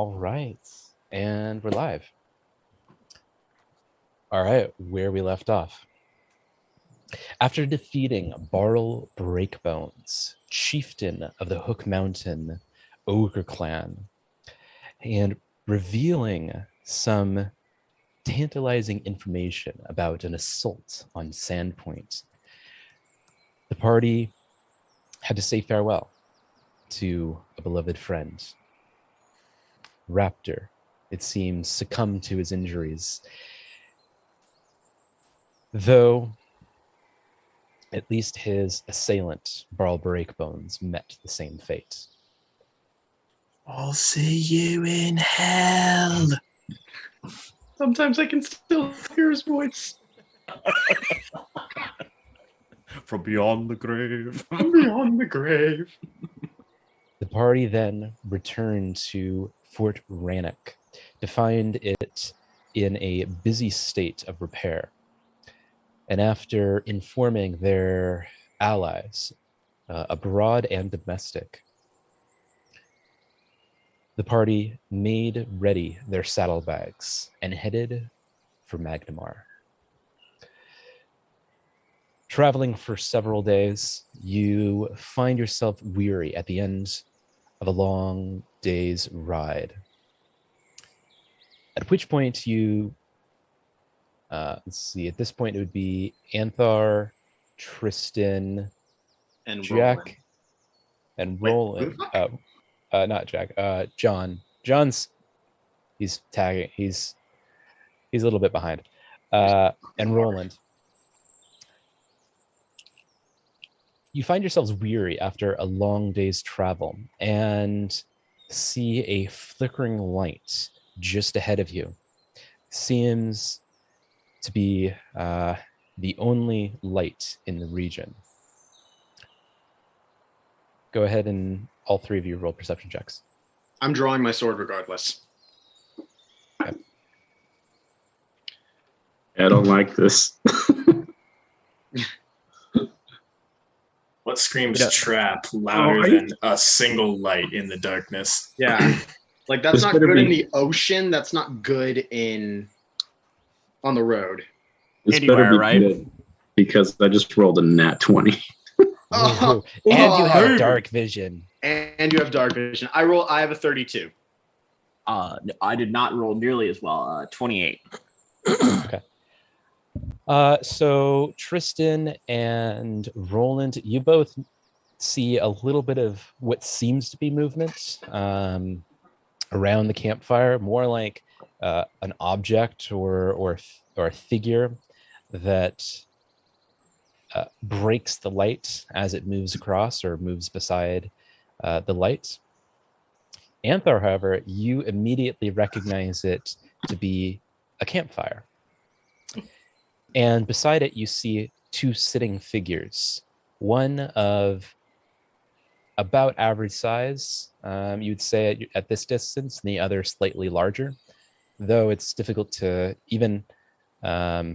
All right, and we're live. All right, where we left off. After defeating Barl Breakbones, chieftain of the Hook Mountain Ogre Clan, and revealing some tantalizing information about an assault on Sandpoint, the party had to say farewell to a beloved friend. Raptor, it seems, succumbed to his injuries, though at least his assailant, Barl Breakbones, met the same fate. I'll see you in hell. Sometimes I can still hear his voice. From beyond the grave. From beyond the grave. The party then returned to Fort Rannoch to find it in a busy state of repair. And after informing their allies, abroad and domestic, the party made ready their saddlebags and headed for Magnamar. Traveling for several days, you find yourself weary at the end of a long day's ride. At which point you, let's see, at this point it would be Anthar, Tristan, And Jack, Roland. and Wait, Roland. Not Jack, John. John's, he's tagging, he's a little bit behind. And Roland. You find yourselves weary after a long day's travel and see a flickering light just ahead of you. Seems to be the only light in the region. Go ahead and all three of you roll perception checks. I'm drawing my sword regardless. Okay. I don't like this. What screams Yeah. trap louder than a single light in the darkness? Yeah. Like, that's This not better good in be- the ocean. That's not good on the road. This Anywhere, better be right? good because I just rolled a nat 20. Ooh. And you have dark vision. And you have dark vision. I have a 32. No, I did not roll nearly as well. 28. Okay. So Tristan and Roland, you both see a little bit of what seems to be movement around the campfire, more like an object or a figure that breaks the light as it moves across or moves beside the light. Anthar, however, you immediately recognize it to be a campfire. And beside it, you see two sitting figures, one of about average size, you'd say at this distance, and the other slightly larger, though it's difficult to even, though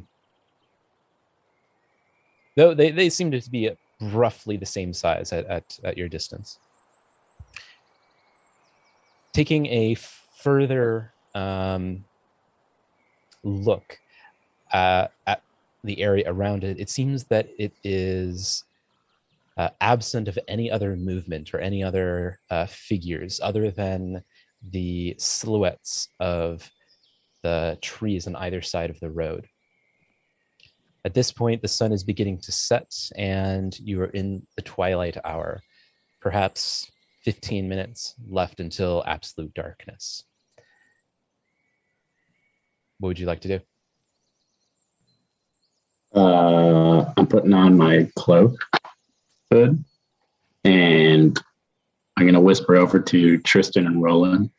they seem to be roughly the same size at your distance. Taking a further look at the area around it, it seems that it is absent of any other movement or any other figures other than the silhouettes of the trees on either side of the road. At this point, the sun is beginning to set and you are in the twilight hour, perhaps 15 minutes left until absolute darkness. What would you like to do? I'm putting on my cloak hood and I'm going to whisper over to Tristan and Roland.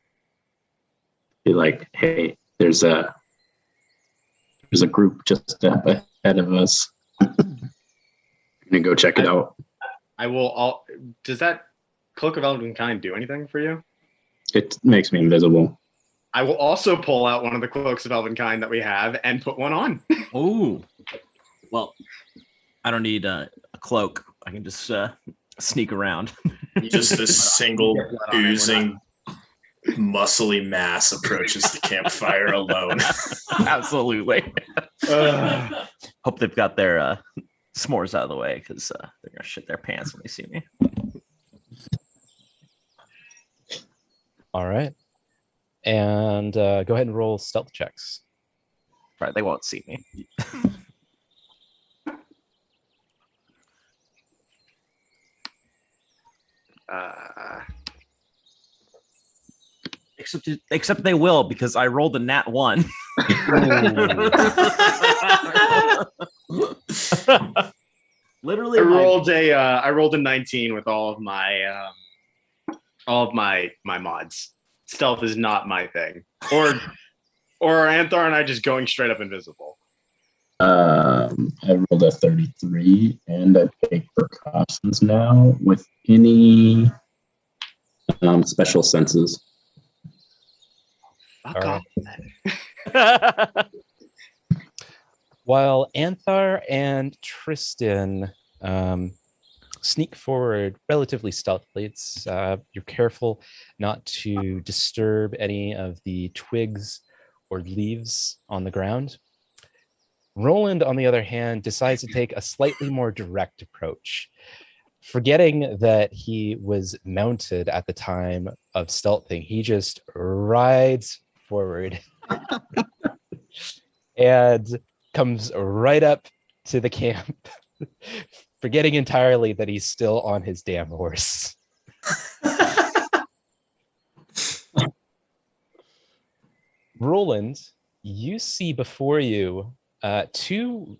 Be like, hey, there's a group just up ahead of us. I'm going to go check it out. Does that Cloak of Elvenkind do anything for you? It makes me invisible. I will also pull out one of the Cloaks of Elvenkind that we have and put one on. Ooh. Well, I don't need a cloak. I can just sneak around. Just a single oozing muscly mass approaches the campfire alone. Absolutely. Hope they've got their s'mores out of the way because they're gonna shit their pants when they see me. All right. And go ahead and roll stealth checks. Right, they won't see me. Except they will because I rolled a nat 1. Literally, I rolled a 19 with all of my mods. Stealth is not my thing. Or Anthar and I just going straight up invisible. I rolled a 33, and I take precautions now with any special senses. Fuck off. While Anthar and Tristan sneak forward relatively stealthily, you're careful not to disturb any of the twigs or leaves on the ground. Roland, on the other hand, decides to take a slightly more direct approach. Forgetting that he was mounted at the time of stealthing, he just rides forward and comes right up to the camp, forgetting entirely that he's still on his damn horse. Roland, you see before you two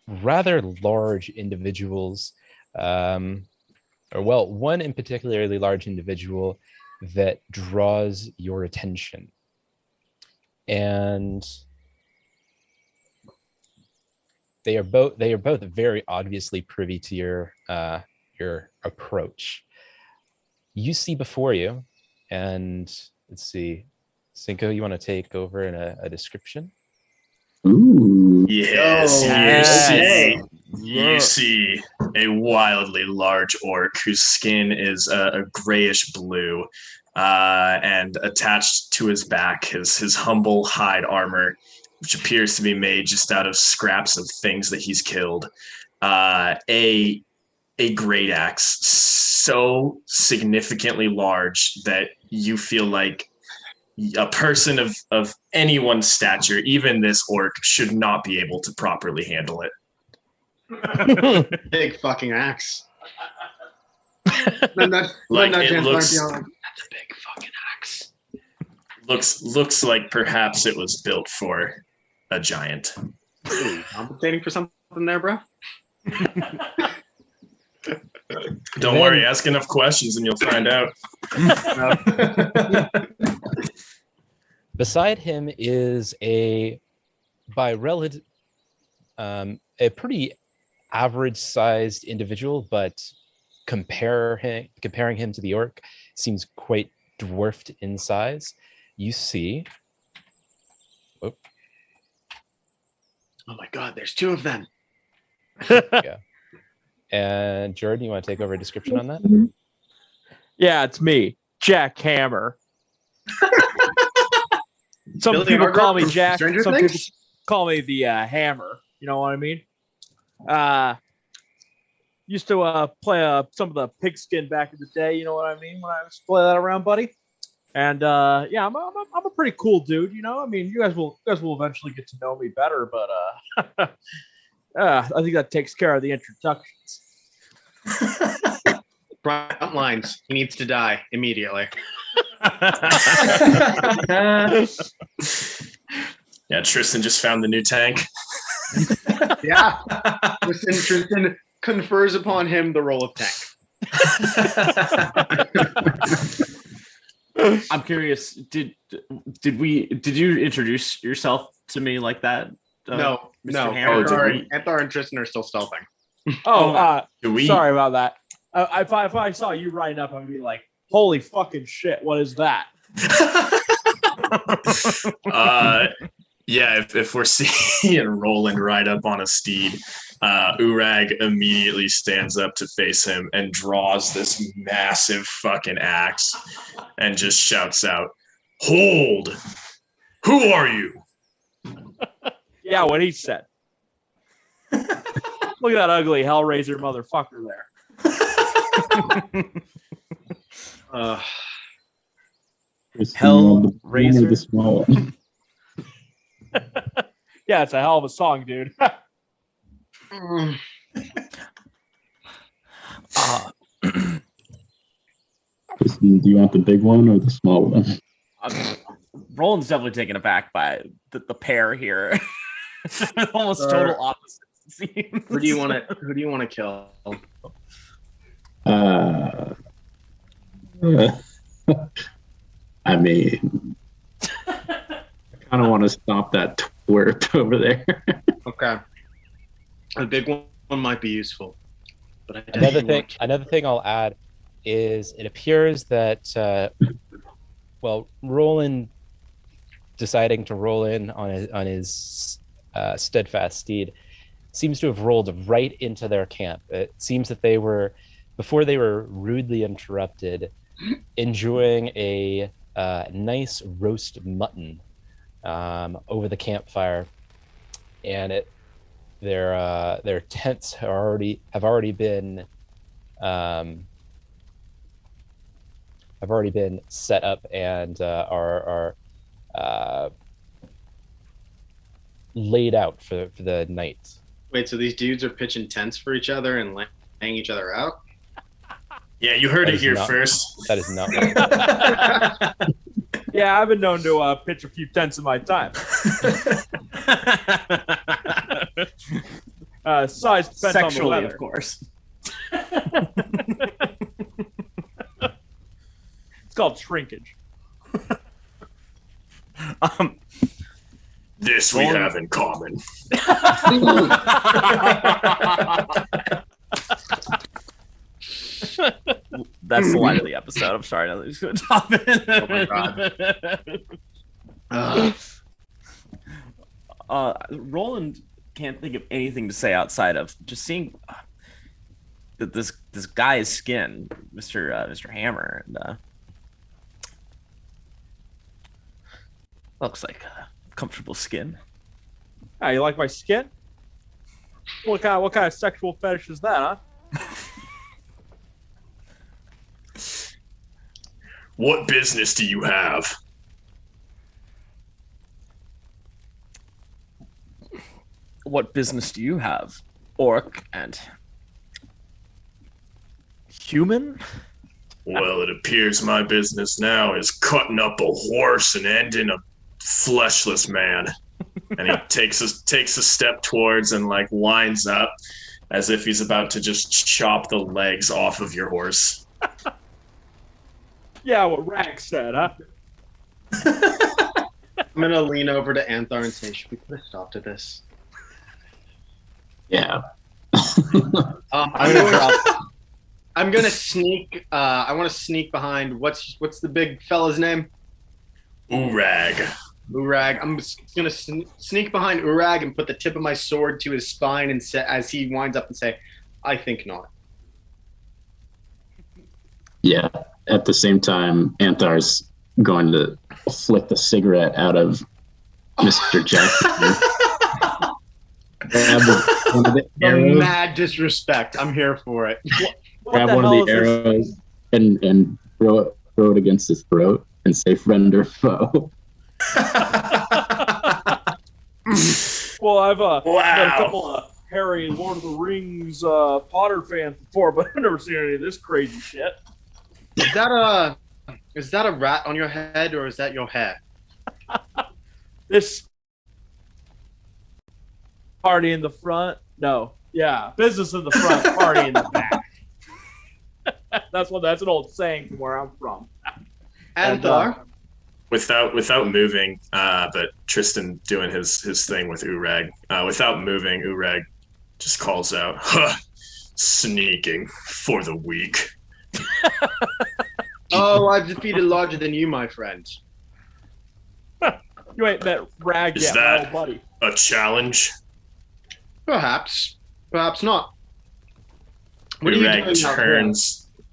rather large individuals, one in particularly large individual that draws your attention. And they are both very obviously privy to your approach. You see before you, and let's see, Cinco, you want to take over in a description? Ooh. Yes, Yes. you see a wildly large orc whose skin is a grayish blue, and attached to his back, his humble hide armor, which appears to be made just out of scraps of things that he's killed. A great axe, so significantly large that you feel like a person of anyone's stature, even this orc, should not be able to properly handle it. Big fucking axe. It looks, that's a big fucking axe. looks like perhaps it was built for a giant. Ooh, compensating for something there, bro? Don't worry, ask enough questions and you'll find out. Beside him is a pretty average-sized individual, but comparing him to the orc, seems quite dwarfed in size. You see. Oh my god, there's two of them. Yeah. And Jordan, you want to take over a description on that? Yeah, it's me, Jack Hammer. Some Billy people Hargrove call me from Jack. Stranger Some Things? people call me the Hammer. You know what I mean? Used to play some of the pigskin back in the day. You know what I mean? When I used to play that around, buddy. And yeah, I'm a pretty cool dude. You know, I mean, you guys will eventually get to know me better, but I think that takes care of the introductions. Front lines. He needs to die immediately. Yeah, Tristan just found the new tank. Yeah. Tristan confers upon him the role of tank. I'm curious. Did you introduce yourself to me like that? No. Hammer? Anthar and Tristan are still stealthing. Do we? Sorry about that. If I saw you riding up, I'd be like, "Holy fucking shit! What is that?" Yeah, if we're seeing Roland ride up on a steed, Urag immediately stands up to face him and draws this massive fucking axe and just shouts out, Hold! Who are you? Yeah, what he said. Look at that ugly Hellraiser motherfucker there. Hellraiser? The small one. Yeah, it's a hell of a song, dude. Kristen, do you want the big one or the small one? Roland's definitely taken aback by the pair here. Almost total opposites. Who do you want to kill? I mean, I kind of want to stop that twerp over there. Okay. The big one might be useful. But I Another thing I'll add is it appears that Roland deciding to roll in on his steadfast steed seems to have rolled right into their camp. It seems that they were, before they were rudely interrupted, enjoying a nice roast mutton over the campfire, and their tents have already been set up and are laid out for the night. Wait, so these dudes are pitching tents for each other and laying each other out? Yeah, you heard That it is here not- first. That is not. Yeah, I've been known to pitch a few tents in my time. Size depends on the Sexually, weather. of course. It's called shrinkage. This we have in common. That's the line of the episode. I'm sorry. No, just gonna top it. Oh my god. Roland can't think of anything to say outside of just seeing this guy's skin, Mr. Hammer, and looks like a comfortable skin. Ah, you like my skin? What kind of sexual fetish is that, huh? What business do you have? What business do you have, orc and human? Well, it appears my business now is cutting up a horse and ending a fleshless man. And he takes a step towards and like lines up as if he's about to just chop the legs off of your horse. Yeah, what Rag said, huh? I'm gonna lean over to Anthar and say, should we put a stop to this? Yeah. I'm gonna sneak. I want to sneak behind. What's the big fella's name? Urag. Urag. I'm gonna sneak behind Urag and put the tip of my sword to his spine and say, as he winds up and say, "I think not." Yeah. At the same time, Anthar's going to flick the cigarette out of Mr. Jackson. Grab one of the arrows, Mad disrespect. I'm here for it. What grab the one of hell the is this? arrows and throw it against his throat and say friend or foe. Well, I've got a Wow. couple of Harry Lord of the Rings Potter fans before, but I've never seen any of this crazy shit. Is that a rat on your head or is that your hair? This party in the front? No. Yeah, business in the front, party in the back. That's an old saying from where I'm from. Anthar. Without moving, but Tristan doing his thing with Urag. Without moving, Urag just calls out, "Huh, sneaking for the weak." Oh, I've defeated larger than you, my friend. You ain't met Rag Is yet, that- my old buddy. A challenge? Perhaps not. What are you doing out there?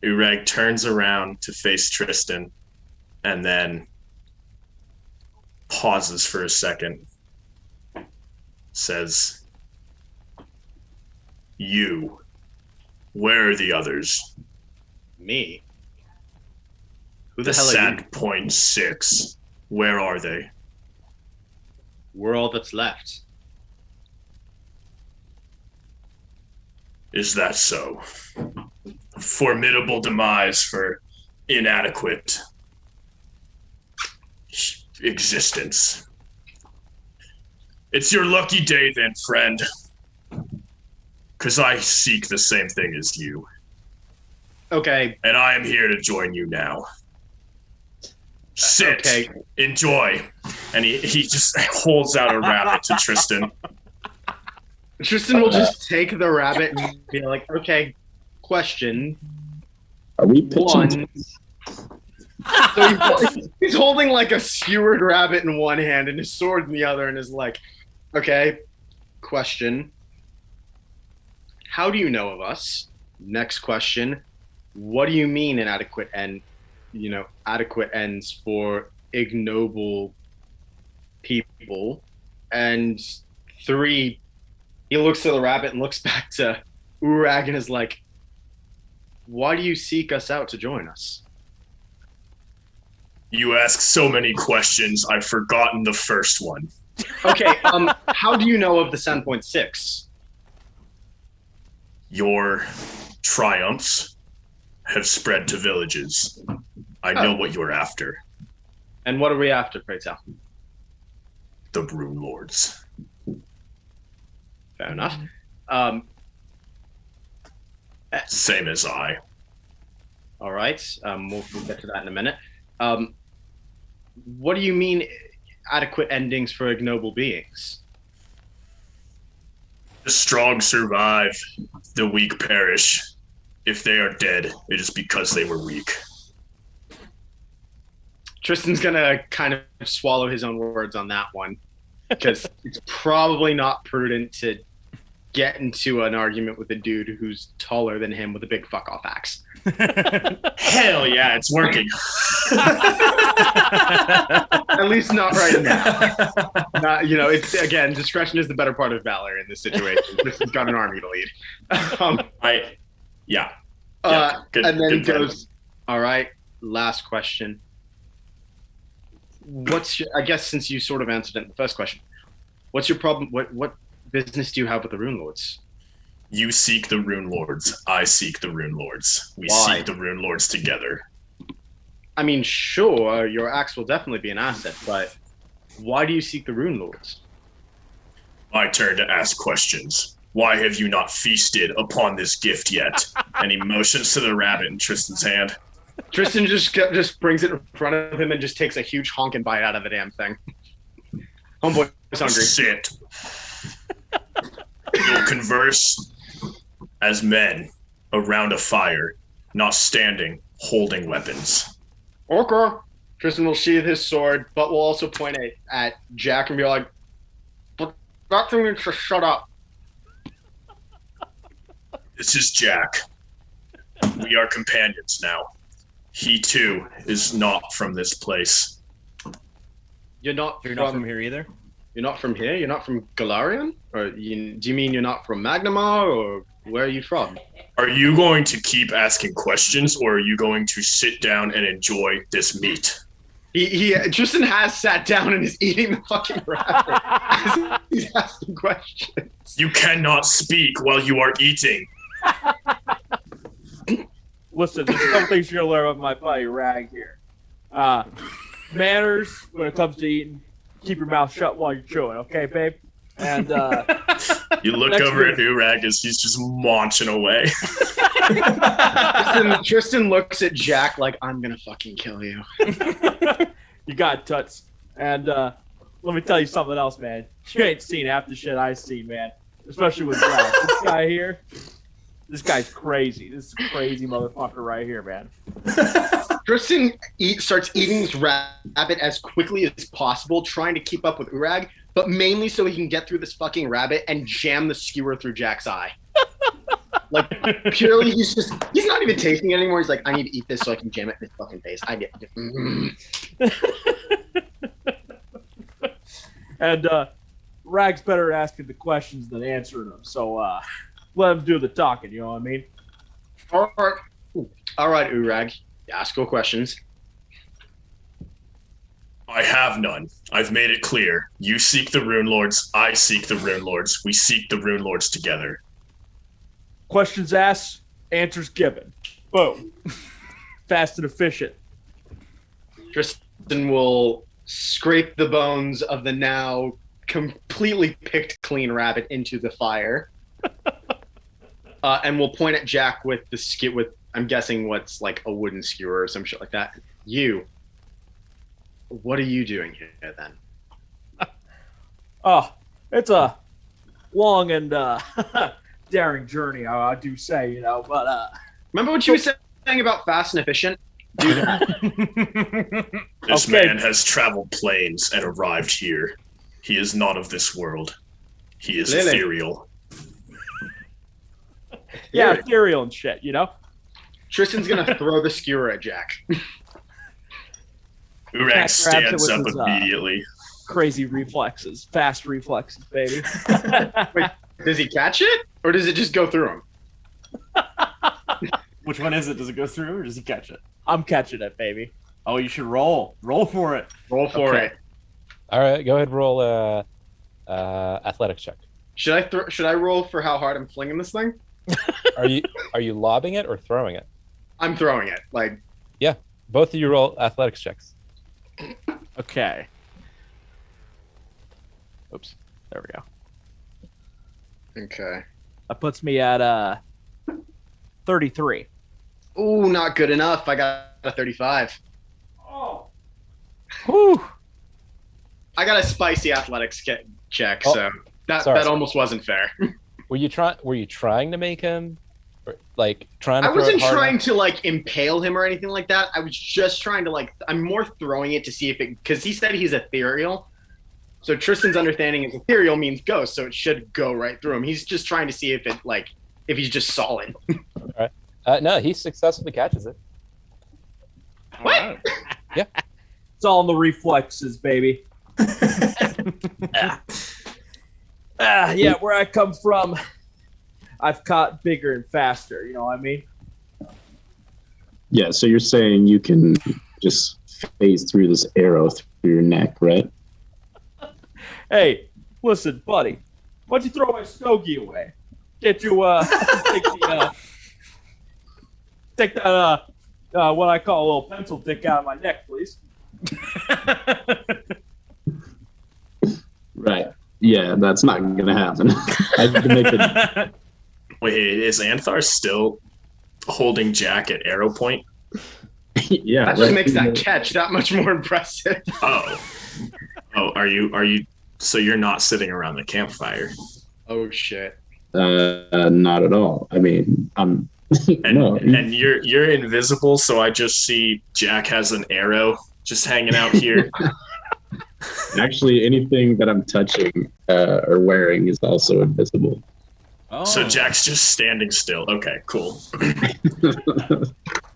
Urag turns around to face Tristan, and then pauses for a second, says, "You, where are the others?" Me? Who The the hell are you? Sand.6, where are they? We're all that's left. Is that so? Formidable demise for inadequate existence. It's your lucky day then, friend. Because I seek the same thing as you. Okay. And I am here to join you now. Sit. Okay. Enjoy. And he just holds out a rabbit to Tristan. Tristan will just take the rabbit and be like, okay, question Are we pitching? one. So he's holding like a skewered rabbit in one hand and his sword in the other and is like, okay, question. How do you know of us? Next question. What do you mean inadequate adequate ends for ignoble people? And 3, he looks to the rabbit and looks back to Urag and is like, why do you seek us out to join us? You ask so many questions, I've forgotten the first one. Okay, how do you know of the Sand.6? Your triumphs have spread to villages. I know what you're after. And what are we after, pray tell? The Runelords. Fair enough. Same as I. All right, we'll get to that in a minute. What do you mean adequate endings for ignoble beings? The strong survive, the weak perish. If they are dead, it is because they were weak. Tristan's gonna kind of swallow his own words on that one, because it's probably not prudent to get into an argument with a dude who's taller than him with a big fuck off axe. Hell yeah, it's working. At least not right now. It's again, discretion is the better part of valor in this situation. Tristan's got an army to lead. Good, and then he good goes, all right, last question. I guess since you sort of answered it in the first question, what's your problem? What business do you have with the Runelords? You seek the Runelords. I seek the Runelords. We Why? seek the Runelords together. I mean, sure, your axe will definitely be an asset, but why do you seek the Runelords? My turn to ask questions. Why have you not feasted upon this gift yet? And he motions to the rabbit in Tristan's hand. Tristan just brings it in front of him and just takes a huge honking bite out of the damn thing. Homeboy is hungry. Sit. We'll converse as men around a fire, not standing, holding weapons. Okay. Tristan will sheath his sword, but will also point at Jack and be like, but that thing needs to shut up. This is Jack. We are companions now. He too is not from this place. You're not from here either? You're not from here? You're not from Galarian? Or do you mean you're not from Magnamar? Or where are you from? Are you going to keep asking questions, or are you going to sit down and enjoy this meat? Tristan has sat down and is eating the fucking rabbit. He's asking questions. You cannot speak while you are eating. Listen, there's a couple things you're gonna learn about my buddy Rag here. Manners when it comes to eating. Keep your mouth shut while you're chewing, okay, babe? And you look over at Urag as he's just munching away. Tristan looks at Jack like, I'm gonna fucking kill you. You got tuts. And let me tell you something else, man. You ain't seen half the shit I've seen, man. Especially with Rag. This guy here, this guy's crazy. This is a crazy motherfucker right here, man. Tristan starts eating this rabbit as quickly as possible, trying to keep up with Urag, but mainly so he can get through this fucking rabbit and jam the skewer through Jack's eye. Like, purely, he's not even tasting it anymore. He's like, I need to eat this so I can jam it in his fucking face. And Rag's better at asking the questions than answering them. So let him do the talking, you know what I mean? All right, Urag. Ask your questions. I have none. I've made it clear. You seek the Runelords. I seek the Runelords. We seek the Runelords together. Questions asked, answers given. Boom. Fast and efficient. Tristan will scrape the bones of the now completely picked clean rabbit into the fire. And we'll point at Jack with the skit with, I'm guessing what's like a wooden skewer or some shit like that. What are you doing here then? Oh, it's a long and daring journey, I do say, you know, but remember what you were saying about fast and efficient? Do that. This man has traveled planes and arrived here. He is not of this world. He is ethereal. Yeah, ethereal and shit, you know? Tristan's gonna throw the skewer at Jack. Urag stands up immediately. Crazy reflexes, fast reflexes, baby. Wait, does he catch it? Or does it just go through him? Which one is it? Does it go through or does he catch it? I'm catching it, baby. Oh, you should roll. Roll for it. Roll for it. All right, go ahead and roll athletics check. Should I roll for how hard I'm flinging this thing? Are you lobbing it or throwing it? I'm throwing it. Like, yeah, both of you roll athletics checks. Okay. Oops. There we go. Okay. That puts me at 33. Ooh, not good enough. I got a 35. Oh. Whew. I got a spicy athletics check, Oh, so that almost wasn't fair. Were you trying to make him, like trying to? I wasn't trying to like impale him or anything like that. I was just trying to like. I'm more throwing it to see if it, because he said he's ethereal. So Tristan's understanding is ethereal means ghost, so it should go right through him. He's just trying to see if it like if he's just solid. All right. No, he successfully catches it. What? Right. Yeah. It's all in the reflexes, baby. Yeah, where I come from, I've caught bigger and faster. You know what I mean? Yeah, so you're saying you can just phase through this arrow through your neck, right? Hey, listen, buddy. Why don't you throw my stogie away? Get you take that what I call a little pencil dick out of my neck, please. Right. Yeah, that's not going to happen. I can make it. Wait, is Anthar still holding Jack at arrow point? Yeah, That just makes that catch that much more impressive. Oh, are you? So you're not sitting around the campfire? Oh shit! Not at all. I mean, I'm. And you're invisible, so I just see Jack has an arrow just hanging out here. Actually, anything that I'm touching or wearing is also invisible. Oh. So Jack's just standing still. Okay, cool.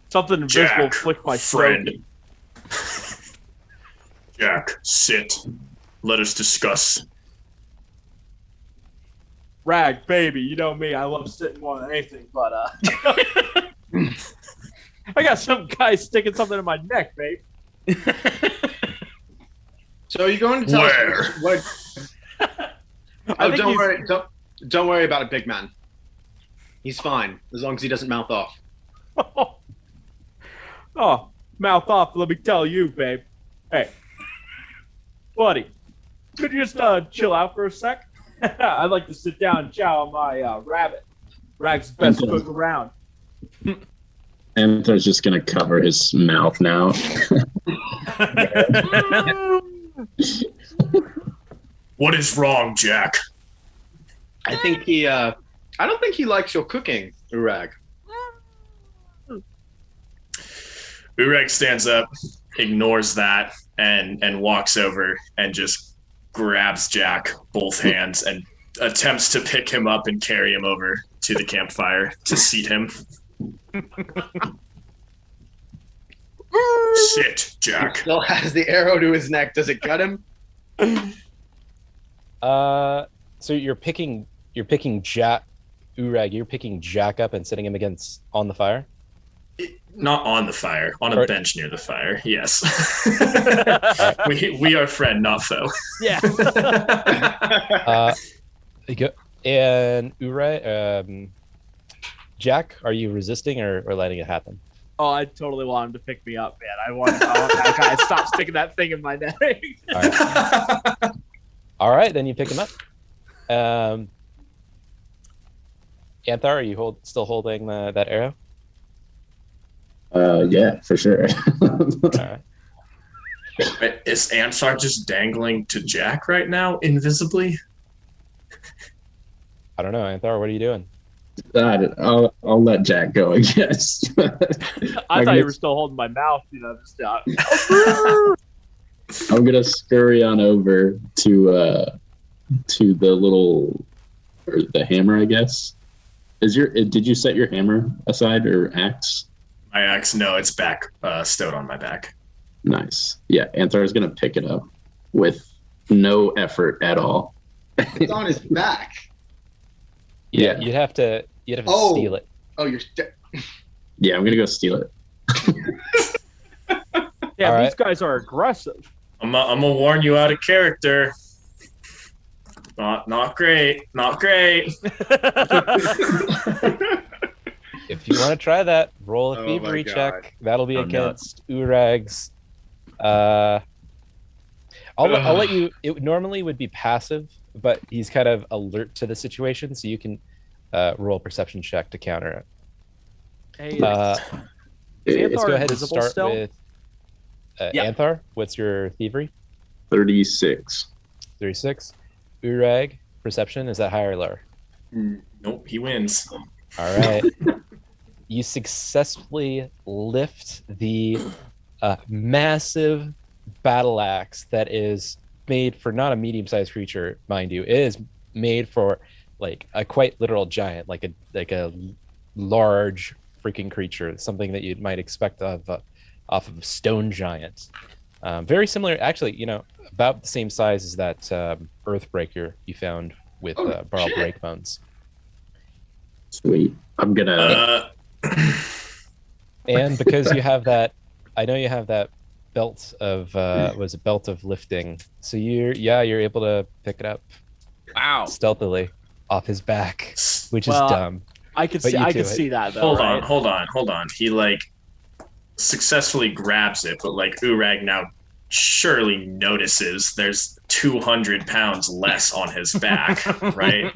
Something invisible Jack, flicked my friend. throat. Jack, sit. Let us discuss. Rag, baby, you know me. I love sitting more than anything, but I got some guy sticking something in my neck, babe. So are you going to tell Where? us what? I think Don't he's- worry. Don't worry about it, big man. He's fine as long as he doesn't mouth off. Oh, mouth off. Let me tell you, babe. Hey, buddy, could you just chill out for a sec? I'd like to sit down and chow on my rabbit. Rag's the best cook around. Anthar's just going to cover his mouth now. What is wrong, Jack? I think he. I don't think he likes your cooking, Urag. Ureg stands up, ignores that, and walks over and just grabs Jack both hands and attempts to pick him up and carry him over to the campfire to seat him. Sit, Jack. Still has the arrow to his neck. Does it cut him? So you're picking Jack Urag. You're picking Jack up and setting him against on the fire. Not on the fire, on a Or- bench near the fire. Yes. we are friend, not foe. Yeah. And Urag, Jack, are you resisting or letting it happen? Oh, I totally want him to pick me up, man. I want that guy to stop sticking that thing in my neck. All right, then you pick him up. Anthar, are you still holding that arrow? Yeah, for sure. All right. Is Ansar just dangling to Jack right now, invisibly? I don't know, Anthar. What are you doing? I'll let Jack go, I guess. I thought you were still holding my mouth, just I'm gonna scurry on over to the little, or the hammer, I guess. Did you set your hammer aside or axe? My axe, no, it's back, stowed on my back. Nice. Yeah, Anthar's gonna pick it up with no effort at all. It's on his back. Yeah, you'd have to steal it. Oh, Yeah, I'm gonna go steal it. Yeah, All these right. guys are aggressive. I'm gonna warn you out of character. Not great. Not great. If you want to try that, roll a Oh thievery my God. check. That'll be Oh, no. against Urag's. I'll let you. It normally would be passive, but he's kind of alert to the situation, so you can roll a perception check to counter it. Hey, Let's Anthar go ahead and invisible start still? with Yeah. Anthar. What's your thievery? 36. 36. Urag, perception, is that higher or lower? Nope, he wins. All right. You successfully lift the massive battle axe that is made for not a medium-sized creature, mind you. It is made for like a quite literal giant, like a large freaking creature, something that you might expect off of a stone giant. Very similar, actually, about the same size as that Earthbreaker you found with Barl shit. Breakbones. Sweet. I'm gonna. And because you have that, I know you have that belt of was a belt of lifting. So you're able to pick it up Wow. stealthily off his back, which is Well, dumb. I could But see. you I do could it. see that though. Hold right? on. He successfully grabs it, but Urag now surely notices there's 200 pounds less on his back, right?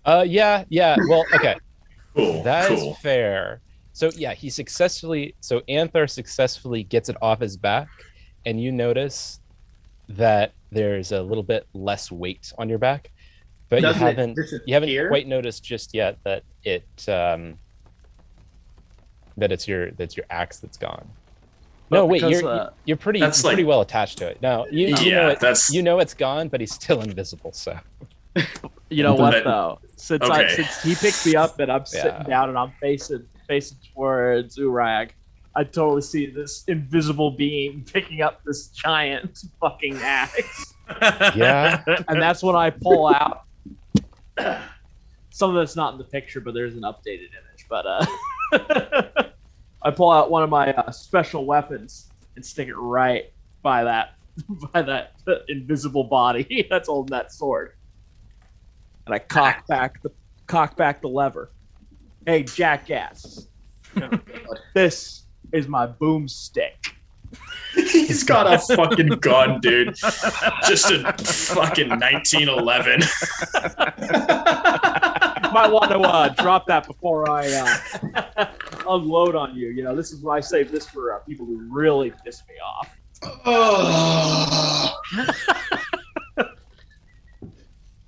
Yeah. Well, okay. Cool. That is cool. fair. So yeah, Anthar successfully gets it off his back, and you notice that there's a little bit less weight on your back, but you haven't quite noticed just yet that it's your axe that's gone. No, wait, you're pretty well attached to it. No, you know it's gone, but he's still invisible. So You know what But- though? Since okay. he picked me up and I'm sitting down and I'm facing towards Urag, I totally see this invisible being picking up this giant fucking axe, yeah, and that's when I pull out. Some of it's not in the picture, but there's an updated image. But I pull out one of my special weapons and stick it right by that invisible body that's holding that sword. And I cock back the lever. Hey, jackass! This is my boomstick. He's got a fucking gun, dude. Just a fucking 1911. Might want to drop that before I unload on you. This is why I save this for people who really piss me off.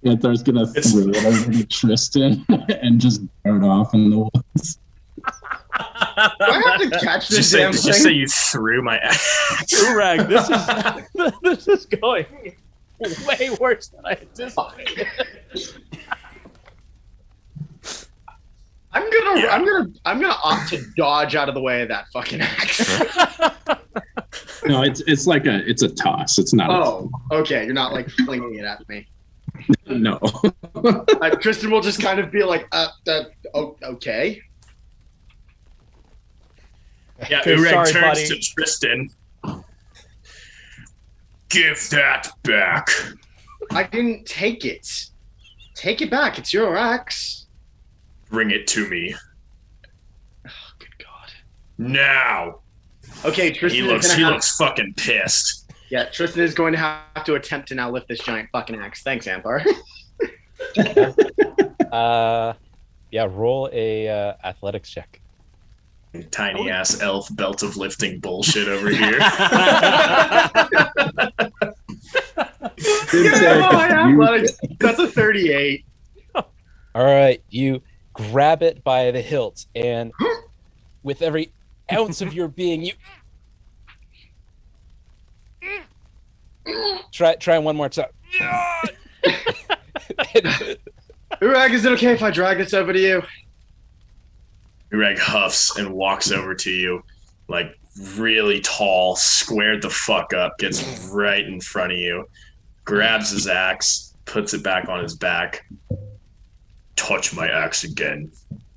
Anthar's gonna throw it over to Tristan and just burn off in the woods. Do I have to catch Did this damn you thing? say you threw my axe? Urag, this is going way worse than I anticipated. I'm gonna opt to dodge out of the way of that fucking axe. No, it's like it's a toss. It's not. Oh, okay. You're not like flinging it at me. No. Tristan will just kind of be like, okay. Yeah, Okay, Ureg sorry, turns buddy. to Tristan. Give that back. I didn't take it. Take it back. It's your axe. Bring it to me. Oh, good God. Now. Okay, Tristan He looks fucking pissed. Yeah, Tristan is going to have to attempt to now lift this giant fucking axe. Thanks, Ampar. Yeah, roll a athletics check. Tiny ass elf belt of lifting bullshit over here. That's a 38. All right, you grab it by the hilt, and with every ounce of your being, you try one more time. Urag, is it okay if I drag this over to you? Ureg huffs and walks over to you, like really tall, squared the fuck up, gets right in front of you, grabs his axe, puts it back on his back. Touch my axe again,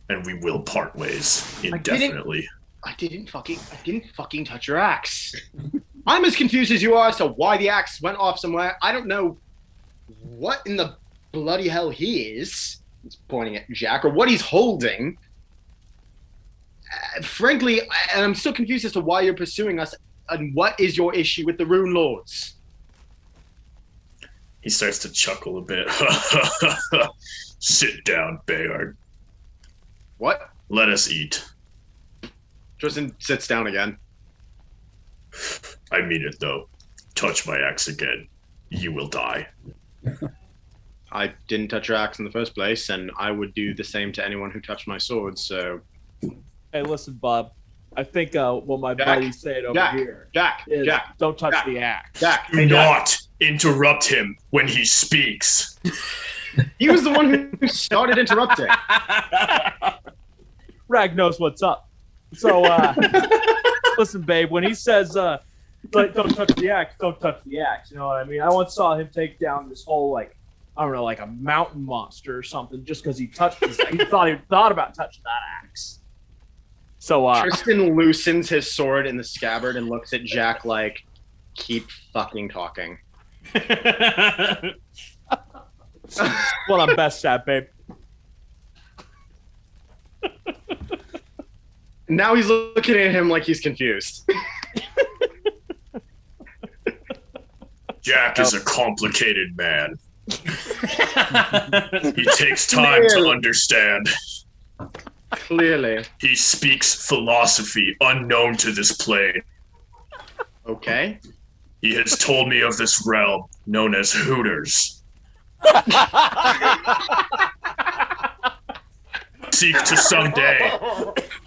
and we will part ways indefinitely. I didn't fucking touch your axe. I'm as confused as you are as to why the axe went off somewhere. I don't know what in the bloody hell he is. He's pointing at Jack, or what he's holding. Frankly, and I'm still confused as to why you're pursuing us, and what is your issue with the Runelords? He starts to chuckle a bit. Sit down, Bayard. What? Let us eat. Tristan sits down again. I mean it, though. Touch my axe again. You will die. I didn't touch your axe in the first place, and I would do the same to anyone who touched my sword, so... Hey, listen, Bob. I think what my Jack, buddy's saying over Jack, here Jack, is Jack, don't touch Jack. the axe. Jack, Do hey, Jack. not interrupt him when he speaks. He was the one who started interrupting. Rag knows what's up. So, listen, babe, when he says, like, don't touch the axe, don't touch the axe. You know what I mean? I once saw him take down this whole, like, I don't know, like a mountain monster or something just because he touched his He thought about touching that axe. So, Tristan loosens his sword in the scabbard and looks at Jack like, keep fucking talking. well, I'm best at, babe. Now he's looking at him like he's confused. Jack is a complicated man. He takes time to understand. Clearly. He speaks philosophy unknown to this plane. Okay. He has told me of this realm known as Hooters. Seek to someday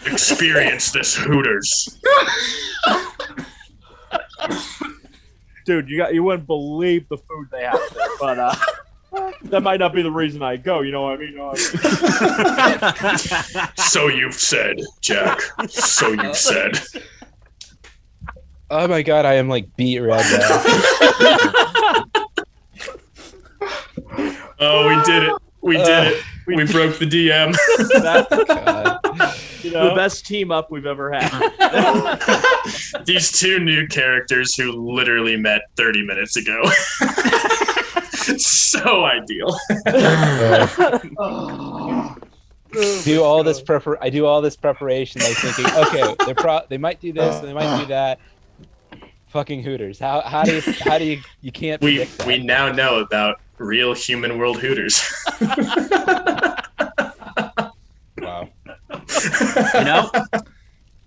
experience this Hooters. Dude, you wouldn't believe the food they have there, but that might not be the reason I go. You know what I mean? So you've said, Jack. So you've said. Oh my god, I am like beat right now. Oh, we did it. We did it. We broke the DM. God. The best team up we've ever had. These two new characters who literally met 30 minutes ago. So ideal. I do all this preparation, like thinking, okay, they might do this, they might do that. Fucking Hooters. How do you can't predict that. We now know about real human world Hooters. Wow. You know,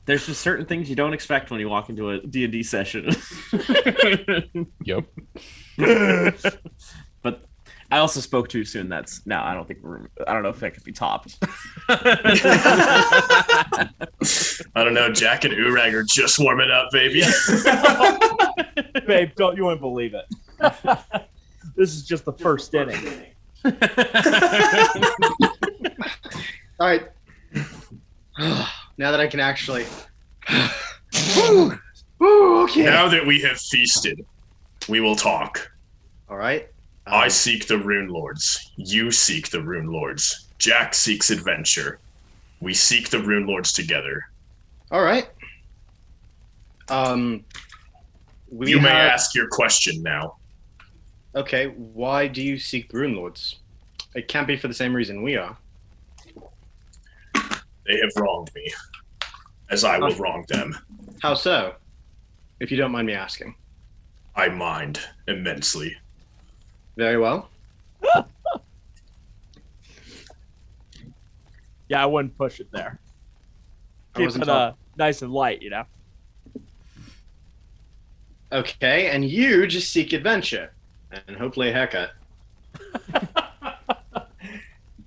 there's just certain things you don't expect when you walk into a D&D session. Yep. But I also spoke too soon. I don't know if that could be topped. I don't know. Jack and Urag are just warming up, baby. Babe, you wouldn't believe it. This is just the first inning. All right. Now that I can actually Ooh, okay. Now that we have feasted, we will talk. All right. I seek the Runelords. You seek the Runelords. Jack seeks adventure. We seek the Runelords together. All right. You may ask your question now. Okay, why do you seek the Runelords? It can't be for the same reason we are. They have wronged me, as I will wrong them. How so? If you don't mind me asking. I mind immensely. Very well. Yeah, I wouldn't push it there. I Keep wasn't it nice and light, you know. Okay, and you just seek adventure and hopefully a haircut.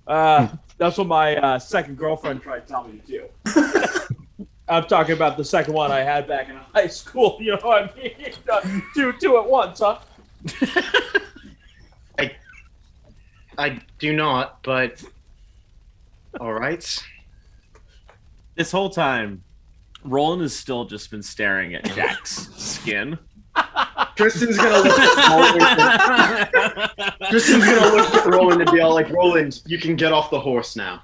That's what my second girlfriend tried to tell me to do. I'm talking about the second one I had back in high school. You know what I mean? Two at once, huh? I do not, but all right. This whole time, Roland has still just been staring at Jack's skin. Tristan's gonna look at Roland. Tristan's gonna look at Roland and be all like, "Roland, you can get off the horse now."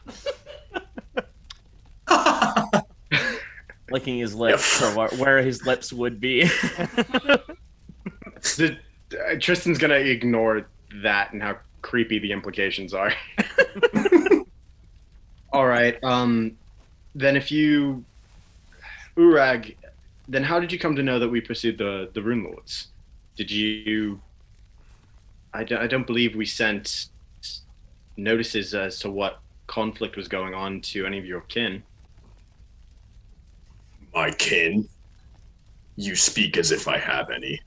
Licking his lips, or where his lips would be. Tristan's gonna ignore that and how creepy the implications are. All right. Then if you, Urag, then how did you come to know that we pursued the Runelords? Did you? I don't believe we sent notices as to what conflict was going on to any of your kin. My kin? You speak as if I have any.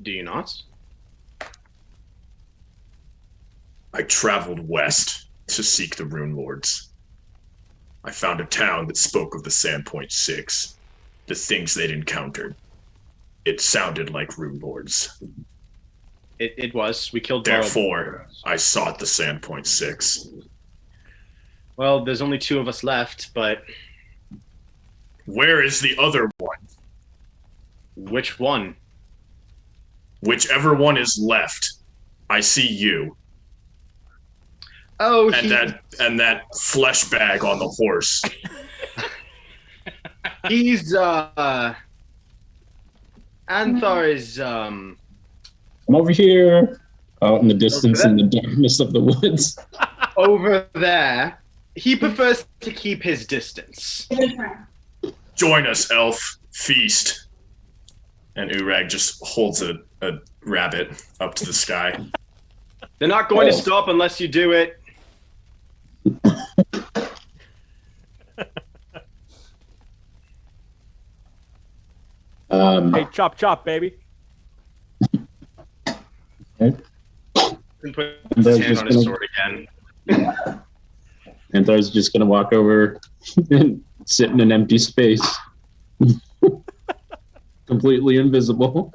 Do you not? I traveled west to seek the Runelords. I found a town that spoke of the Sandpoint Six, the things they'd encountered. It sounded like Runelords. It was. We killed. Therefore, I sought the Sandpoint Six. Well, there's only two of us left, but where is the other one? Which one? Whichever one is left. I see you. Oh, and that flesh bag on the horse. He's Anthar is I'm over here, out in the distance in the darkness of the woods. over there. He prefers to keep his distance. Join us, elf. Feast. And Urag just holds a rabbit up to the sky. They're not going to stop unless you do it. Hey, chop, chop, baby. And put his hand on his sword again. And Thar's just gonna walk over and sit in an empty space. Completely invisible.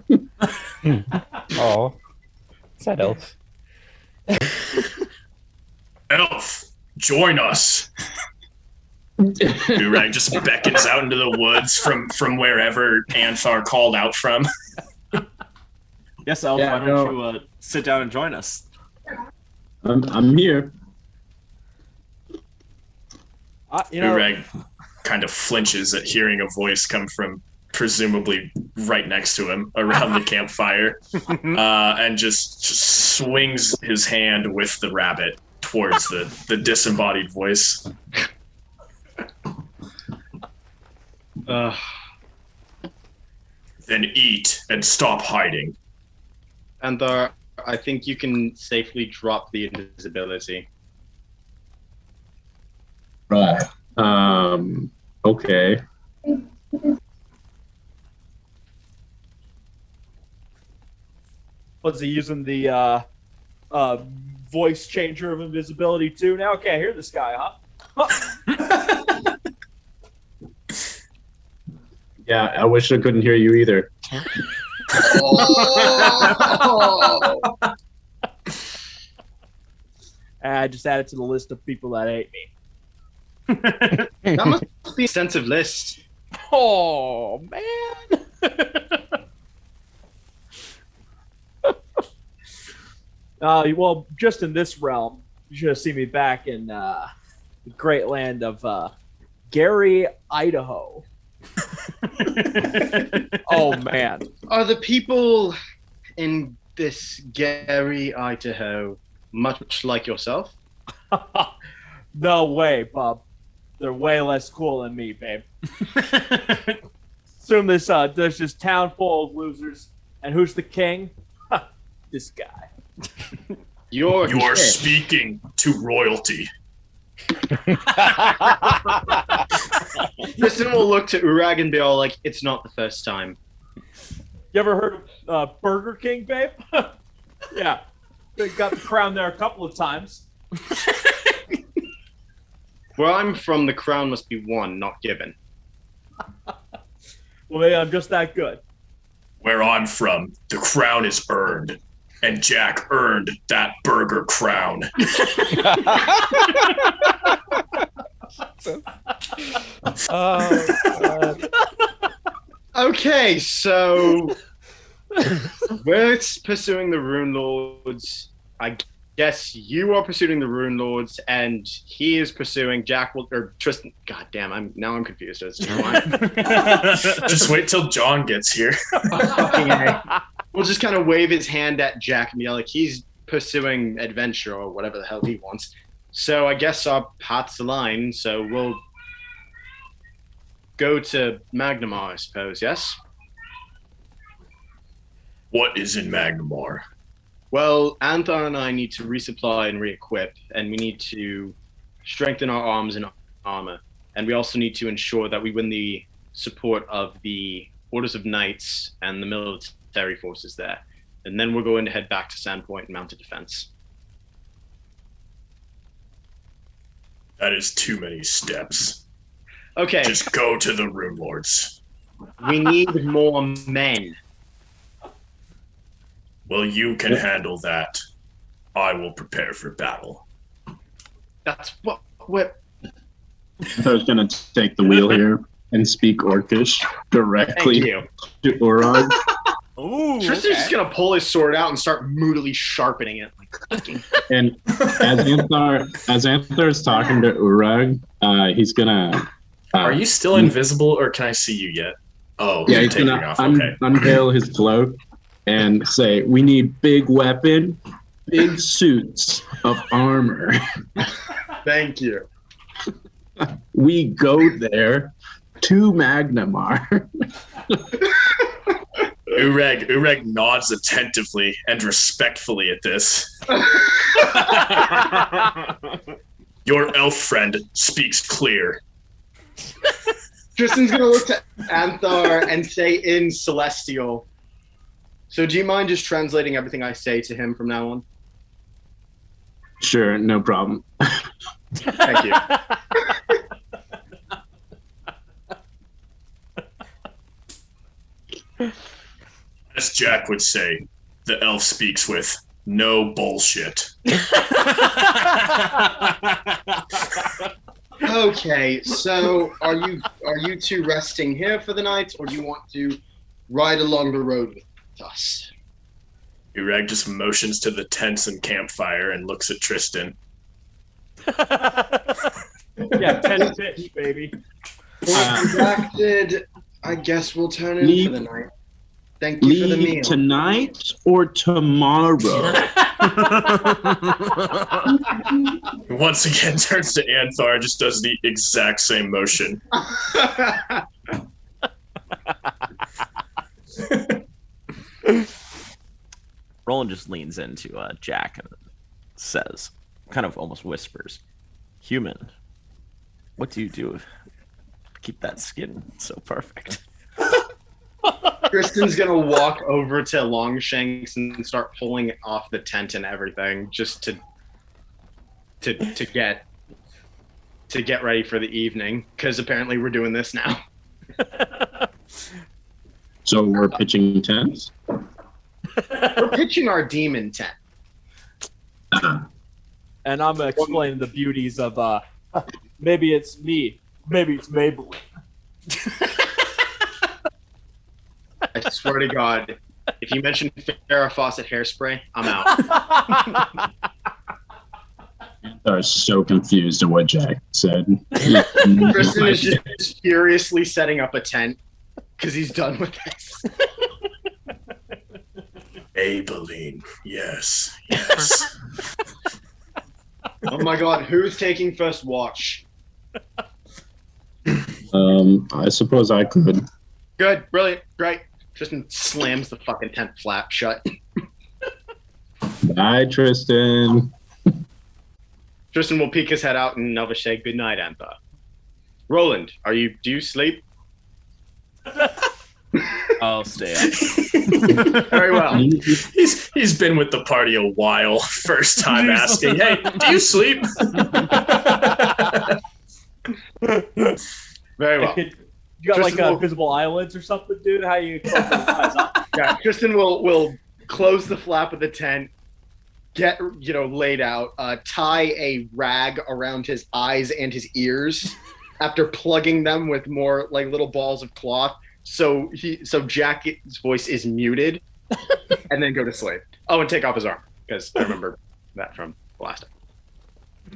Oh, is that elf? Elf, join us. Urag just beckons out into the woods from wherever Anthar called out from. Yes, Elf, why don't you sit down and join us? I'm here. Urag kind of flinches at hearing a voice come from presumably right next to him around the campfire, and just swings his hand with the rabbit towards the disembodied voice. Then eat and stop hiding. Anthar, I think you can safely drop the invisibility. Right. Okay. Was he using the voice changer of invisibility too? Now I can't hear this guy, huh? Yeah, I wish I couldn't hear you either. I just added to the list of people that hate me. That must be a extensive list. Oh man! Well, just in this realm, you should have seen me back in the great land of Gary, Idaho. Oh man, Are the people in this Gary, Idaho, much like yourself? no way, Bob. They're way less cool than me, babe. Assume there's this town full of losers, and who's the king? This guy. You're speaking to royalty. Tristan will look to Urag and be all like, "It's not the first time." You ever heard of Burger King, babe? Yeah, they got the crown there a couple of times. Where I'm from, the crown must be won, not given. Well, maybe I'm just that good. Where I'm from, the crown is earned. And Jack earned that burger crown. Oh, God. Okay, so we're pursuing the Runelords. I guess you are pursuing the Runelords, and he is pursuing or Tristan. God damn, I'm confused as to why. Just wait till John gets here. Fucking A. We'll just kind of wave his hand at Jack and be like, he's pursuing adventure or whatever the hell he wants. So I guess our paths align. So we'll go to Magnamar, I suppose. Yes. What is in Magnamar? Well, Anthar and I need to resupply and re-equip, and we need to strengthen our arms and armor. And we also need to ensure that we win the support of the Orders of Knights and the military forces there. And then we're going to head back to Sandpoint and mount a defense. That is too many steps. Okay. Just go to the Runelords. We need more men. Well, you can handle that. I will prepare for battle. That's what I was going to take the wheel here and speak Orcish directly Thank you. to Urag. Ooh, Tristan's just gonna pull his sword out and start moodily sharpening it. And as Anthar is talking to Urag, he's gonna. Are you still invisible, or can I see you yet? Oh, Yeah, you're he's taking gonna off. Okay. unveil his cloak and say, "We need big weapon, big suits of armor. Thank you. We go there to Magnamar." Ureg nods attentively and respectfully at this. Your elf friend speaks clear. Tristan's gonna look to Anthar and say in Celestial. So do you mind just translating everything I say to him from now on? Sure, no problem. Thank you. As Jack would say, the elf speaks with no bullshit. Okay, so are you two resting here for the night, or do you want to ride along the road with us? Ureg just motions to the tents and campfire and looks at Tristan. Yeah, 10 pitch, baby. Redacted. I guess we'll turn in for the night. Thank you for the meal. Tonight or tomorrow? Once again turns to Anthar, just does the exact same motion. Roland just leans into Jack and says, kind of almost whispers, "Human, what do you do to keep that skin so perfect?" Tristan's gonna walk over to Longshanks and start pulling off the tent and everything, just to get ready for the evening, because apparently we're doing this now. So we're pitching tents? We're pitching our demon tent. And I'm explaining the beauties of maybe it's me, maybe it's Maybelline. I swear to God, if you mention Farrah Fawcett hairspray, I'm out. I was so confused at what Jack said. Tristan is just furiously setting up a tent because he's done with this. Abilene, yes, yes. Oh my God, who's taking first watch? I suppose I could. Good, brilliant, great. Tristan slams the fucking tent flap shut. Bye, Tristan. Tristan will peek his head out and Nova say goodnight, Antha. Roland, do you sleep? I'll stay up. Very well. He's been with the party a while. First time asking, hey, do you sleep? Very well. You got Tristan will- visible eyelids or something, dude? How you close those eyes, huh? Yeah, Tristan will close the flap of the tent, get laid out, tie a rag around his eyes and his ears after plugging them with more like little balls of cloth. So Jack's voice is muted, and then go to sleep. Oh, and take off his arm because I remember that from the last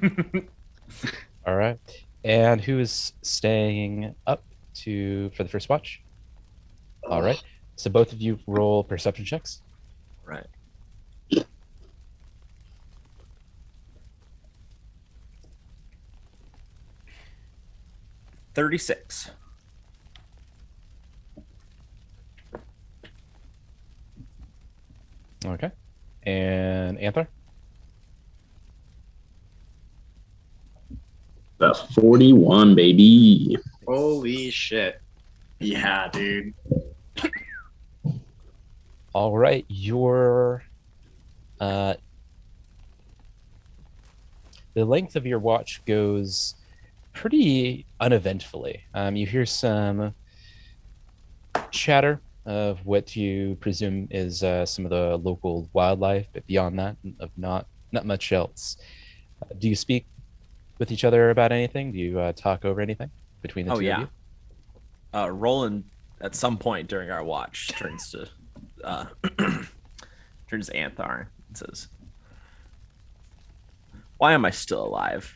time. All right. And who is staying up for the first watch? All right. So both of you roll perception checks. Right. $36. Okay. And Anther? That's 41, baby. Holy shit! Yeah, dude. All right. Your the length of your watch goes pretty uneventfully. You hear some chatter of what you presume is some of the local wildlife, but beyond that, of not much else. Do you speak with each other about anything? Do you talk over anything between the two of you? Roland, at some point during our watch, turns to Anthar and says, "Why am I still alive?"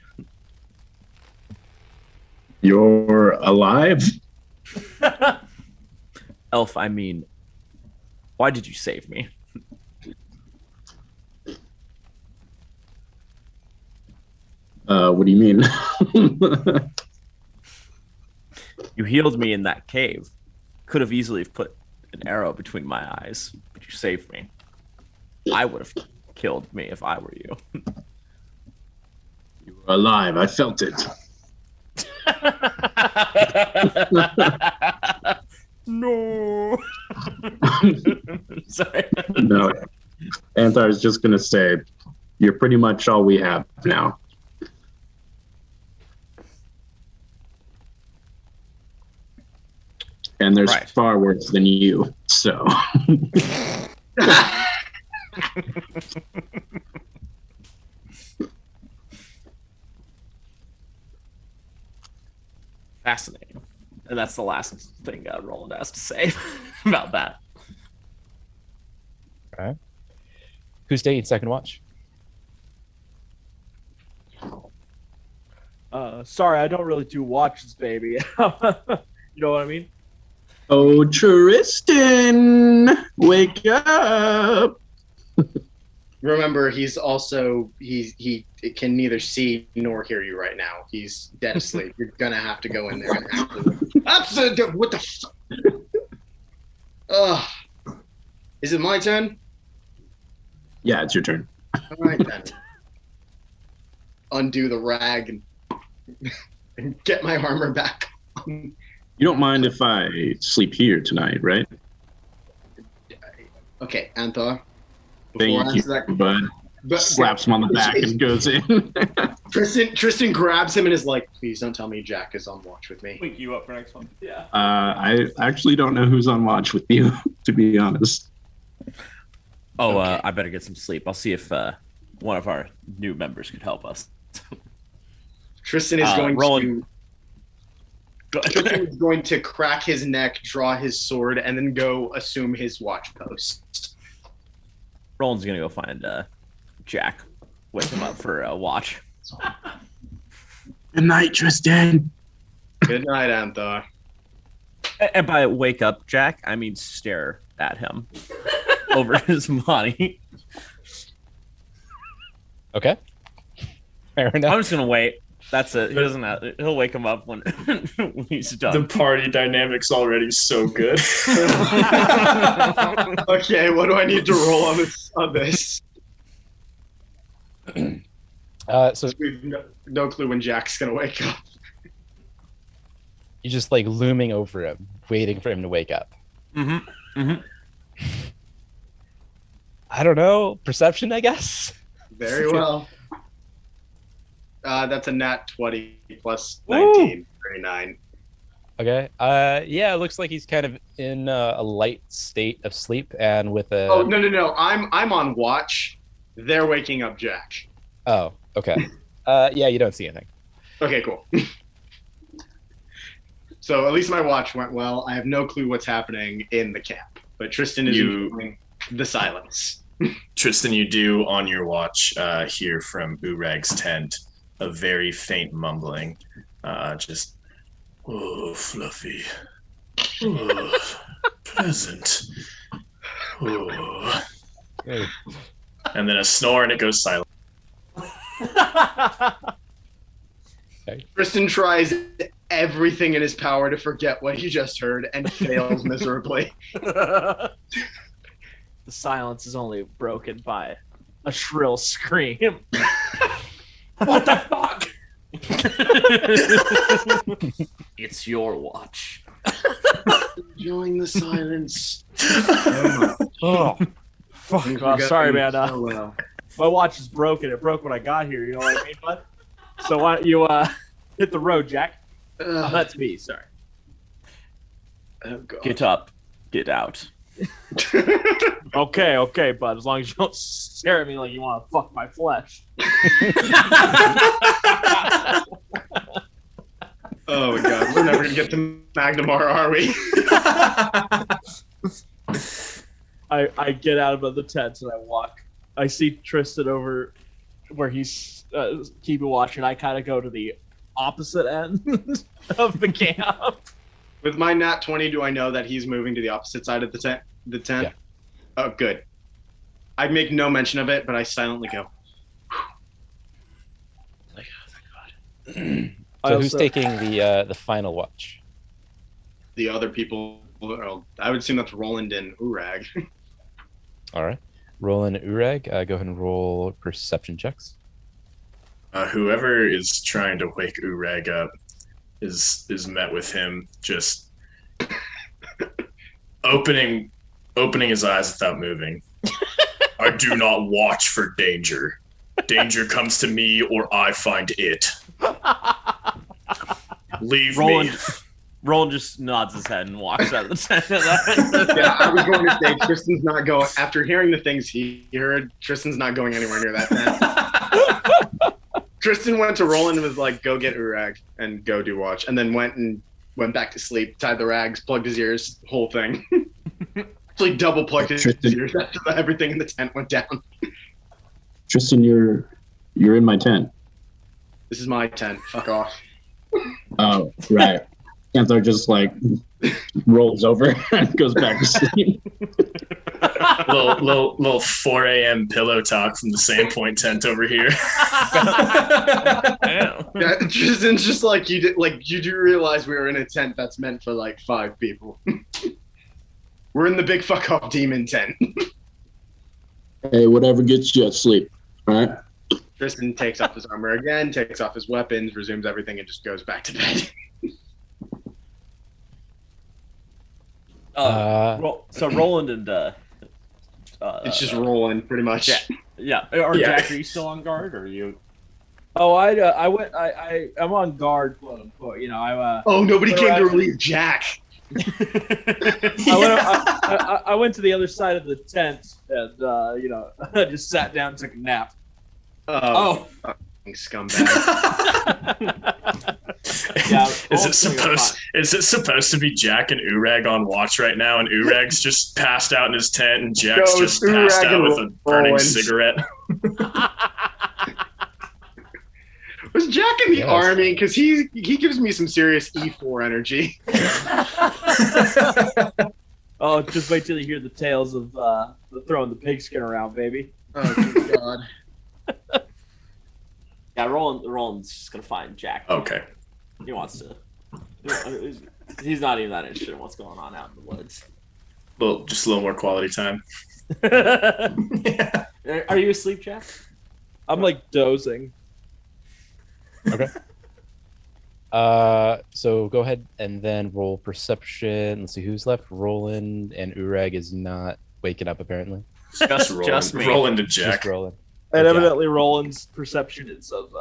You're alive? Elf, I mean, why did you save me? What do you mean? You healed me in that cave. Could have easily put an arrow between my eyes, but you saved me. I would have killed me if I were you. You were alive. I felt it. No. Sorry. No. Anthar is just going to say, you're pretty much all we have now. And there's Right. far worse than you, so. Fascinating. And that's the last thing Roland has to say about that. All right. Who's taking second watch? Sorry, I don't really do watches, baby. You know what I mean? Oh, Tristan, wake up. Remember, he's also he can neither see nor hear you right now. He's dead asleep. You're gonna have to go in there and absolutely. What the fuck? Ugh. Is it my turn? Yeah, it's your turn. All right then. Undo the rag and get my armor back. You don't mind if I sleep here tonight, right? Okay, Anthar. Thank you, bud. Slaps him on the back and goes in. Tristan grabs him and is like, "Please don't tell me Jack is on watch with me." Wake you up for next one. Yeah. I actually don't know who's on watch with you, to be honest. Oh, Okay. I better get some sleep. I'll see if one of our new members could help us. Tristan is going Roland. Tristan is going to crack his neck, draw his sword, and then go assume his watch post. Roland's gonna go find Jack, wake him up for a watch. Good night, Tristan. Good night, Anthor. And by wake up Jack, I mean stare at him over his body. Okay. Fair enough. I'm just gonna wait. That's it. He doesn't have, he'll wake him up when, when he's The done. party dynamic's already so good. Okay, what do I need to roll on this? So We've no clue when Jack's gonna wake up. you're just like looming over him, waiting for him to wake up. I don't know. Perception, I guess. Very well. That's a nat 20 plus 19, 39. Okay. Yeah, it looks like he's kind of in a light state of sleep, and with a. Oh no! I'm on watch. They're waking up Jack. Oh, okay. Yeah, you don't see anything. Okay, cool. So at least my watch went well. I have no clue what's happening in the camp, but Tristan is enjoying the silence. Tristan, you do on your watch hear from Urag's tent a very faint mumbling. Just, oh, fluffy. Oh, pleasant. Oh. Hey. And then a snore and it goes silent. Tristan tries everything in his power to forget what he just heard and fails miserably. The silence is only broken by a shrill scream. What the fuck? It's your watch. Enjoying the silence. Oh, fuck. Things Oh, were sorry, going man. so well. My watch is broken. It broke when I got here. You know what I mean, bud? So why don't you hit the road, Jack? Oh, that's me. Sorry. Oh, God. Get up, get out. Okay, bud. As long as you don't stare at me like you want to fuck my flesh. Oh my God, we're never gonna get to Magnamar, are we? I get out of the tent and I walk. I see Tristan over where he's keeping watch, and I kind of go to the opposite end of the camp. With my nat 20, do I know that he's moving to the opposite side of the tent? Yeah. Oh, good. I make no mention of it, but I silently go. Like, oh my God. So who's taking the final watch? The other people, well, I would assume that's Roland and Urag. All right. Roll and Urag, go ahead and roll perception checks. Whoever is trying to wake Urag up is met with him just opening his eyes without moving. I do not watch for danger. Danger comes to me or I find it. Leave me. Roland just nods his head and walks out of the tent. Yeah, I was going to say Tristan's not going. After hearing the things he heard, Tristan's not going anywhere near that tent. Tristan went to Roland and was like, "Go get Urag and go do watch," and then went back to sleep, tied the rags, plugged his ears, whole thing. Actually, double plugged his ears after everything in the tent went down. Tristan, you're in my tent. This is my tent. Fuck off. Oh, right. Anthor just like rolls over and goes back to sleep. little 4 a.m. pillow talk from the Sandpoint tent over here. Yeah, Tristan's just like you did. Like you do realize we were in a tent that's meant for like 5 people. We're in the big fuck off demon tent. Hey, whatever gets you sleep. All right. Tristan takes off his armor again, takes off his weapons, resumes everything, and just goes back to bed. So Roland and It's just rolling, pretty much. yeah. Or Jack, are you still on guard, or are you? Oh, I'm on guard, quote unquote. You know, Oh, nobody came to relieve Jack. I went to the other side of the tent and I just sat down and took a nap. Oh. scumbag. Yeah, Is it supposed to be Jack and Urag on watch right now, and Urag's just passed out in his tent, and Jack's No, just it's passed Urag out and with a burning Rollins. cigarette? Was Jack in the Yes. army? Because he gives me some serious E4 energy. Oh, just wait till you hear the tales of throwing the pigskin around, baby. Oh good God. Yeah, Roland's just gonna find Jack. Okay. He wants to. He's not even that interested in what's going on out in the woods. Well, just a little more quality time. Yeah. Are you asleep, Jack? I'm like dozing. Okay. So go ahead and then roll perception. Let's see who's left. Roland and Urag is not waking up apparently. Just me. Rolling to Jack. Just Roland. And Jack. evidently, Roland's perception is of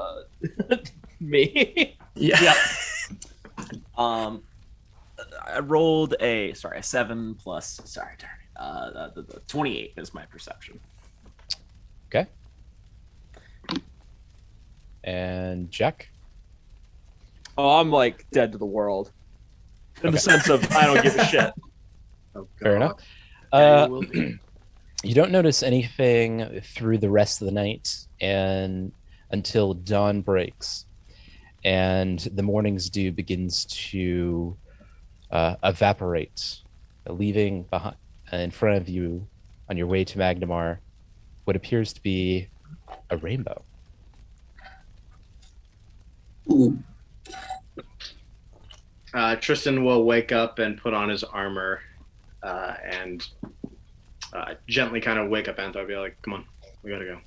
me. Yeah. I rolled a 7 plus. Sorry, the 28 is my perception. Okay. And Jack. Oh, I'm like dead to the world, in Okay. the sense of I don't give a shit. Oh, Fair enough. Yeah, you will be. You don't notice anything through the rest of the night and until dawn breaks and the morning's dew begins to evaporate, leaving behind in front of you on your way to Magnamar what appears to be a rainbow. Tristan will wake up and put on his armor and gently kind of wake up Anthar, be like, come on, we gotta go.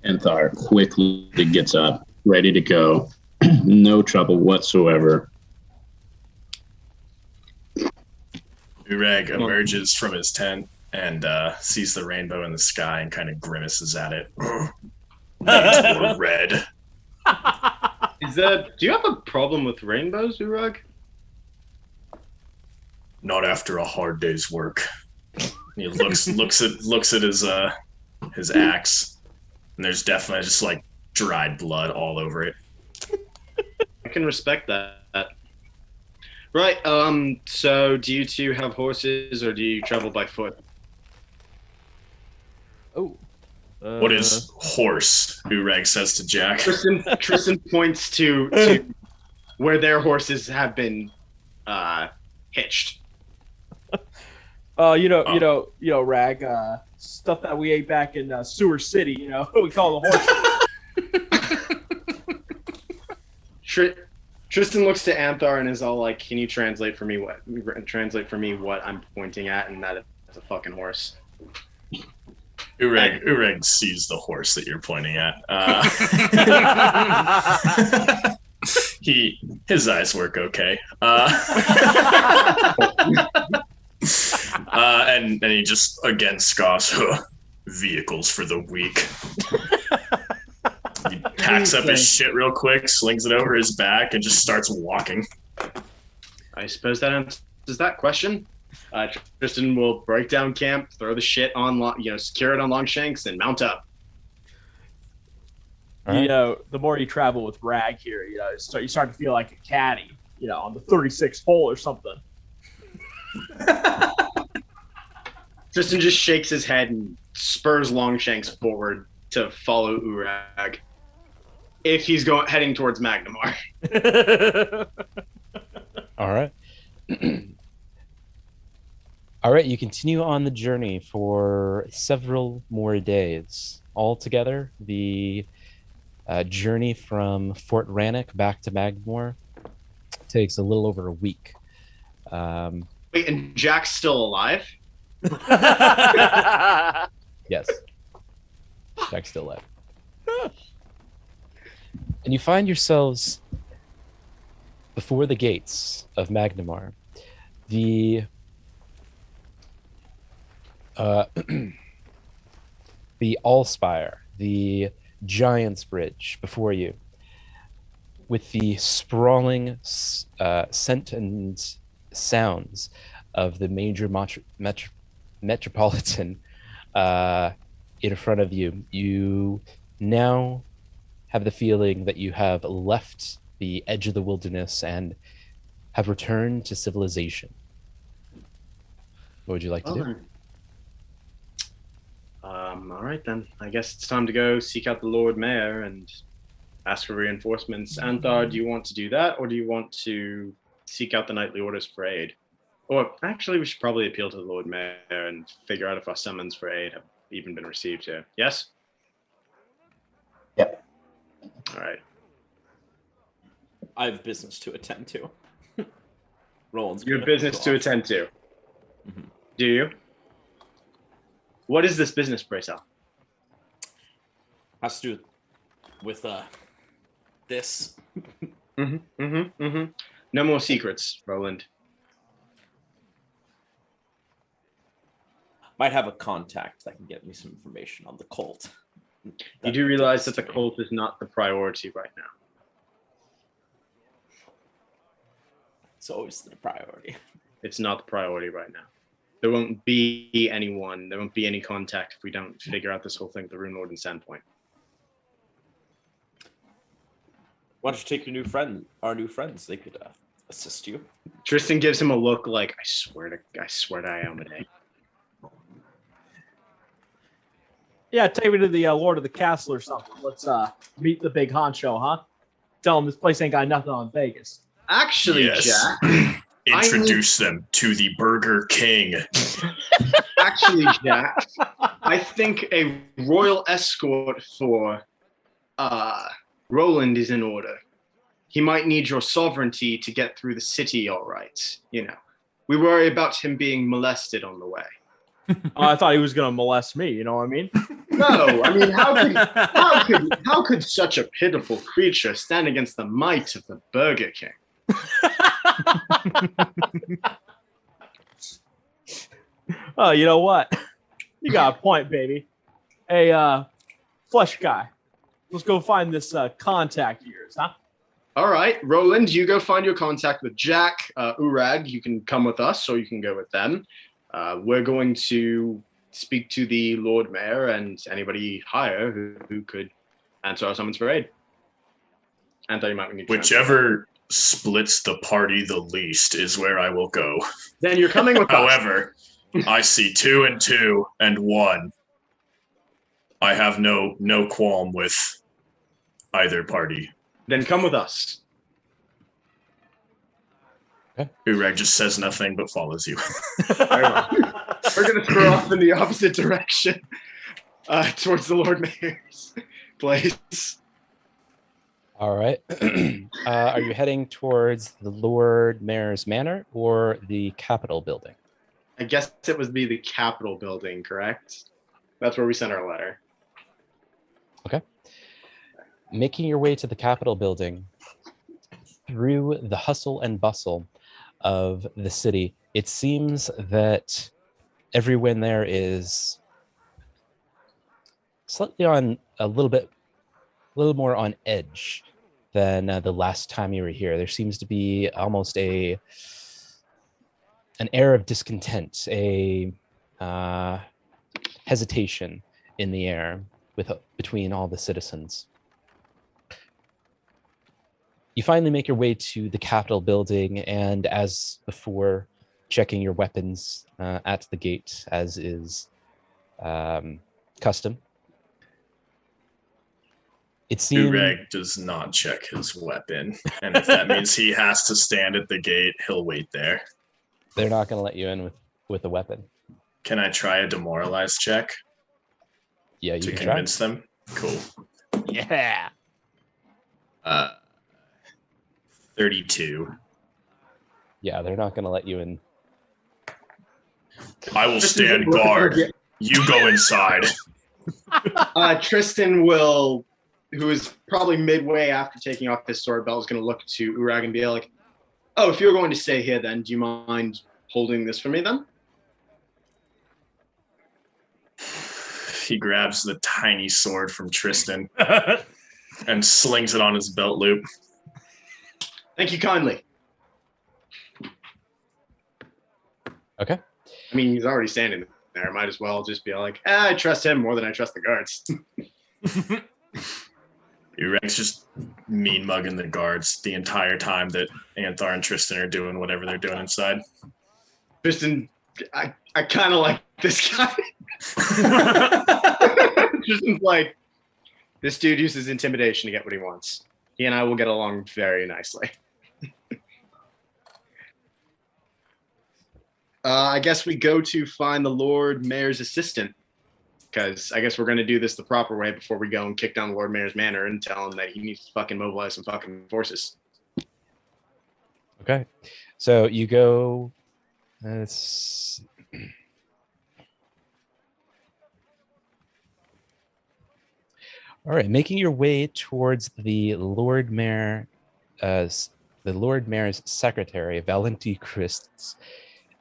Anthar quickly gets up, ready to go. No trouble whatsoever. Urag emerges from his tent and sees the rainbow in the sky and kind of grimaces at it. Needs more red. Do you have a problem with rainbows, Urag? Not after a hard day's work. He looks at his axe, and there's definitely just like dried blood all over it. I can respect that. Right. So, do you two have horses, or do you travel by foot? Oh. What is horse? Urag says to Jack. Tristan points to where their horses have been hitched. You know, Rag, stuff that we ate back in Sewer City, you know, we call the horse. Tristan looks to Anthar and is all like, "Can you translate for me what I'm pointing at, and that it's a fucking horse." Ureg sees the horse that you're pointing at. His eyes work okay. And he just again scoffs. Vehicles for the weak. He packs up his shit real quick, slings it over his back, and just starts walking. I suppose that answers that question. Tristan will break down camp, throw the shit on, secure it on Longshanks, and mount up. All right. You know, the more you travel with Rag here, you know, you start to feel like a caddy, you know, on the 36th hole or something. Tristan just shakes his head and spurs Longshanks forward to follow Urag if he's heading towards Magnamar. All right. All right, you continue on the journey for several more days. Altogether, the journey from Fort Rannoch back to Magmore takes a little over a week. Wait, and Jack's still alive? Yes. Jack's still alive. And you find yourselves before the gates of Magnamar. The the Allspire, the Giant's Bridge before you, with the sprawling scent and sounds of the major metropolitan in front of you, you now have the feeling that you have left the edge of the wilderness and have returned to civilization. What would you like to do? All right then. I guess it's time to go seek out the Lord Mayor and ask for reinforcements. Anthar, do you want to do that, or do you want to seek out the nightly orders for aid? Or actually, we should probably appeal to the Lord Mayor and figure out if our summons for aid have even been received here. Yes? Yep. All right. I have business to attend to. Roland's You have business to attend to. Mhm. Do you? What is this business, pray tell? Has to do with this. No more secrets, Roland. Might have a contact that can get me some information on the cult. You do realize that the cult is not the priority right now. It's always the priority. It's not the priority right now. There won't be anyone. There won't be any contact if we don't figure out this whole thing with the Runelord and Sandpoint. Why don't you take our new friends? They could assist you. Tristan gives him a look like, I swear to Iomade. Yeah, take me to the Lord of the Castle or something. Let's meet the big honcho, huh? Tell him this place ain't got nothing on Vegas. Actually, Yes. Jack. Introduce them to the Burger King. Actually, Jack. I think a royal escort for Roland is in order. He might need your sovereignty to get through the city, all right. You know, we worry about him being molested on the way. I thought he was gonna molest me. You know what I mean? No, I mean, how could such a pitiful creature stand against the might of the Burger King? Oh, you know what? You got a point, baby. Hey, flesh guy, let's go find this contact of yours, huh? All right, Roland, you go find your contact with Jack. Urag, you can come with us, or you can go with them. We're going to speak to the Lord Mayor and anybody higher who could answer our summons for aid. And you might need to Whichever splits the party the least is where I will go. Then you're coming with us. However, I see 2 and 2 and 1. I have no qualm with either party. Then come with us. Ureg just says nothing but follows you. Very well. We're going to throw off in the opposite direction towards the Lord Mayor's place. All right. Are you heading towards the Lord Mayor's Manor or the Capitol building? I guess it would be the Capitol building, correct? That's where we sent our letter. Okay. Making your way to the Capitol building through the hustle and bustle of the city, it seems that everyone there is slightly on a little more on edge than the last time you were here. There seems to be almost an air of discontent, a hesitation in the air between all the citizens. You finally make your way to the Capitol building, and as before, checking your weapons at the gate, as is custom. It seems Ureg does not check his weapon, and if that means he has to stand at the gate, he'll wait there. they're not going to let you in with a weapon. Can I try a demoralize check Yeah, you to can try. convince them? Cool. Yeah. 32. Yeah, they're not going to let you in. I will stand guard. You go inside. Tristan will, who is probably midway after taking off his sword belt, is going to look to Urag and be like, oh, if you're going to stay here, then do you mind holding this for me then? He grabs the tiny sword from Tristan and slings it on his belt loop. Thank you kindly. Okay. I mean, he's already standing there. Might as well just be like, I trust him more than I trust the guards. Rex just mean mugging the guards the entire time that Anthar and Tristan are doing whatever they're doing inside. Tristan, I kind of like this guy. Tristan's like, this dude uses intimidation to get what he wants. He and I will get along very nicely. I guess we go to find the Lord Mayor's assistant, because I guess we're going to do this the proper way before we go and kick down the Lord Mayor's manor and tell him that he needs to fucking mobilize some fucking forces. Okay. So you go. All right, making your way towards the Lord Mayor's secretary, Valenti Christs.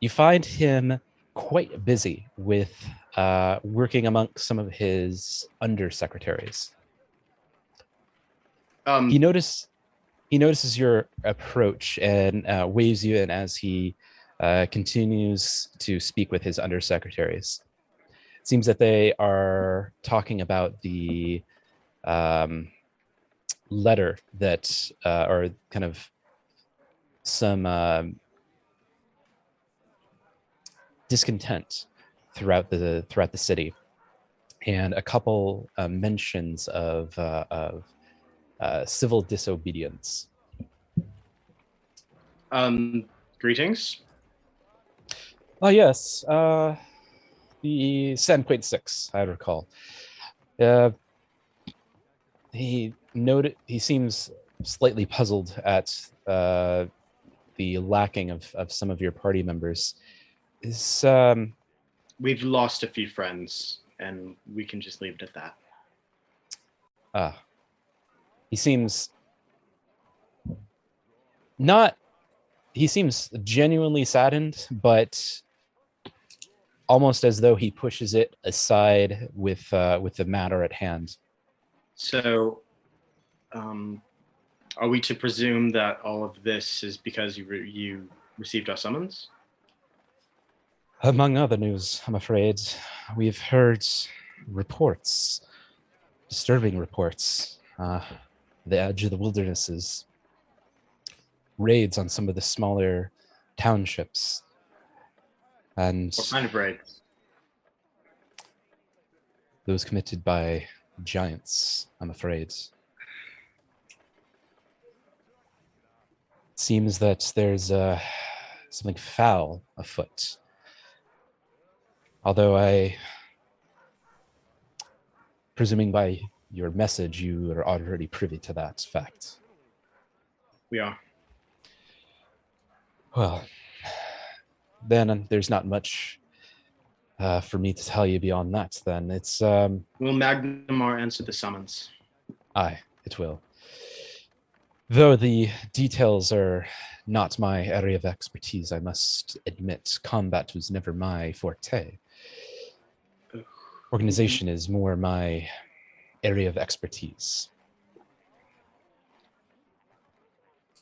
You find him quite busy with working amongst some of his undersecretaries. He notices your approach and waves you in as he continues to speak with his undersecretaries. It seems that they are talking about the letter that, or kind of some discontent throughout the city, and a couple mentions of civil disobedience. Greetings. Oh yes, the Sandquate 6, I recall. He seems slightly puzzled at the lacking of some of your party members. We've lost a few friends, and we can just leave it at that. He seems genuinely saddened, but almost as though he pushes it aside with the matter at hand. So, are we to presume that all of this is because you received our summons? Among other news, I'm afraid, we've heard reports, disturbing reports. The edge of the wildernesses, raids on some of the smaller townships, and What kind of raids? those committed by giants, I'm afraid. It seems that there's something foul afoot. Although presuming by your message, you are already privy to that fact. We are. Well, then there's not much for me to tell you beyond that. Then it's Will Magnamar answer the summons? Aye, it will. Though the details are not my area of expertise, I must admit, combat was never my forte. Organization is more my area of expertise.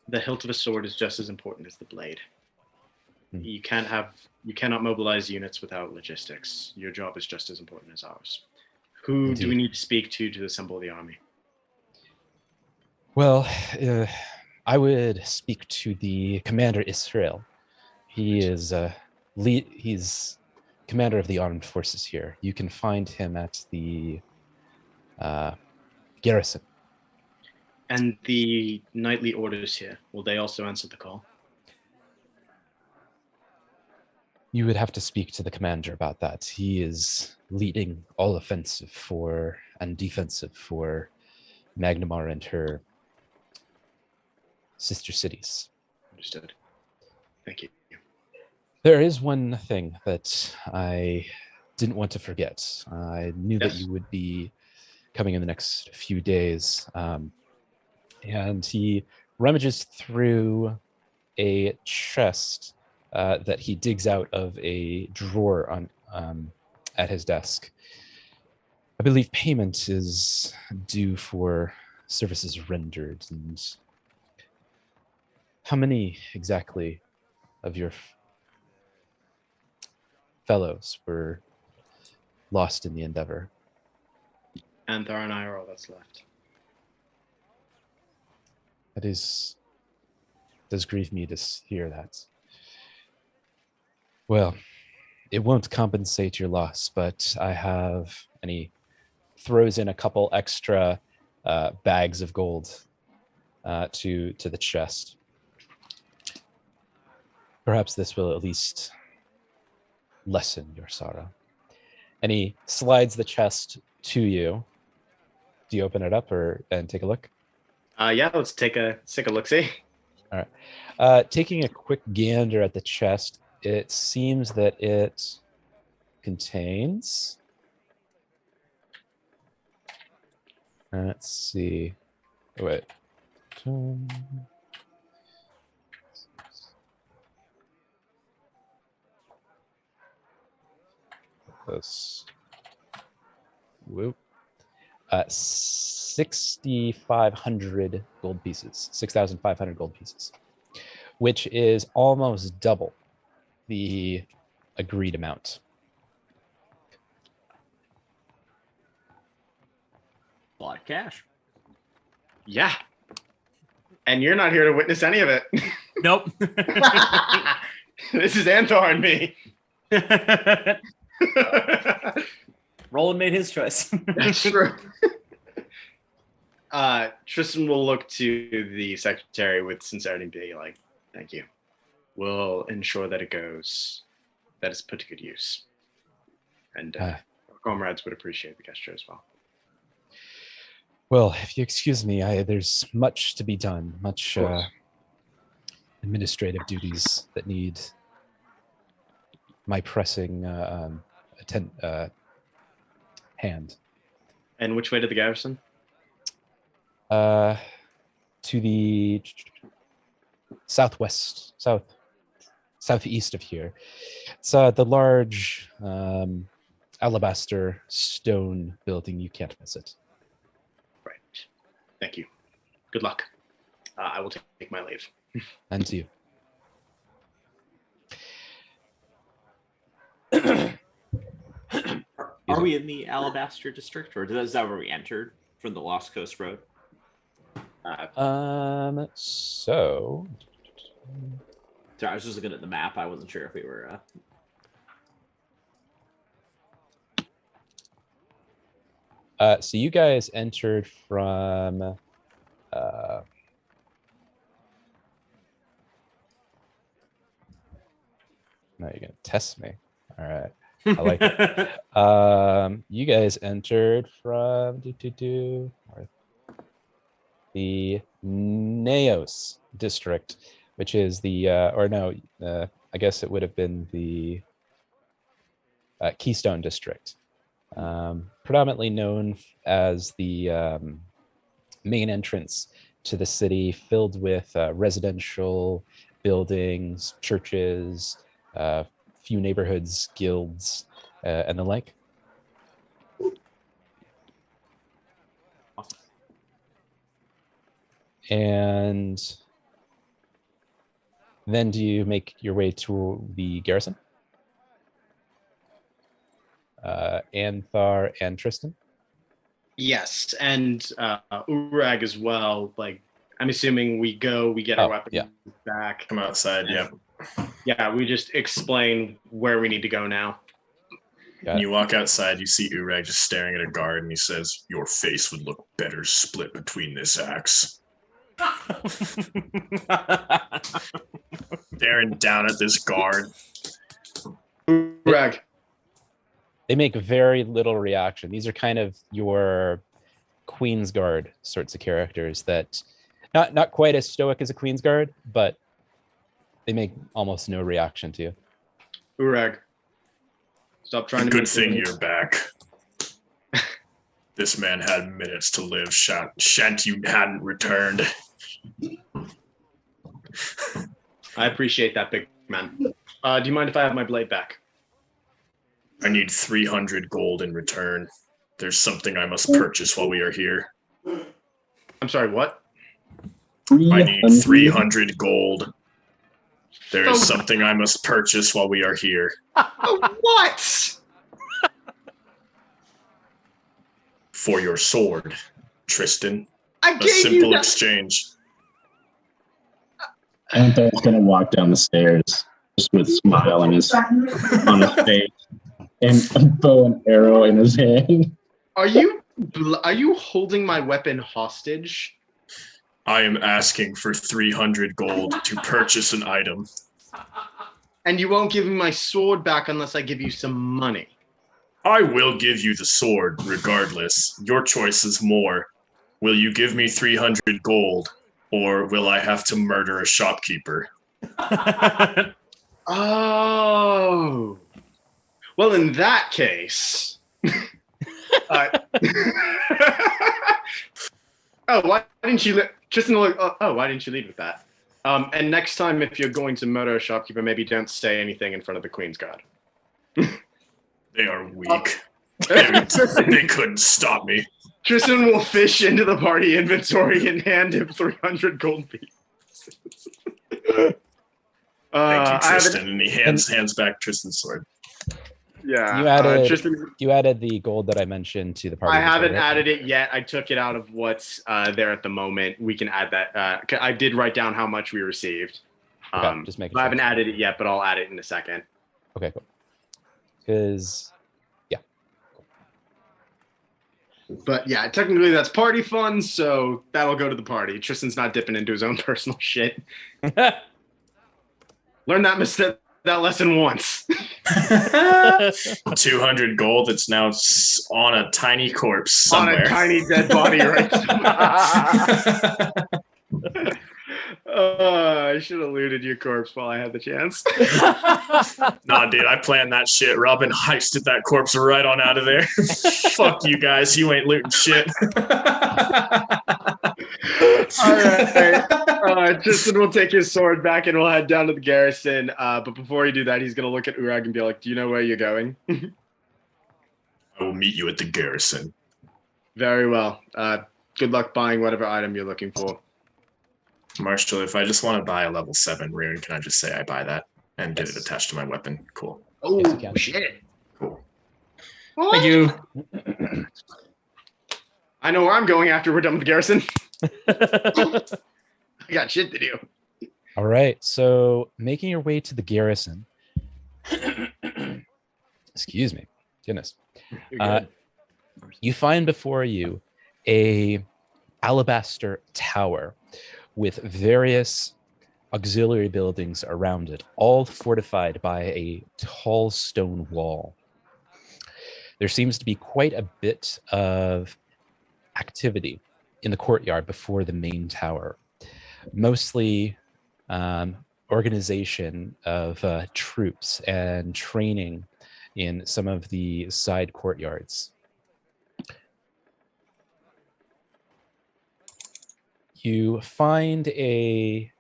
The hilt of a sword is just as important as the blade. You cannot mobilize units without logistics. Your job is just as important as ours. Who Indeed. do we need to speak to assemble the army? Well, I would speak to the Commander Israel. He is he's commander of the armed forces here. You can find him at the garrison. And the nightly orders here, will they also answer the call? You would have to speak to the commander about that. He is leading all offensive and defensive for Magnamar and her sister cities. Understood. Thank you. There is one thing that I didn't want to forget. I knew that you would be coming in the next few days. And he rummages through a chest that he digs out of a drawer at his desk. I believe payment is due for services rendered. And how many exactly of your fellows were lost in the endeavor. Anthar and I are all that's left. It does grieve me to hear that. Well, it won't compensate your loss, but I have, and he throws in a couple extra bags of gold to the chest. Perhaps this will at least lessen your sorrow. And he slides the chest to you. Do you open it up and take a look? Yeah, let's take a look. See. All right. Taking a quick gander at the chest, it seems that it contains. Let's see. Wait. This. Whoop. 6,500 gold pieces. 6,500 gold pieces, which is almost double the agreed amount. A lot of cash. Yeah. And you're not here to witness any of it. Nope. This is Anthar and me. Roland made his choice. That's true. Tristan will look to the secretary with sincerity and be like, thank you. We'll ensure that it's put to good use. And our comrades would appreciate the gesture as well. Well, if you excuse me, there's much to be done, much administrative duties that need my pressing hand. And which way to the garrison? To the southeast of here. It's the large alabaster stone building. You can't miss it. Right. Thank you. Good luck. I will take my leave. And to you. Are we in the Alabaster district, or is that where we entered from the Lost Coast Road? So Sorry, I was just looking at the map. I wasn't sure if we were. So you guys entered from. Now you're gonna test me. All right. I like it. You guys entered from the Neos district, which is the I guess it would have been the Keystone district, predominantly known as the main entrance to the city, filled with residential buildings, churches, few neighborhoods, guilds, and the like. And then do you make your way to the garrison? Anthar and Tristan? Yes, and Urag as well. Like, I'm assuming we get our weapons back. Come outside, yeah. Yeah, we just explain where we need to go now. When you walk outside, you see Urag just staring at a guard, and he says, "Your face would look better split between this axe." Staring down at this guard. Urag. They make very little reaction. These are kind of your Queen's Guard sorts of characters that not quite as stoic as a Queen's Guard, but they make almost no reaction to you. Urag. Stop trying to. Good thing you're back. This man had minutes to live. Shan't you hadn't returned. I appreciate that, big man. Do you mind if I have my blade back? I need 300 gold in return. There's something I must purchase while we are here. I'm sorry, what? I need 300 gold. There is something I must purchase while we are here. What? for your sword, Tristan. I A gave you simple that. exchange. Anthon's gonna walk down the stairs just with a smile on his face and a bow and arrow in his hand. Are you holding my weapon hostage? I am asking for 300 gold to purchase an item. And you won't give me my sword back unless I give you some money. I will give you the sword regardless. Your choice is more. Will you give me 300 gold, or will I have to murder a shopkeeper? Oh. Well, in that case. Why didn't you Tristan? Why didn't you lead with that? And next time, if you're going to murder a shopkeeper, maybe don't say anything in front of the Queen's Guard. They are weak. They couldn't stop me. Tristan will fish into the party inventory and hand him 300 gold pieces. Thank you, Tristan. And he hands back Tristan's sword. Yeah. You added the gold that I mentioned to the party. I haven't added it yet. I took it out of what's there at the moment. We can add that. I did write down how much we received. Okay, just making I sure. haven't added it yet, but I'll add it in a second. Okay, cool. Because, yeah. But yeah, technically that's party fun, so that'll go to the party. Tristan's not dipping into his own personal shit. Learn that lesson once. 200 gold that's now on a tiny corpse somewhere. On a tiny dead body right I should have looted your corpse while I had the chance. Nah, dude, I planned that shit. Robin heisted that corpse right on out of there. Fuck you guys. You ain't looting shit. All right. Tristan will take his sword back and we'll head down to the garrison. But before he do that, he's going to look at Urag and be like, do you know where you're going? I will meet you at the garrison. Very well. Good luck buying whatever item you're looking for. Marshall, if I just want to buy a level 7 rune, can I just say I buy that and get it attached to my weapon? Cool. Oh, Yes, shit. Cool. What? Thank you. I know where I'm going after we're done with the garrison. I got shit to do. All right, so making your way to the garrison. Excuse me. Goodness. You find before you a alabaster tower with various auxiliary buildings around it, all fortified by a tall stone wall. There seems to be quite a bit of activity in the courtyard before the main tower, mostly organization of troops and training in some of the side courtyards. You find a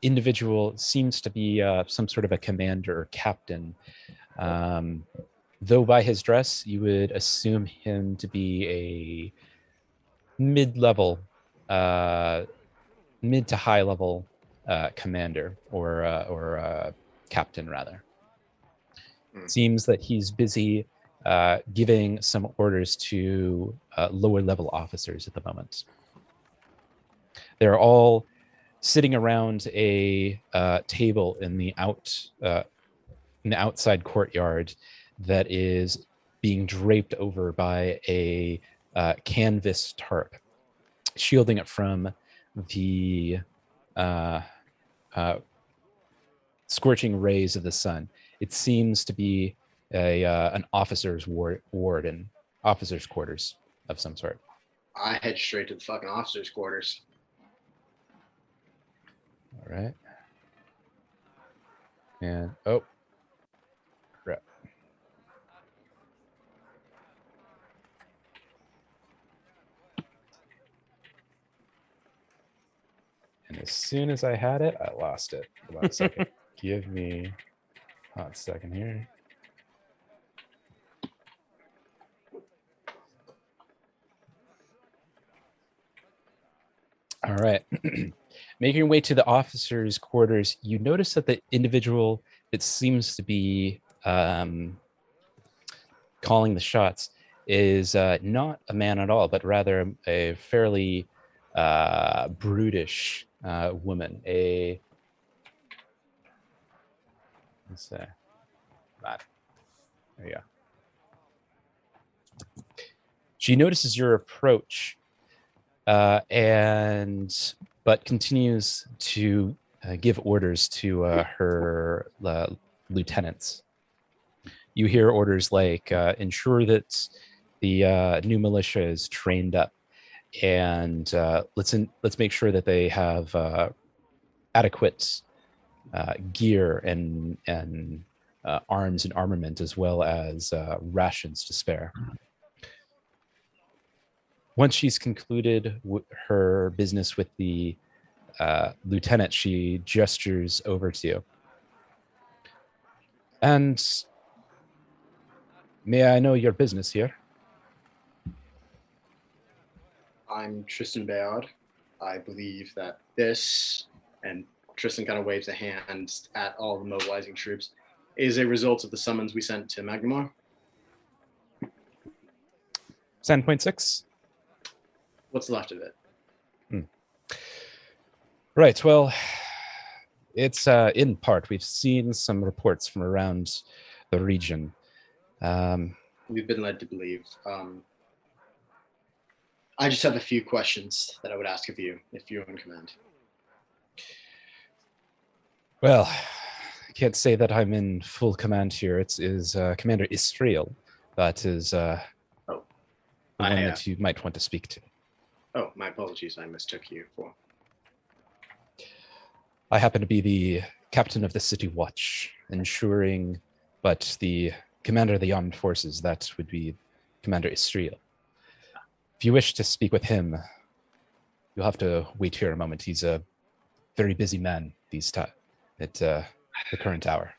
individual, seems to be some sort of a commander or captain. Though by his dress, you would assume him to be a mid-level, mid to high-level commander or captain, rather. Seems that he's busy giving some orders to lower-level officers at the moment. They're all sitting around a table in the outside courtyard that is being draped over by a canvas tarp, shielding it from the scorching rays of the sun. It seems to be an officer's ward and officer's quarters of some sort. I head straight to the fucking officer's quarters. All right. And, oh, crap. And as soon as I had it, I lost it. Hold on a second. Give me a hot second here. All right. Making your way to the officer's quarters, you notice that the individual that seems to be calling the shots is not a man at all, but rather a fairly brutish woman. Let's say that. There you go. She notices your approach, but continues to give orders to her lieutenants. You hear orders like ensure that the new militia is trained up, and let's make sure that they have adequate gear and arms and armament, as well as rations to spare. Once she's concluded her business with the lieutenant, she gestures over to you. And may I know your business here? I'm Tristan Bayard. I believe that this, and Tristan kind of waves a hand at all the mobilizing troops, is a result of the summons we sent to Magnamar. 10.6? What's left of it? Right, well, it's in part. We've seen some reports from around the region. We've been led to believe. I just have a few questions that I would ask of you, if you're in command. Well, I can't say that I'm in full command here. It is Commander Istriel that is the one that you might want to speak to. Oh, my apologies. I mistook you for. I happen to be the captain of the City Watch, ensuring, but the commander of the armed forces, that would be Commander Istriel. If you wish to speak with him, you'll have to wait here a moment. He's a very busy man at the current hour.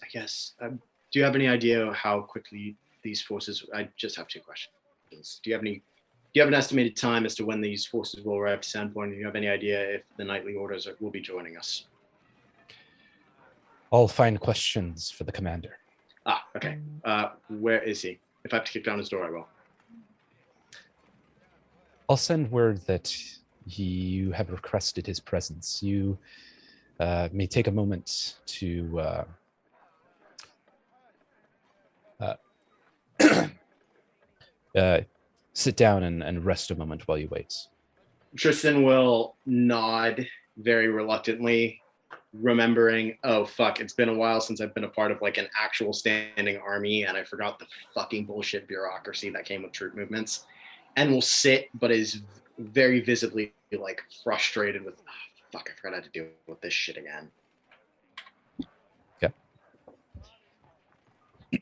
I guess. Do you have any idea how quickly these forces? I just have two questions. Do you have an estimated time as to when these forces will arrive to Sandpoint? Do you have any idea if the nightly orders will be joining us? All fine questions for the commander. Ah, okay. Where is he? If I have to kick down his door, I will. I'll send word that you have requested his presence. You may take a moment to sit down and rest a moment while you wait. Tristan will nod very reluctantly, remembering, oh fuck, it's been a while since I've been a part of like an actual standing army, and I forgot the fucking bullshit bureaucracy that came with troop movements, and will sit, but is very visibly like frustrated with, oh, fuck, I forgot how to deal with this shit again.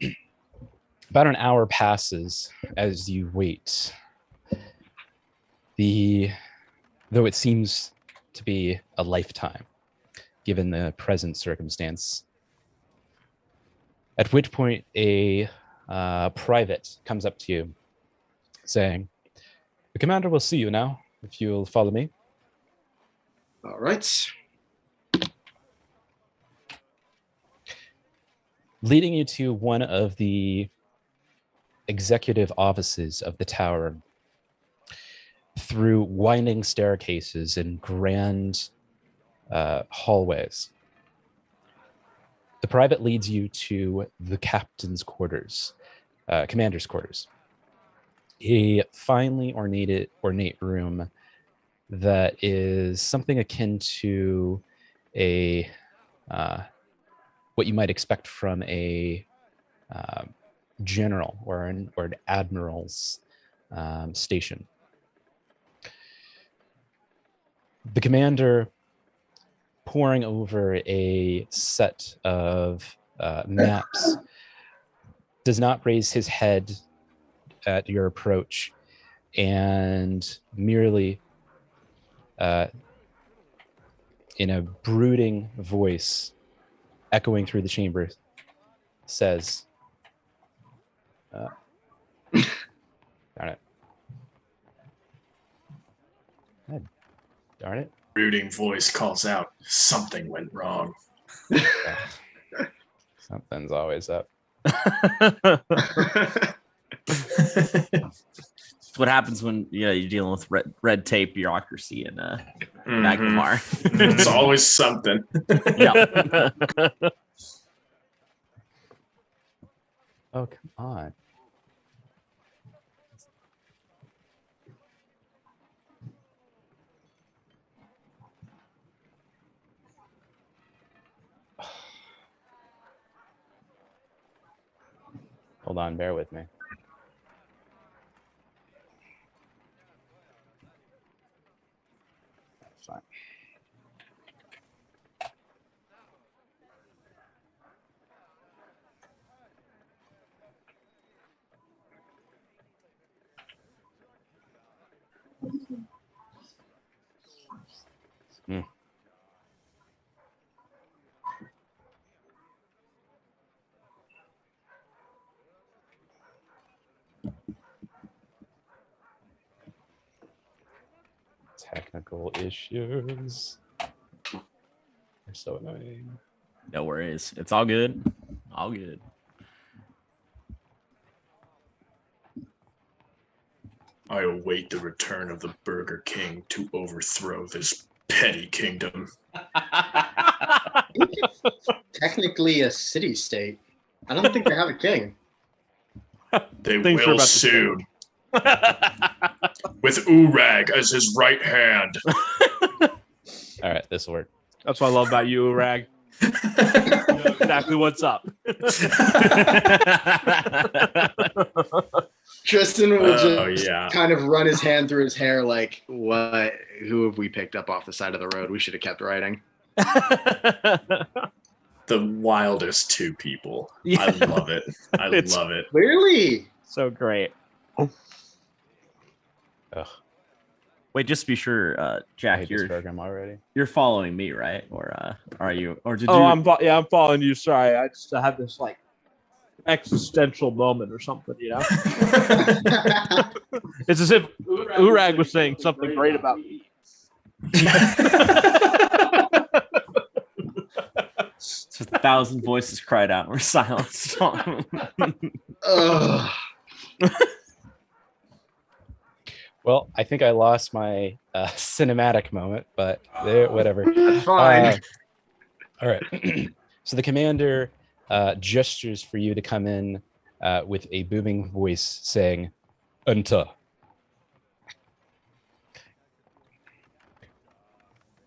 Okay. About an hour passes as you wait. Though it seems to be a lifetime, given the present circumstance. At which point a private comes up to you, saying, "The commander will see you now, if you'll follow me." All right. Leading you to one of the executive offices of the tower, through winding staircases and grand hallways. The private leads you to the captain's quarters, commander's quarters. A finely ornate room that is something akin to a what you might expect from a general or an admiral's station. The commander, poring over a set of maps, does not raise his head at your approach, and merely, in a brooding voice echoing through the chamber, says, darn it. Darn it. Brooding voice calls out, something went wrong. Something's always up. It's what happens when you're dealing with red tape bureaucracy in Mhm. Magnemar. It's always something. Yeah. Oh, come on. Hold on, bear with me. Fine. Technical issues. They're so annoying. No worries. It's all good. All good. I await the return of the Burger King to overthrow this petty kingdom. Technically a city-state. I don't think they have a king. They Things are will about to soon. With Urag as his right hand. All right, this will work. That's what I love about you, Rag. You know exactly what's up. Tristan will just yeah. kind of run his hand through his hair like, what? Who have we picked up off the side of the road? We should have kept riding. The wildest two people. Yeah. I love it. I It's- love it. Clearly. So great. Ugh, Wait, just to be sure, I Jack, hate this program already. you're following me, right? Or are you? Or did Oh, you? I'm following you. Sorry, I just had this like existential moment or something. It's as if Urag was saying something great about me. It's just 1,000 voices cried out. We're silenced. Ugh. Well, I think I lost my cinematic moment, but whatever. That's fine. All right. So the commander gestures for you to come in with a booming voice saying, "Enter."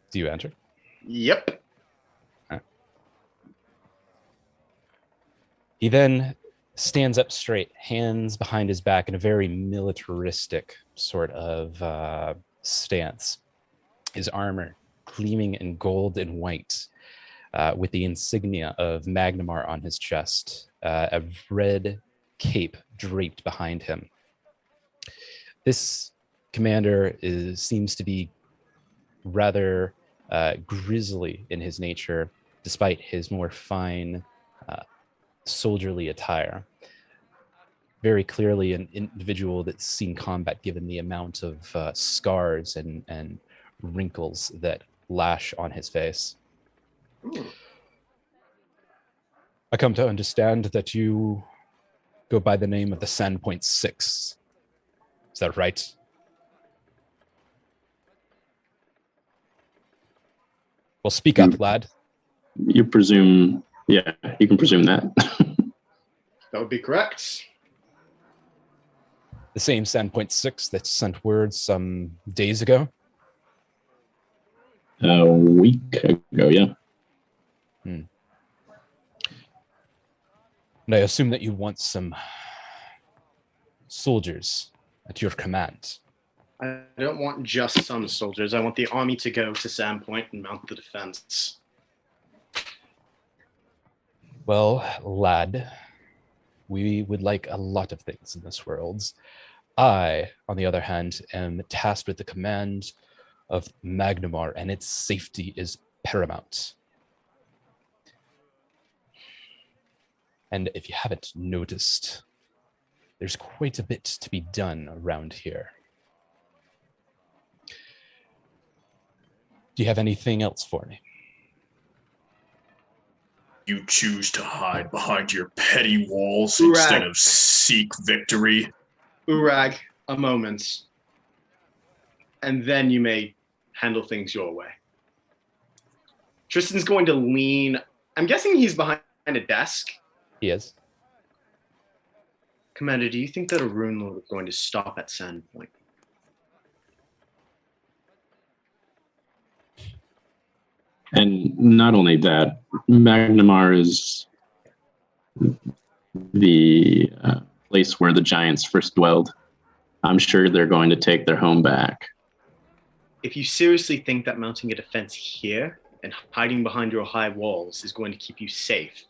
Do you enter? Yep. He then stands up straight, hands behind his back in a very militaristic sort of stance. His armor gleaming in gold and white, with the insignia of Magnemar on his chest, a red cape draped behind him. This commander seems to be rather grisly in his nature, despite his more fine soldierly attire. Very clearly an individual that's seen combat, given the amount of scars and wrinkles that lash on his face. I come to understand that you go by the name of the Sandpoint Six. Is that right? Well, speak up, lad. You presume, yeah, you can presume that. That would be correct. The same Sandpoint Six that sent word some days ago. A week ago, yeah. And I assume that you want some soldiers at your command. I don't want just some soldiers. I want the army to go to Sandpoint and mount the defense. Well, lad, we would like a lot of things in this world. I, on the other hand, am tasked with the command of Magnemar, and its safety is paramount. And if you haven't noticed, there's quite a bit to be done around here. Do you have anything else for me? You choose to hide behind your petty walls Urag. instead of seek victory. Urag, a moment, and then you may handle things your way. Tristan's going to lean. I'm guessing he's behind a desk. He is. Commander, do you think that a Rune Lord is going to stop at Sandpoint? And not only that, Magnamar is the place where the giants first dwelled. I'm sure they're going to take their home back. If you seriously think that mounting a defense here and hiding behind your high walls is going to keep you safe,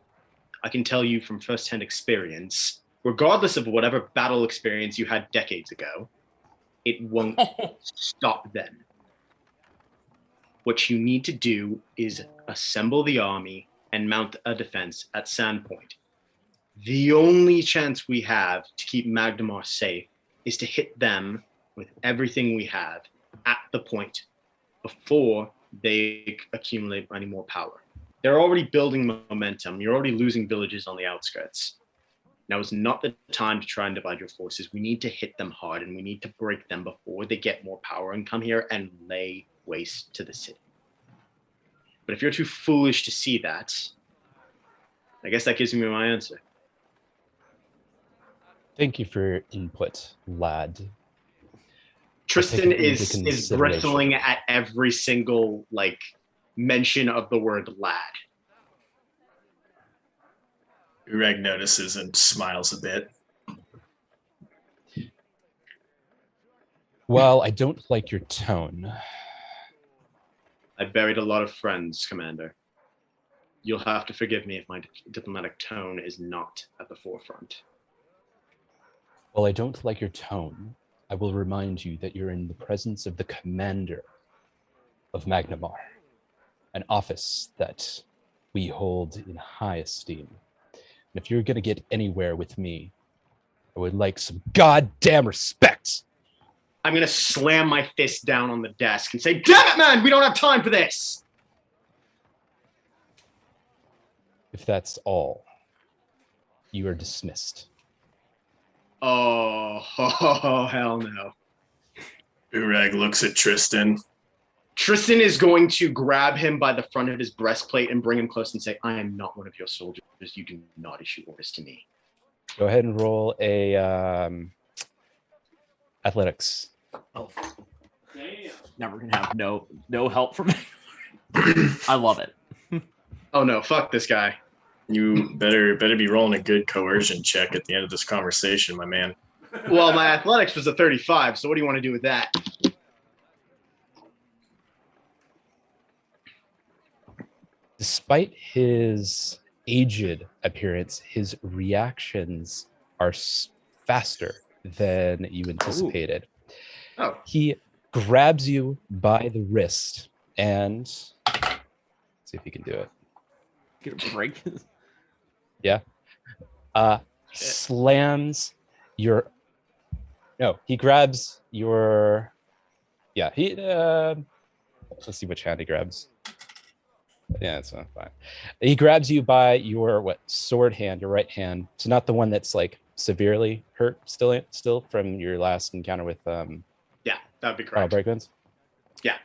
I can tell you from firsthand experience, regardless of whatever battle experience you had decades ago, it won't stop then. What you need to do is assemble the army and mount a defense at Sandpoint. The only chance we have to keep Magnamar safe is to hit them with everything we have at the point before they accumulate any more power. They're already building momentum. You're already losing villages on the outskirts. Now is not the time to try and divide your forces. We need to hit them hard, and we need to break them before they get more power and come here and lay waste to the city. But if you're too foolish to see that, I guess that gives me my answer. Thank you for your input, lad. Tristan is bristling at every single mention of the word lad. Ureg notices and smiles a bit. Well, I don't like your tone. I buried a lot of friends, Commander. You'll have to forgive me if my diplomatic tone is not at the forefront. Well, I don't like your tone. I will remind you that you're in the presence of the commander of Magnamar, an office that we hold in high esteem. And if you're going to get anywhere with me, I would like some goddamn respect. I'm going to slam my fist down on the desk and say, damn it, man, we don't have time for this. If that's all, you are dismissed. Oh, hell no. Ureg looks at Tristan. Tristan is going to grab him by the front of his breastplate and bring him close and say, I am not one of your soldiers. You do not issue orders to me. Go ahead and roll a athletics. Oh, now we're gonna have no help from me. I love it. Oh no, fuck this guy. You better be rolling a good coercion check at the end of this conversation, my man. Well, my athletics was a 35, so what do you want to do with that? Despite his aged appearance, his reactions are faster than you anticipated. Oh. He grabs you by the wrist and see if he can do it. Get a break. Yeah. Slams your. No, he grabs your. Yeah, he. Let's see which hand he grabs. Yeah, it's not fine. He grabs you by your sword hand, your right hand. So not the one that's severely hurt still from your last encounter with Yeah, that'd be correct. Breaklands. Yeah.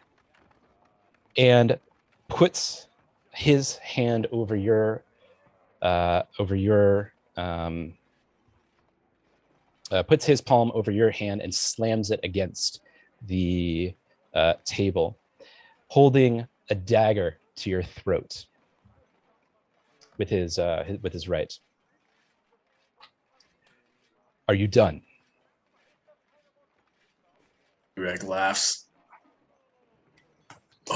And puts his hand over your puts his palm over your hand and slams it against the table, holding a dagger to your throat with his right. Are you done? Ureg laughs.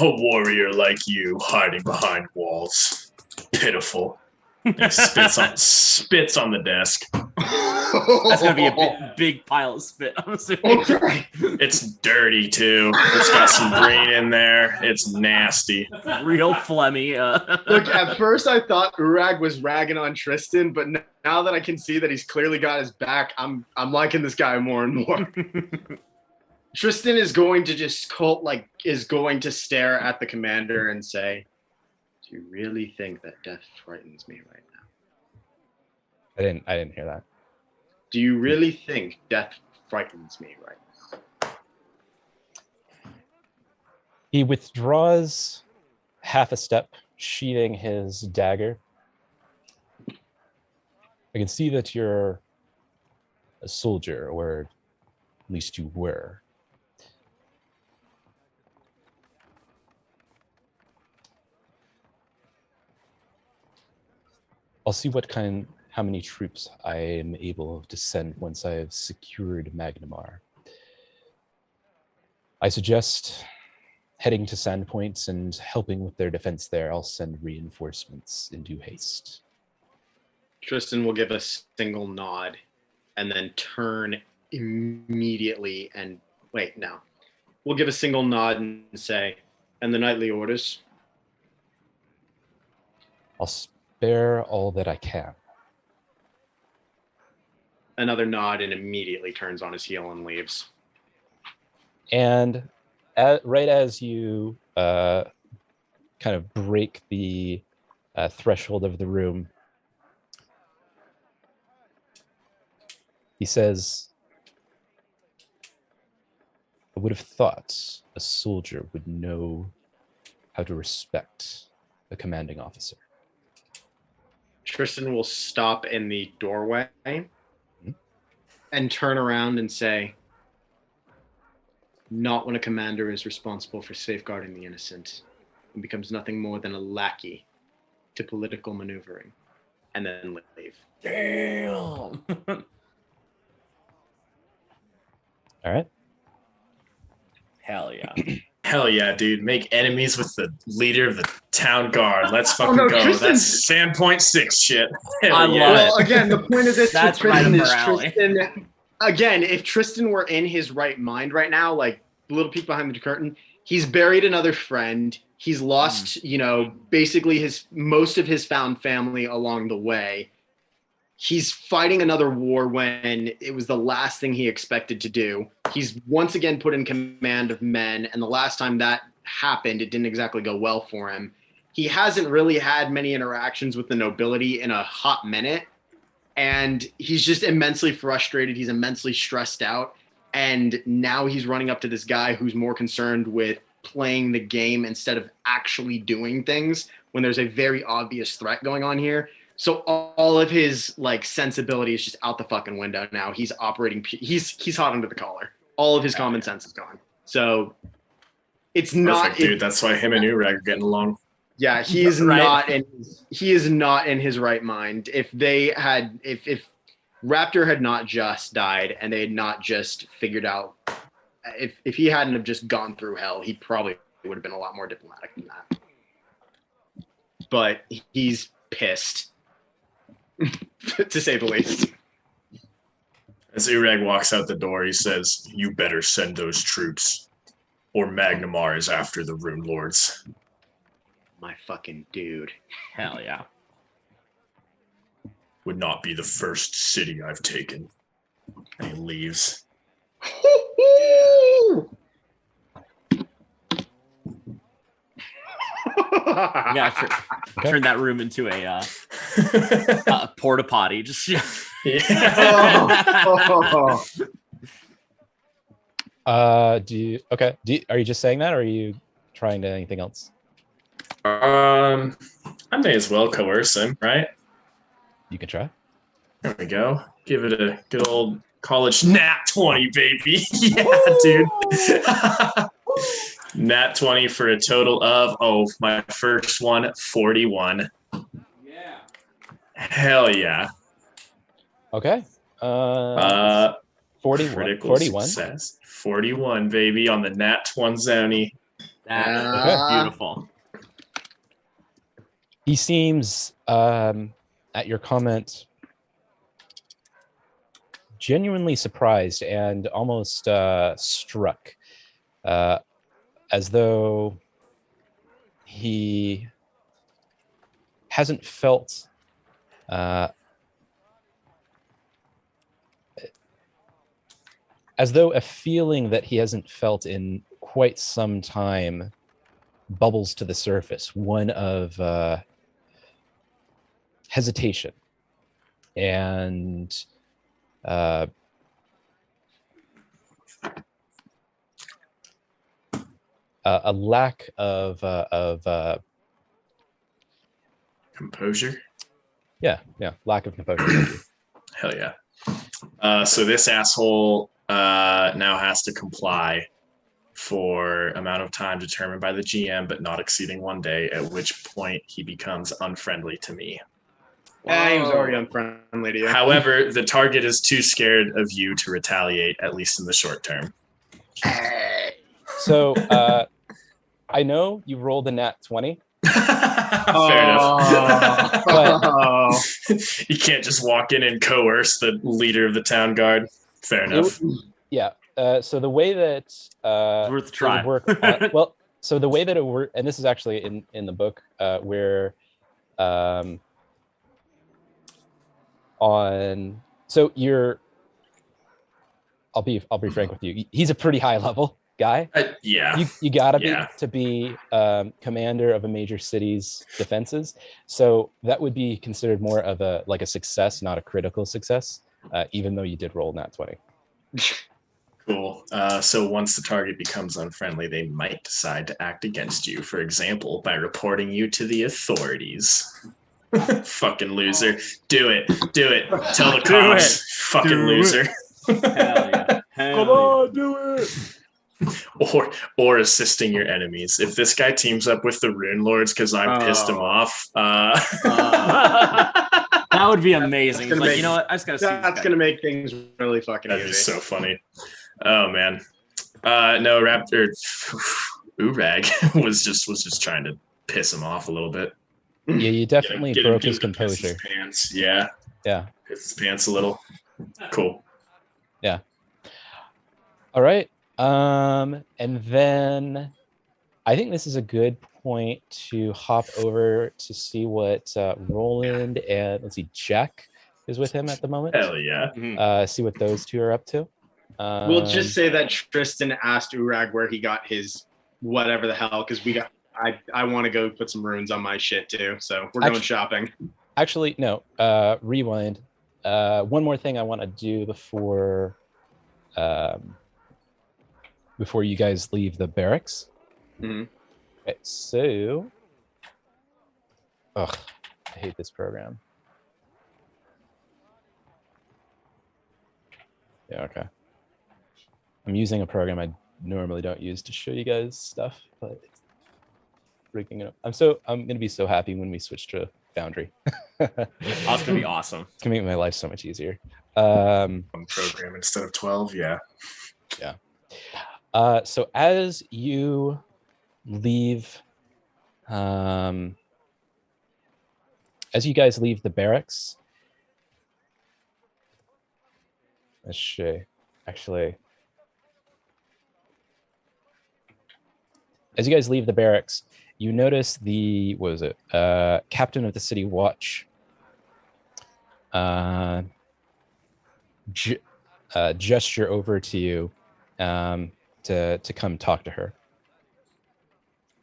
A warrior like you hiding behind walls. Pitiful. He spits on the desk. That's gonna be a big pile of spit, I'm assuming. Okay. It's dirty too. It's got some green in there. It's nasty. Real phlegmy. Look, at first I thought Urag was ragging on Tristan, but now that I can see that he's clearly got his back, I'm liking this guy more and more. Tristan is going to just is going to stare at the commander and say, "Do you really think that death frightens me right now? I didn't hear that. Do you really think death frightens me right now. He withdraws half a step, sheathing his dagger. I can see that you're a soldier, or at least you were. I'll see how many troops I am able to send once I have secured Magnamar. I suggest heading to Sandpoint and helping with their defense there. I'll send reinforcements in due haste. Tristan will give a single nod and then turn immediately and wait, no. We'll give a single nod and say, and the nightly orders? I'll spare all that I can. Another nod and immediately turns on his heel and leaves. And right as you kind of break the threshold of the room, he says, I would have thought a soldier would know how to respect a commanding officer. Tristan will stop in the doorway and turn around and say, not when a commander is responsible for safeguarding the innocent and becomes nothing more than a lackey to political maneuvering, and then leave. Damn. All right. Hell yeah. Hell yeah, dude. Make enemies with the leader of the town guard. Let's fucking no, go. Tristan's- That's Sandpoint 6 shit. Hell I yeah. love Well, again, the point of this That's with Tristan right is up our alley. Tristan. Again, if Tristan were in his right mind right now, like little peek behind the curtain, he's buried another friend. He's lost, basically most of his found family along the way. He's fighting another war when it was the last thing he expected to do. He's once again put in command of men, and the last time that happened, it didn't exactly go well for him. He hasn't really had many interactions with the nobility in a hot minute, and he's just immensely frustrated. He's immensely stressed out, and now he's running up to this guy who's more concerned with playing the game instead of actually doing things when there's a very obvious threat going on here. So all of his sensibility is just out the fucking window now. He's operating. He's hot under the collar. All of his common sense is gone. So it's not. Perfect, dude. That's why him and Urag are getting along. Yeah, he is not in. He is not in his right mind. If Raptor had not just died and they had not just figured out, if he hadn't have just gone through hell, he probably would have been a lot more diplomatic than that. But he's pissed. To say the least. As Urag walks out the door, he says, "You better send those troops, or Magnamar is after the Runelords." My fucking dude. Hell yeah. Would not be the first city I've taken. And he leaves. Yeah, turn that room into a porta potty. Just Are you just saying that, or are you trying to anything else? I may as well coerce him, right? You can try. There we go. Give it a good old college nat 20, baby. Yeah, dude. Nat 20 for a total of, my first one, 41. yeah. Hell yeah. Okay. 41. Critical 41. success. 41, baby, on the nat 20 zony. That's beautiful. He seems, at your comment, genuinely surprised and almost struck, as though he hasn't felt as though a feeling that he hasn't felt in quite some time bubbles to the surface, one of hesitation and a lack of Composure. lack of composure. Hell yeah. So this asshole now has to comply for amount of time determined by the GM, but not exceeding 1 day, at which point he becomes unfriendly to me. He was already unfriendly to you. However, the target is too scared of you to retaliate, at least in the short term. So I know you rolled a nat 20. Fair enough. Oh. You can't just walk in and coerce the leader of the town guard. Fair enough. So the way that Worth a try. it would work so the way that it worked, and this is actually in the book where on so you're I'll be frank with you. He's a pretty high level guy. Yeah. You gotta be Yeah. to be commander of a major city's defenses. So that would be considered more of a success, not a critical success, even though you did roll nat 20. Cool. So once the target becomes unfriendly, they might decide to act against you. For example, by reporting you to the authorities. Fucking loser. Do it. Tell the cops. Fucking loser. Hell yeah. Come on, do it. Or assisting your enemies. If this guy teams up with the Runelords because I pissed him off, that would be amazing. That's Like, make- you know what? I just gotta see. That's gonna make things really fucking that'd be easy. so funny. Oh man. No, Raptor Urag was just trying to piss him off a little bit. Yeah, you definitely Get him broke his to piss composure. his pants. Yeah. Yeah. Piss his pants a little. Cool. All right. And then I think this is a good point to hop over to see what Roland and Jack is with him at the moment. Hell yeah. See what those two are up to. We'll just say that Tristan asked Urag where he got his whatever the hell, because I want to go put some runes on my shit too. So we're going shopping. Actually, no. Rewind. One more thing I want to do before you guys leave the barracks. Mm-hmm. Okay, so, I hate this program. Yeah, okay. I'm using a program I normally don't use to show you guys stuff, but it's freaking it up. I'm gonna be so happy when we switch to Foundry. That's gonna be awesome. It's gonna make my life so much easier. One program instead of 12. Yeah. So as you leave, as you guys leave the barracks, actually, as you guys leave the barracks, you notice the captain of the city watch gesture over to you to come talk to her.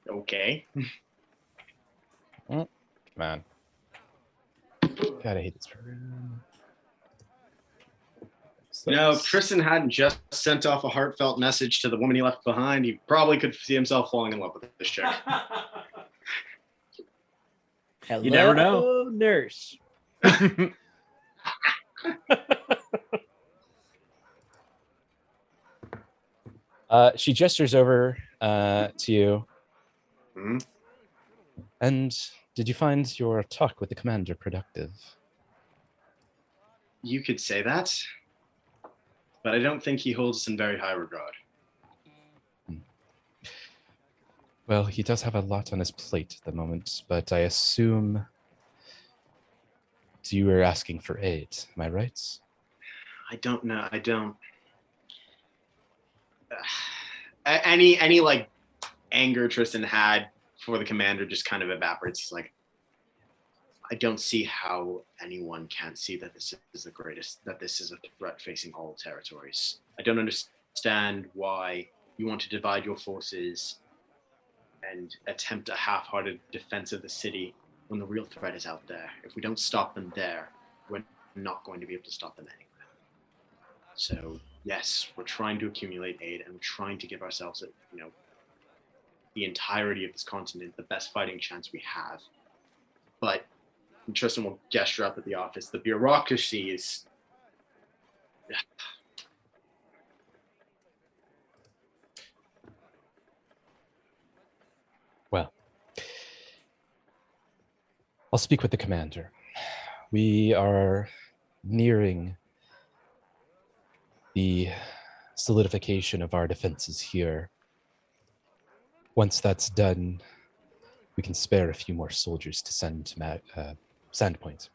Okay. Man, God, I hate this program. If Tristan hadn't just sent off a heartfelt message to the woman he left behind, he probably could see himself falling in love with this chick. Hello, You never know. nurse. She gestures over to you. Hmm? And did you find your talk with the commander productive? You could say that, but I don't think he holds us in very high regard. Well, he does have a lot on his plate at the moment, but I assume you were asking for aid. Am I right? I don't know. I don't. Any like anger Tristan had for the commander just kind of evaporates. He's like, I don't see how anyone can't see that this is that this is a threat facing all territories. I don't understand why you want to divide your forces and attempt a half-hearted defense of the city when the real threat is out there. If we don't stop them there, we're not going to be able to stop them anywhere. So yes, we're trying to accumulate aid and we're trying to give ourselves the entirety of this continent the best fighting chance we have. But Tristan will gesture up at the office. The bureaucracy is. Well, I'll speak with the commander. We are nearing the solidification of our defenses here. Once that's done, we can spare a few more soldiers to send to Sandpoint.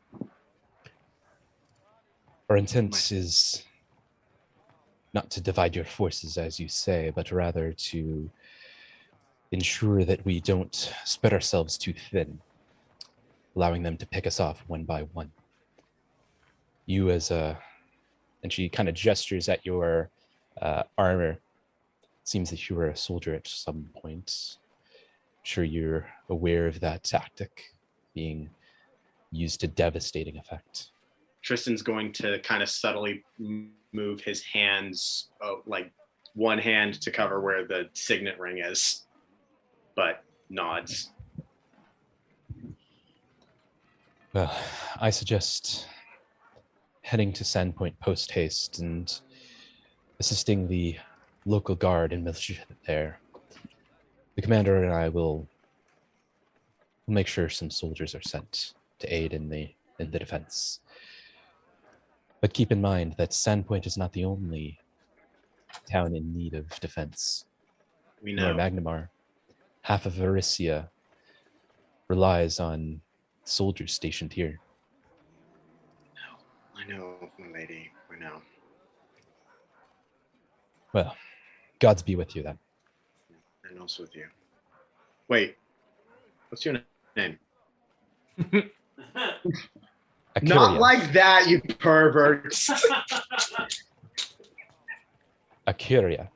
Our intent is not to divide your forces, as you say, but rather to ensure that we don't spread ourselves too thin, allowing them to pick us off one by one. You as a, and she kind of gestures at your armor. Seems that you were a soldier at some point. I'm sure you're aware of that tactic being used to devastating effect. Tristan's going to kind of subtly move his hands, like one hand to cover where the signet ring is, but nods. Well, I suggest heading to Sandpoint post haste and assisting the local guard and militia there. The commander and I will make sure some soldiers are sent to aid in the defense. But keep in mind that Sandpoint is not the only town in need of defense. We know. Magnamar, half of Aricia relies on soldiers stationed here. I know, my lady. I know. Well, gods be with you then. And also with you. Wait, what's your name? Not like that, you perverts. Akiria.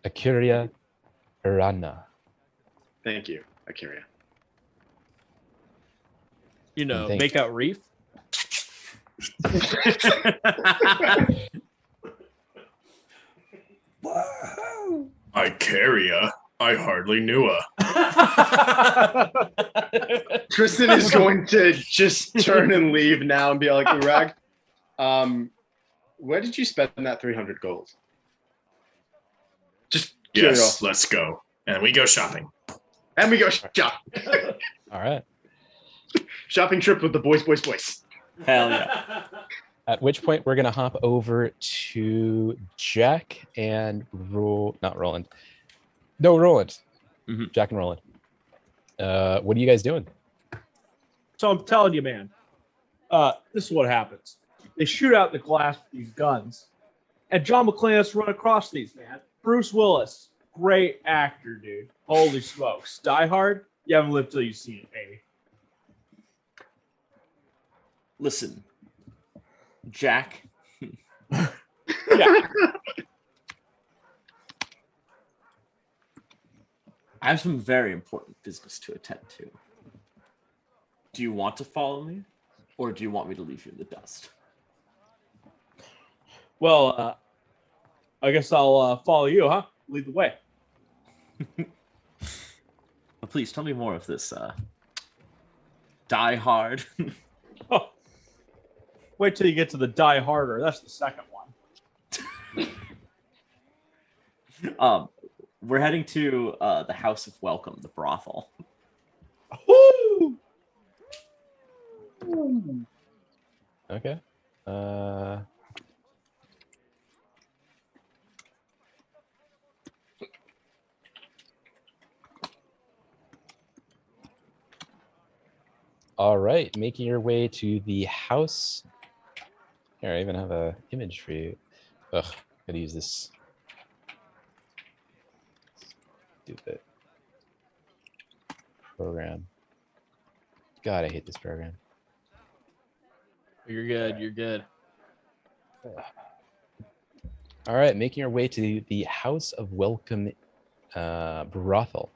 Akiria Arana. Thank you, Akiria. You know, make out reef. Icaria? I hardly knew her. Tristan is going to just turn and leave now and be like, Urag, where did you spend that 300 gold? Just yes, curious. let's go. And we go shopping. And we go shop. All right. Shopping trip with the boys. Hell yeah. At which point we're going to hop over to Jack and not Roland. No, Roland. Mm-hmm. Jack and Roland. What are you guys doing? So I'm telling you, man, this is what happens. They shoot out the glass with these guns, and John McClane has to run across these, man. Bruce Willis, great actor, dude. Holy smokes. Die Hard, you haven't lived till you've seen it, baby. Listen, Jack. Yeah. I have some very important business to attend to. Do you want to follow me, or do you want me to leave you in the dust? Well, I guess I'll follow you, huh? Lead the way. Well, please tell me more of this Die Hard. Oh. Wait till you get to the Die Harder. That's the second one. We're heading to the House of Welcome, the brothel. Woo! Okay. All right, making your way to the house. Here, I even have a image for you. Ugh, gotta use this. Stupid program. God, I hate this program. You're good. You're good. All right, making your way to the House of Welcome brothel.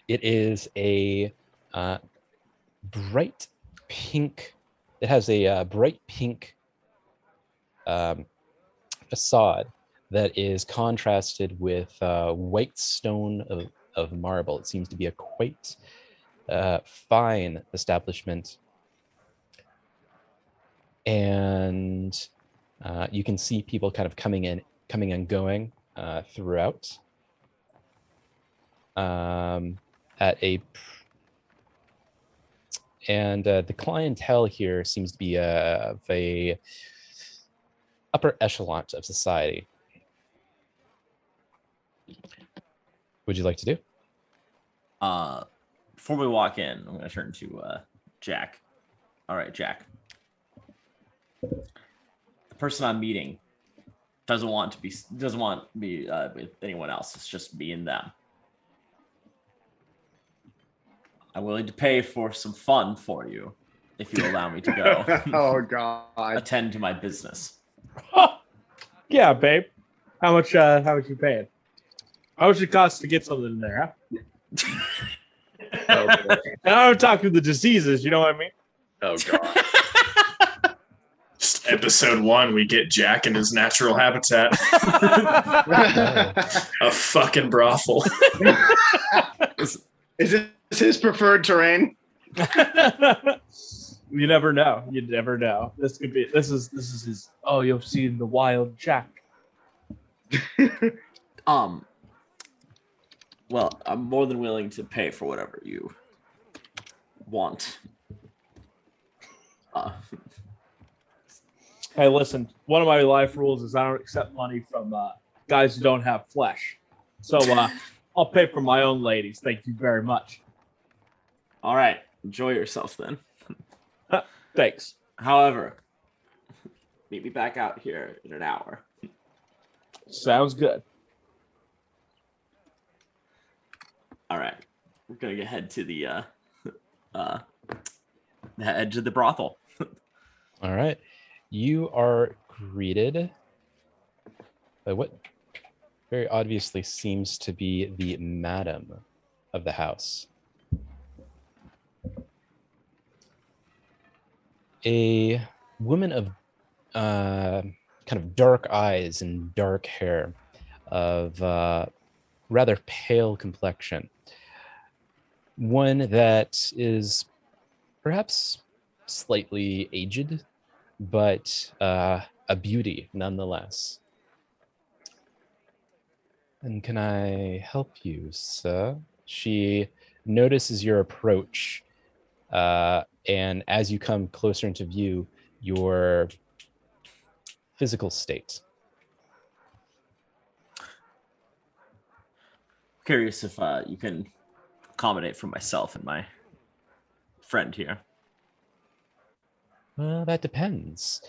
It is a bright pink. It has a bright pink facade that is contrasted with white stone of marble. It seems to be a quite fine establishment. And you can see people kind of coming and going throughout. The clientele here seems to be of a upper echelon of society. Would you like to do? Before we walk in, I'm going to turn to Jack. All right, Jack. The person I'm meeting doesn't want to be with anyone else. It's just me and them. I'm willing to pay for some fun for you if you allow me to go. Oh God! Attend to my business. Yeah, babe. How much you paying? How much it costs to get something in there, huh? Oh, boy. And I'm talking the diseases, you know what I mean? Oh God! Just episode 1, we get Jack in his natural habitat. A fucking brothel. Is this his preferred terrain? You never know. You never know. This is his. Oh, you've seen the wild Jack. Well, I'm more than willing to pay for whatever you want. Hey, listen. One of my life rules is I don't accept money from guys who don't have flesh. So I'll pay for my own ladies. Thank you very much. All right, enjoy yourself then. Thanks. However, meet me back out here in an hour. Sounds good. All right, we're gonna head to the edge of the brothel. All right. You are greeted by what very obviously seems to be the madam of the house. A woman of kind of dark eyes and dark hair, of rather pale complexion. One that is perhaps slightly aged, but a beauty nonetheless. And can I help you, sir? She notices your approach, and as you come closer into view, your physical state. Curious if you can accommodate for myself and my friend here. Well, that depends.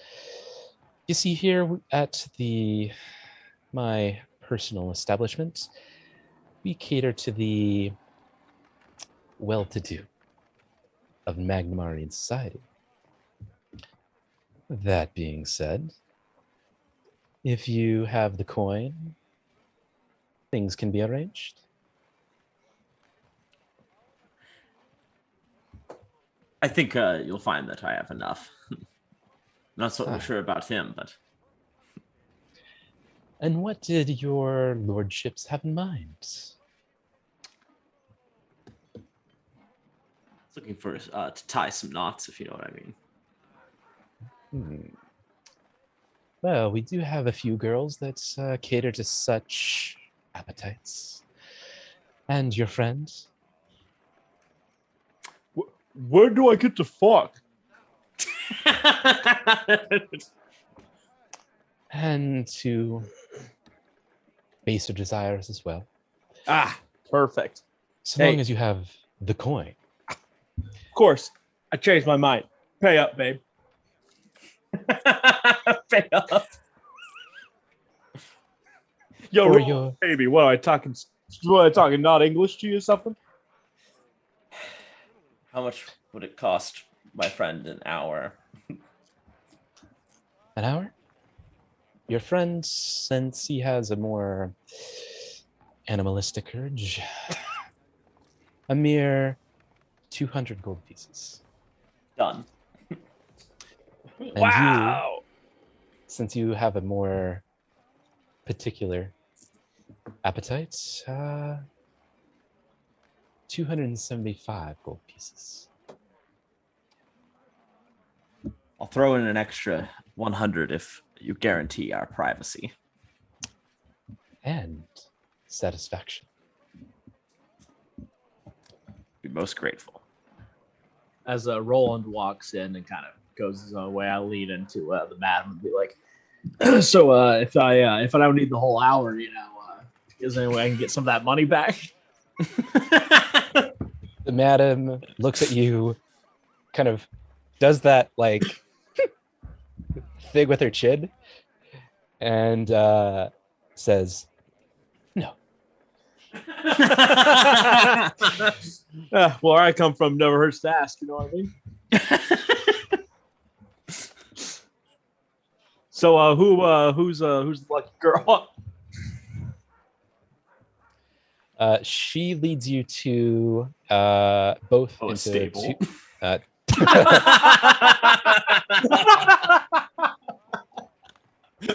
You see, here at my personal establishment, we cater to the well-to-do of Magnamarian society. That being said, if you have the coin, things can be arranged. I think you'll find that I have enough. Not so sure about him, but... And what did your lordships have in mind? Looking for to tie some knots, if you know what I mean. Well, we do have a few girls that cater to such appetites. And your friend? Where do I get to fuck? And to baser desires as well. Ah, perfect. So long as you have the coin. Of course. I changed my mind. Pay up, babe. Pay up. Yo, Or roll, baby, what am I talking? What am I talking? Not English to you or something? How much would it cost my friend an hour? An hour? Your friend, since he has a more animalistic urge, a mere 200 gold pieces. Done. And Wow. you, since you have a more particular appetite, 275 gold pieces. I'll throw in an extra 100 if you guarantee our privacy. And satisfaction. Be most grateful. As Roland walks in and kind of goes his own way, I lean into the madam and be like, "So if I don't need the whole hour, is there any way I can get some of that money back?" The madam looks at you, kind of does that like thing with her chin, and says, "No." Well, where I come from, never hurts to ask. You know what I mean? So, who's the lucky girl? She leads you to both into stable.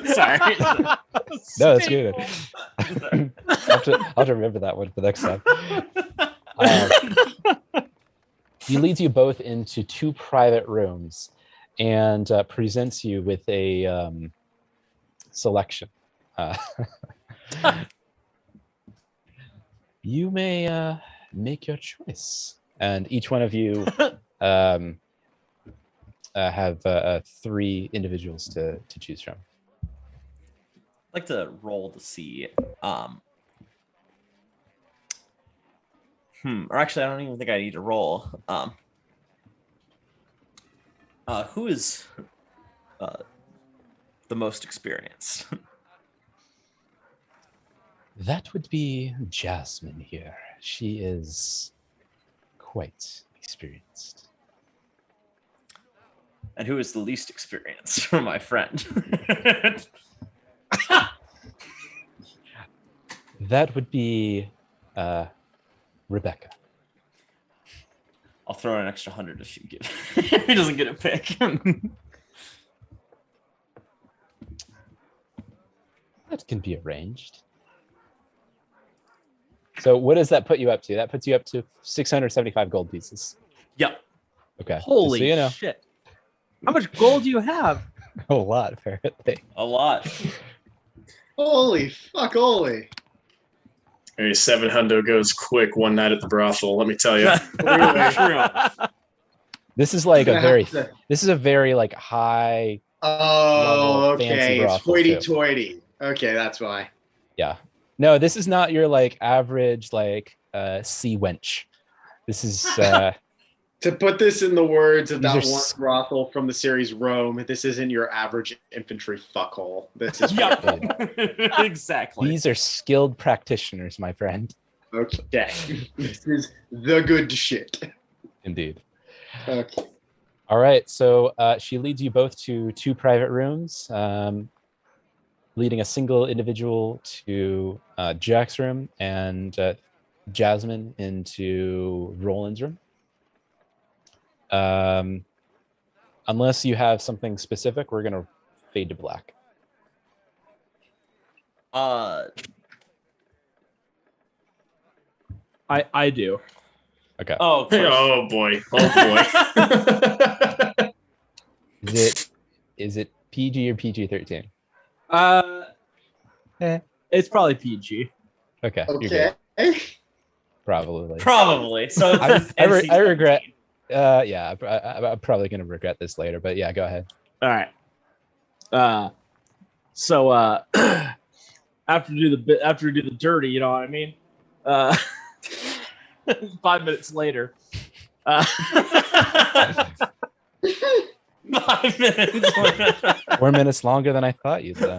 Sorry. No, that's good. I'll have to remember that one for next time. He leads you both into 2 private rooms and presents you with a selection. You may make your choice, and each one of you have 3 individuals to choose from. I'd like to roll to see. Or actually, I don't even think I need to roll. Who is the most experienced? That would be Jasmine here. She is quite experienced. And who is the least experienced? My friend. That would be Rebecca. I'll throw in an extra 100 if she he doesn't get a pick. That can be arranged. So what does that put you up to? That puts you up to 675 gold pieces. Yep. Okay. Holy Just so you know. shit! How much gold do you have? A lot, apparently. A lot. Holy fuck, holy. Hey, 700 goes quick one night at the brothel. Let me tell you. This is like a Gonna very have to- this is a very like high Oh, level fancy okay. It's brothel, too. hoity-toity. Okay, that's why. Yeah. No, this is not your like average like sea wench. This is To put this in the words of These that are one brothel from the series Rome, this isn't your average infantry fuckhole. This is Exactly. these are skilled practitioners, my friend. okay. This is the good shit. Indeed. Okay. All right. So she leads you both to 2 private rooms, leading a single individual to Jack's room and Jasmine into Roland's room. Unless you have something specific, we're gonna fade to black. I do. Okay. Oh, Oh boy. Oh boy. Is it PG or PG-13? It's probably PG. Okay. You're Okay. good. Probably. probably. So it's I NC-17. regret. Yeah, I'm probably gonna regret this later, but yeah, go ahead. All right. So after we do the dirty, you know what I mean? 5 minutes later. 5 minutes. 4 minutes longer than I thought you'd say.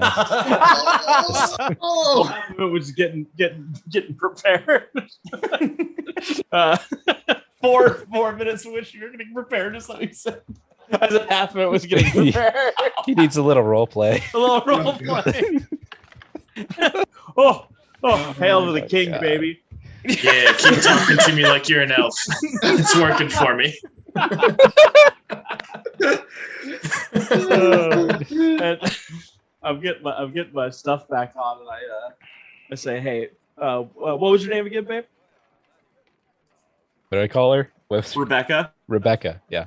Oh, It was getting prepared. 4 minutes in which you're getting prepared, is what you said. I said half of it was getting prepared. He needs a little role play. A little role play. Oh, hail to the king, God. baby. Yeah, keep talking to me like you're an elf. It's working for me. And I'm getting my stuff back on, and I say, hey, what was your name again, babe? What do I call her? With Rebecca. Rebecca. Yeah.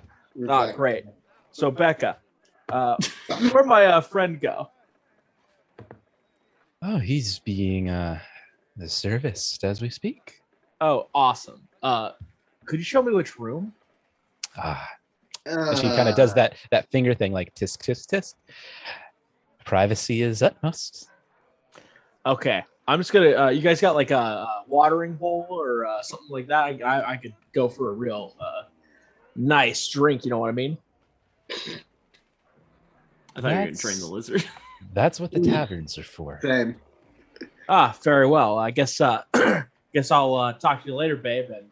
Ah, great. So Becca, where'd my friend go? Oh, he's being serviced as we speak. Oh, awesome. Could you show me which room? Ah, she kind of does that finger thing, like tisk tisk tisk. Privacy is utmost. Okay, I'm just gonna. You guys got like a watering hole or something like that? I could go for a real nice drink. You know what I mean? I thought you were gonna train the lizard. That's what the taverns are for. Same. Ah, very well. I guess guess I'll talk to you later, babe. And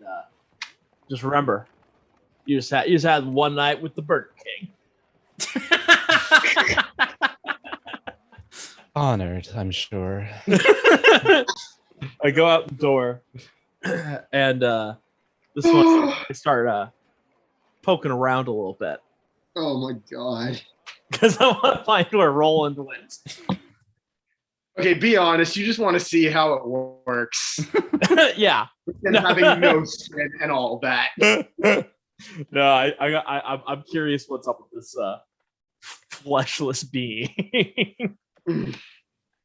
just remember, you just had one night with the Burger King. Honored, I'm sure. I go out the door, and this one I start poking around a little bit Oh my god. because I want to find where Roland went. Okay, be honest. You just want to see how it works, Yeah. and having no skin and all that. No, I'm curious what's up with this fleshless being.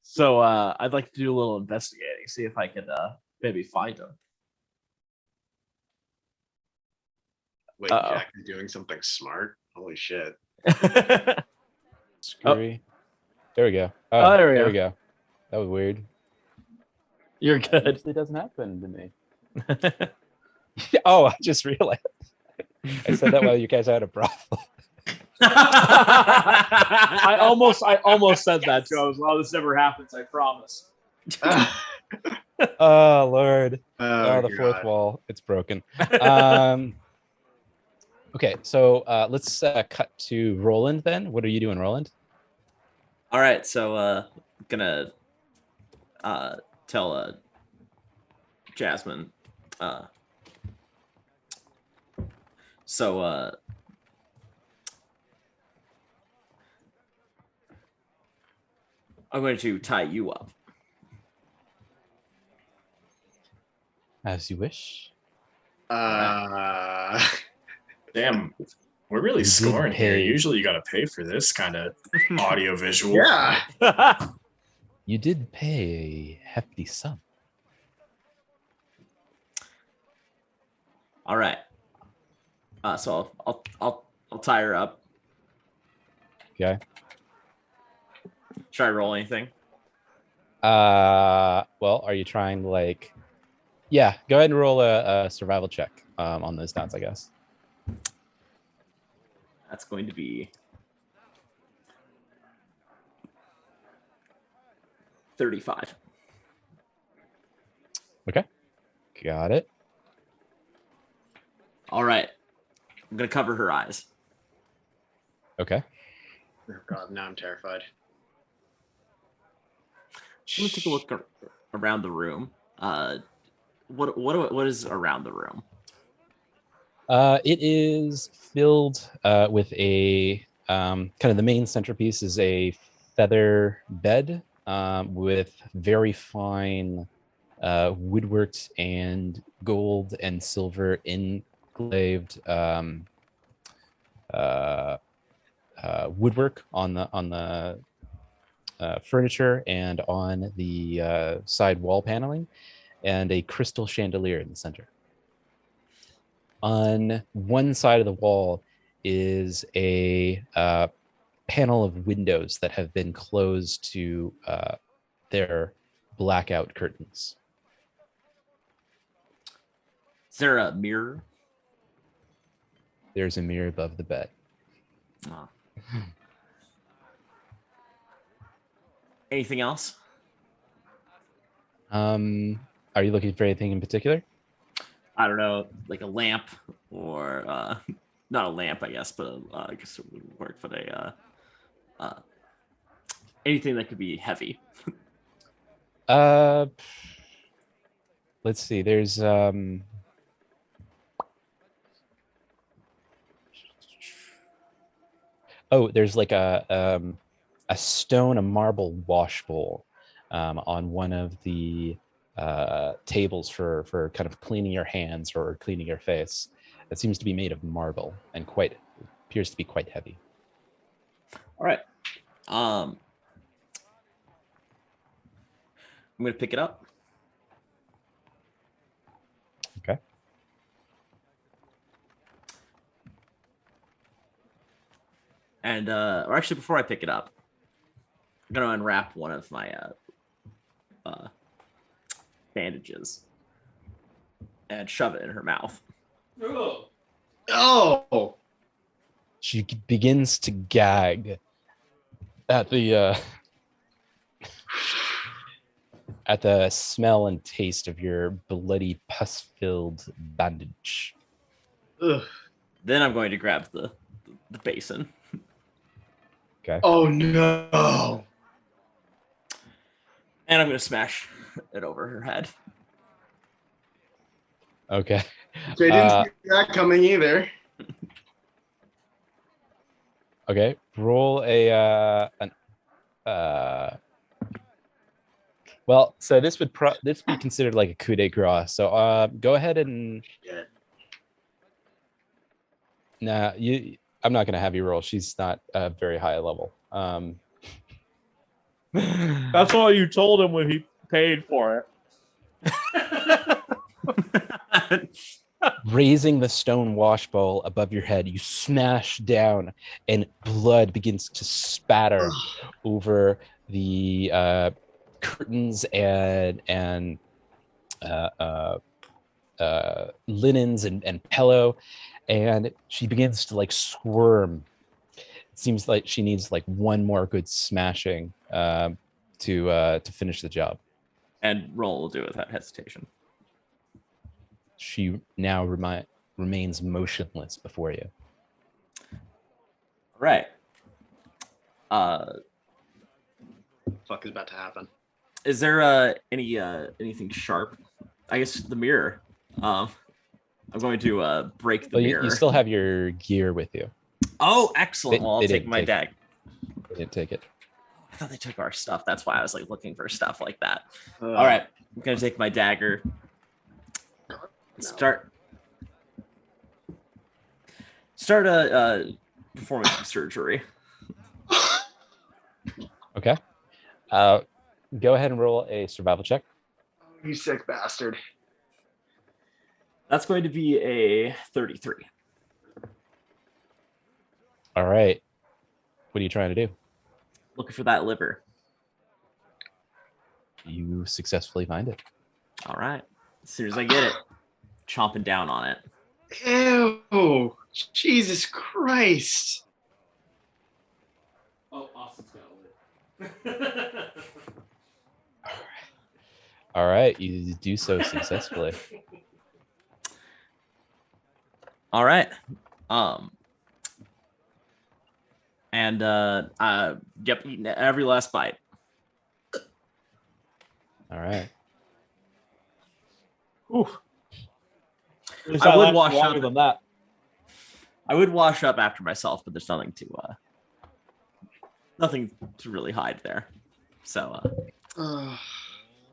So I'd like to do a little investigating, see if I can maybe find him. Wait, Uh-oh. Jack is doing something smart. Holy shit. Screwy. There we go. Oh, there we we go. That was weird. You're good. It doesn't happen to me. Oh, I just realized. I said that while you guys had a brothel. I almost said that, Joe. As well, this never happens. I promise. Oh Lord. Oh, The fourth God. wall. It's broken. Okay, so let's cut to Roland then. What are you doing, Roland? All right, so gonna tell Jasmine. So I'm going to tie you up. As you wish. Damn, we're really You did scoring here. pay. Usually you got to pay for this kind of audio visual. Yeah. You did pay a hefty sum. All right. So I'll tie her up. Okay. Should I roll anything? Well, are you trying to like? Yeah, go ahead and roll a survival check on those stats, I guess. That's going to be 35. Okay, got it. All right. I'm going to cover her eyes. Okay. Oh God, now I'm terrified. I'm going to take a look around the room. What is around the room? It is filled with a kind of the main centerpiece is a feather bed with very fine woodworked and gold and silver engraved woodwork on the furniture and on the side wall paneling, and a crystal chandelier in the center. On one side of the wall is a panel of windows that have been closed to their blackout curtains. Is there a mirror? There's a mirror above the bed. Oh. Anything else? Are you looking for anything in particular? I don't know, like a lamp or not a lamp, I guess, but I guess it would work. But anything that could be heavy. Let's see. There's there's like a stone, a marble wash bowl on one of the tables for kind of cleaning your hands or cleaning your face. That seems to be made of marble and appears to be quite heavy. All right. I'm gonna pick it up. Okay. And or actually, before I pick it up, I'm gonna unwrap one of my bandages and shove it in her mouth. Oh, She begins to gag at the smell and taste of your bloody, pus-filled bandage. ugh. Then I'm going to grab the basin. Okay. Oh no! And I'm going to smash it over her head. Okay. They didn't see that coming either. Okay. Roll a well, so this would be considered like a coup de grace. So go ahead and I'm not gonna have you roll. She's not very high level. That's all you told him when he paid for it. Raising the stone wash bowl above your head, you smash down, and blood begins to spatter over the curtains and linens and pillow, and she begins to like squirm. It seems like she needs like one more good smashing to finish the job. And roll will do it without hesitation. She now remains motionless before you. All right. Fuck is about to happen? Is there anything sharp? I guess the mirror. I'm going to break the mirror. You still have your gear with you. Oh, excellent. Well, I'll take my dag. They didn't take it. I thought they took our stuff. That's why I was like looking for stuff like that. All right. I'm going to take my dagger. Start performing some surgery. Okay. Go ahead and roll a survival check. You sick bastard. That's going to be a 33. All right. What are you trying to do? Looking for that liver. You successfully find it. All right. As soon as I get it, chomping down on it. Ew! Jesus Christ! Oh, Austin's got it. All right. You do so successfully. All right. Yep, eating every last bite. All right. Oof. I would wash longer up. than that. I would wash up after myself, but there's nothing to really hide there. So,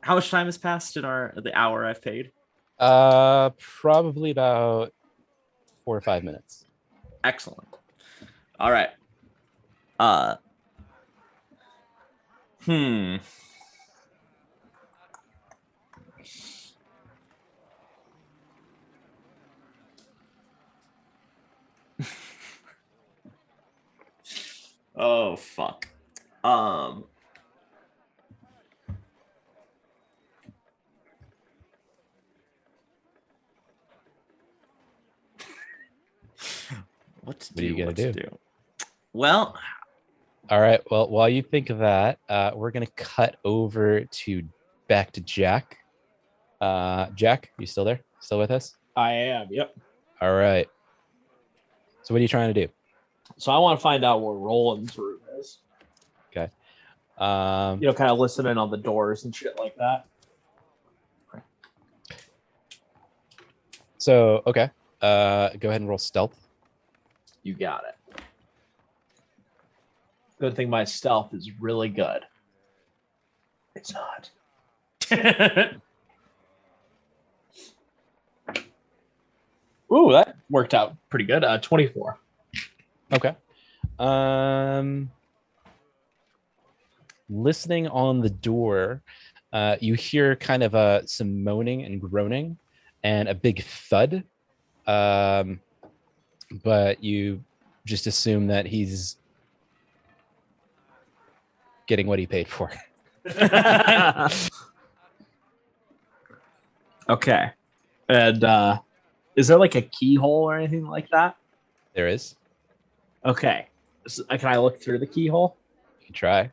how much time has passed in the hour I've paid? Probably about 4 or 5 minutes. Excellent. All right. Oh fuck. What are you gonna do? Well, all right. Well, while you think of that, we're gonna cut over back to Jack. Jack, you still there? Still with us? I am. Yep. All right. So what are you trying to do? So I want to find out where Roland's room is. Okay. Kind of listening on the doors and shit like that. So okay. Go ahead and roll stealth. You got it. Good thing my stealth is really good. It's not. Ooh, that worked out pretty good. 24. Okay. Listening on the door, you hear kind of some moaning and groaning and a big thud. But you just assume that he's getting what he paid for. Okay. And is there like a keyhole or anything like that? There is. Okay. So, can I look through the keyhole? You can try.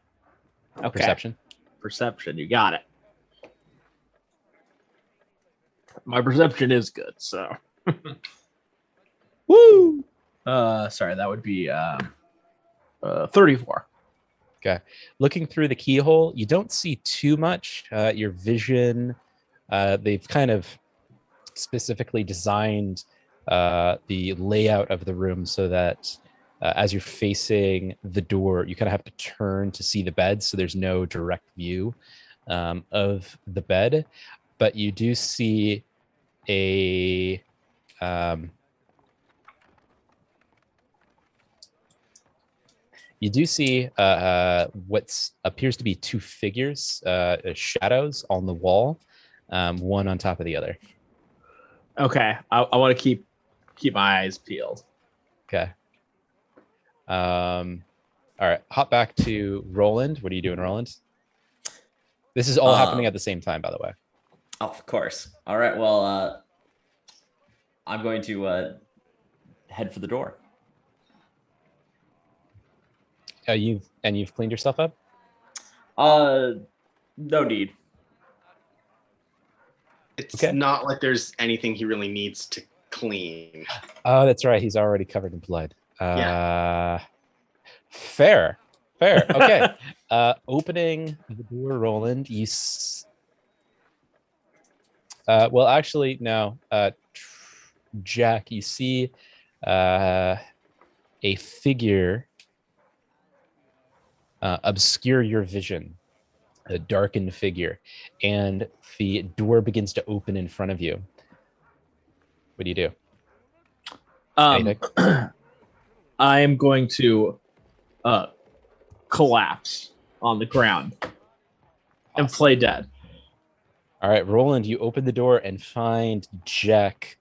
Okay. Perception. Perception. You got it. My perception is good, so. Woo! Sorry, that would be 34. Okay. Looking through the keyhole, you don't see too much. Your vision, they've kind of specifically designed the layout of the room so that as you're facing the door, you kind of have to turn to see the bed, so there's no direct view of the bed. But you do see a what appears to be two figures, shadows on the wall, one on top of the other. Okay, I want to keep my eyes peeled. Okay. All right, hop back to Roland. What are you doing, Roland? This is all happening at the same time, by the way. Oh, of course. All right. Well, I'm going to head for the door. You've cleaned yourself up? No need. It's Okay. not like there's anything he really needs to clean. Oh, that's right. He's already covered in blood. Yeah. Fair. Okay. Opening the door, Roland. Well, actually, no. Jack, you see a figure obscure your vision, a darkened figure, and the door begins to open in front of you. What do you do? Anything? I am going to collapse on the ground and play dead. All right, Roland, you open the door and find Jack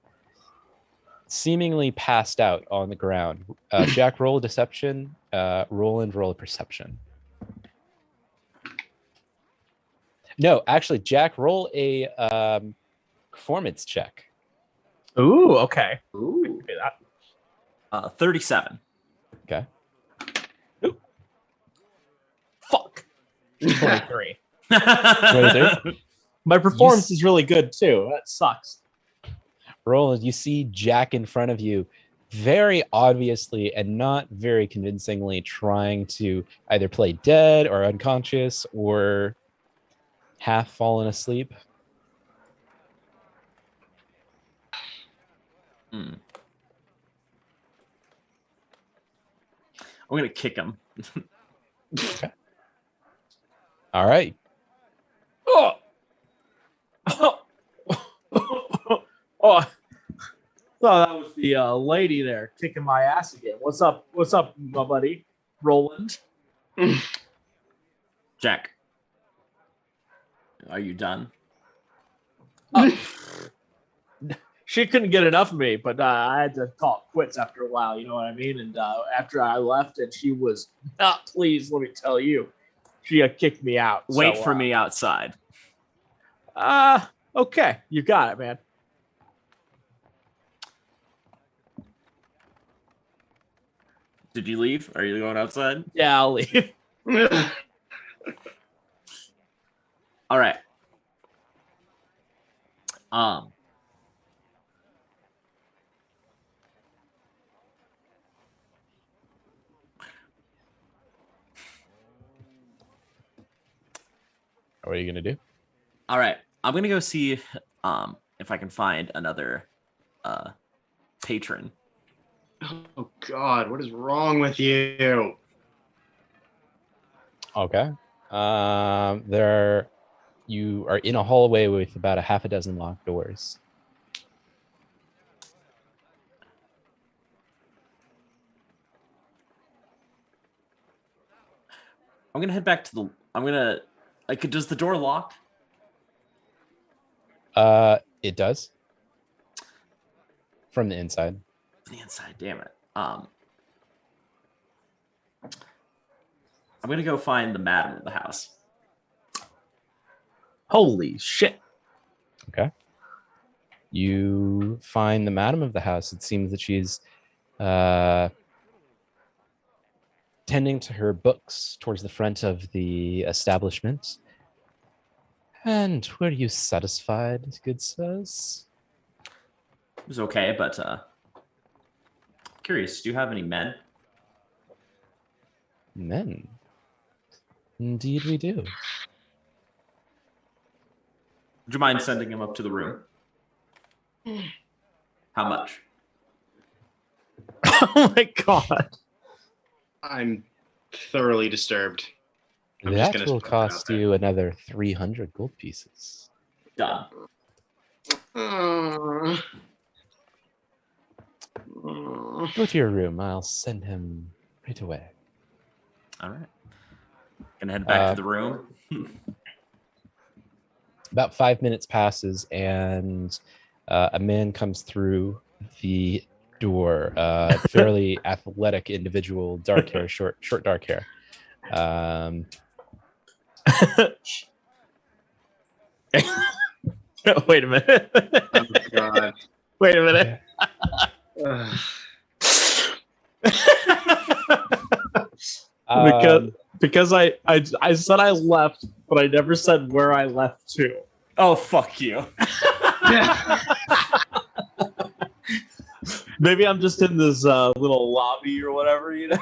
seemingly passed out on the ground. Jack, roll a deception. Roland, roll a perception. No, actually, Jack, roll a performance check. Ooh, okay. Ooh. 37. Okay. Fuck. 23. 23? My performance is really good too. That sucks. Roland, you see Jack in front of you, very obviously and not very convincingly trying to either play dead or unconscious or half fallen asleep. I'm gonna kick him. Okay. All right. Oh, I thought that was the lady there kicking my ass again. What's up? What's up, my buddy? Roland. Jack, are you done? She couldn't get enough of me, but I had to call it quits after a while. You know what I mean? And after I left, and she was not pleased. Let me tell you, she kicked me out. Wait for me outside. Okay, you got it, man. Did you leave? Are you going outside? Yeah, I'll leave. All right. What are you going to do? All right. I'm gonna go see if I can find another patron. Oh God, what is wrong with you? Okay. You are in a hallway with about a half a dozen locked doors. I'm gonna head back to the. I'm gonna. Like, does the door lock? It does. From the inside. The inside, damn it. I'm gonna go find the madam of the house. Holy shit. Okay. You find the madam of the house. It seems that she's tending to her books towards the front of the establishment. And were you satisfied, good sirs? It was okay, but curious, do you have any men? Men. Indeed we do. Would you mind sending him up to the room? How much? Oh my god. I'm thoroughly disturbed. I'm just That gonna will put that out cost there. you another 300 gold pieces. Done. Uh, Go to your room. I'll send him right away. All right. Gonna head back to the room. About 5 minutes passes, and a man comes through the door. Fairly athletic individual, dark hair, short dark hair. Wait a minute. oh God. Wait a minute. Because I said I left, but I never said where I left to. Oh, fuck you. Maybe I'm just in this little lobby or whatever, you know,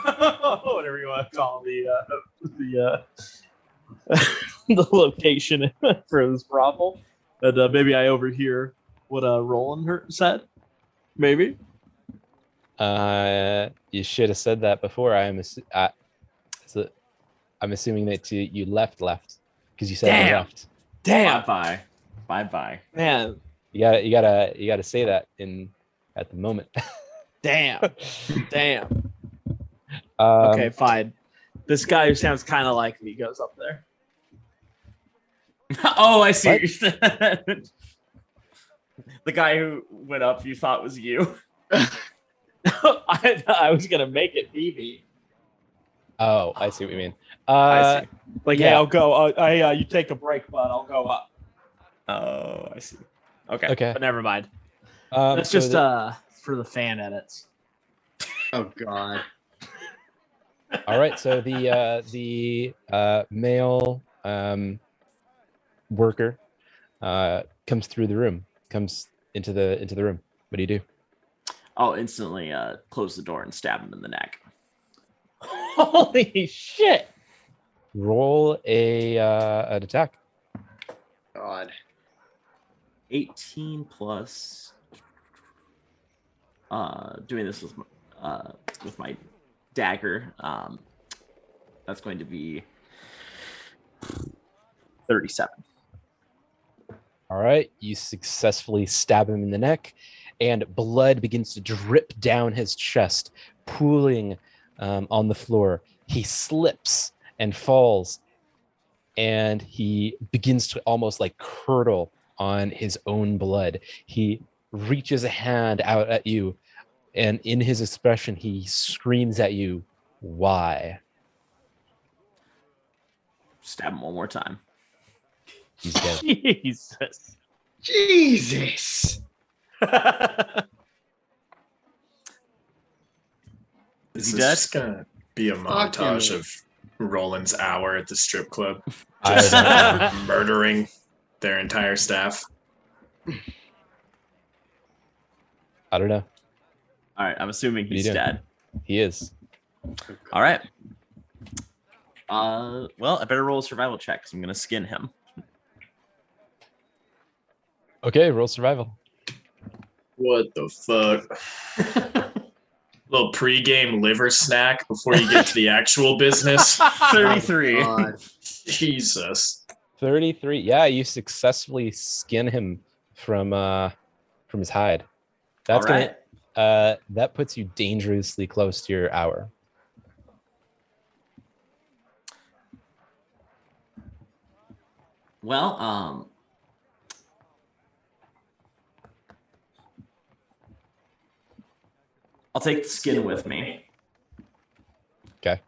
whatever you want to call the the location for this brothel. And maybe I overhear what Roland said. Maybe. You should have said that before. I'm assuming that you left because you said you Damn. left. Damn, Bye. man. You gotta say that at the moment. Damn. Um, Okay, fine. This guy who sounds kind of like me goes up there. Oh, I see. What? What you said. The guy who went up, you thought was you. I thought I was gonna make it me. Oh, I see what you mean. I see. Like, Yeah. hey, I'll go. You take a break, bud. I'll go up. Oh, I see. Okay. Okay. But never mind. That's so just for the fan edits. Oh God. all right. So the male worker comes through the room, comes into the room. What do you do? I'll instantly close the door and stab him in the neck. Holy shit! Roll an attack. God. 18 plus. Doing this with my dagger. That's going to be 37. All right. You successfully stab him in the neck, and blood begins to drip down his chest, pooling on the floor. He slips and falls, and he begins to almost like curdle on his own blood. He reaches a hand out at you, and in his expression, he screams at you, "Why?" Stab him one more time. He's dead. Jesus. Jesus. This Is is he dead? just gonna be a montage Fucking- of Roland's hour at the strip club, I just don't know. murdering their entire staff. I don't know. All right. I'm assuming What are you he's doing? dead. He is. All right. Well, I better roll a survival check because I'm going to skin him. Okay, roll survival. What the fuck? Little pre-game liver snack before you get to the actual business. 33. God. Jesus. 33. Yeah, you successfully skin him from his hide. That's All right. gonna that puts you dangerously close to your hour. Well, I'll take the skin with me. Okay.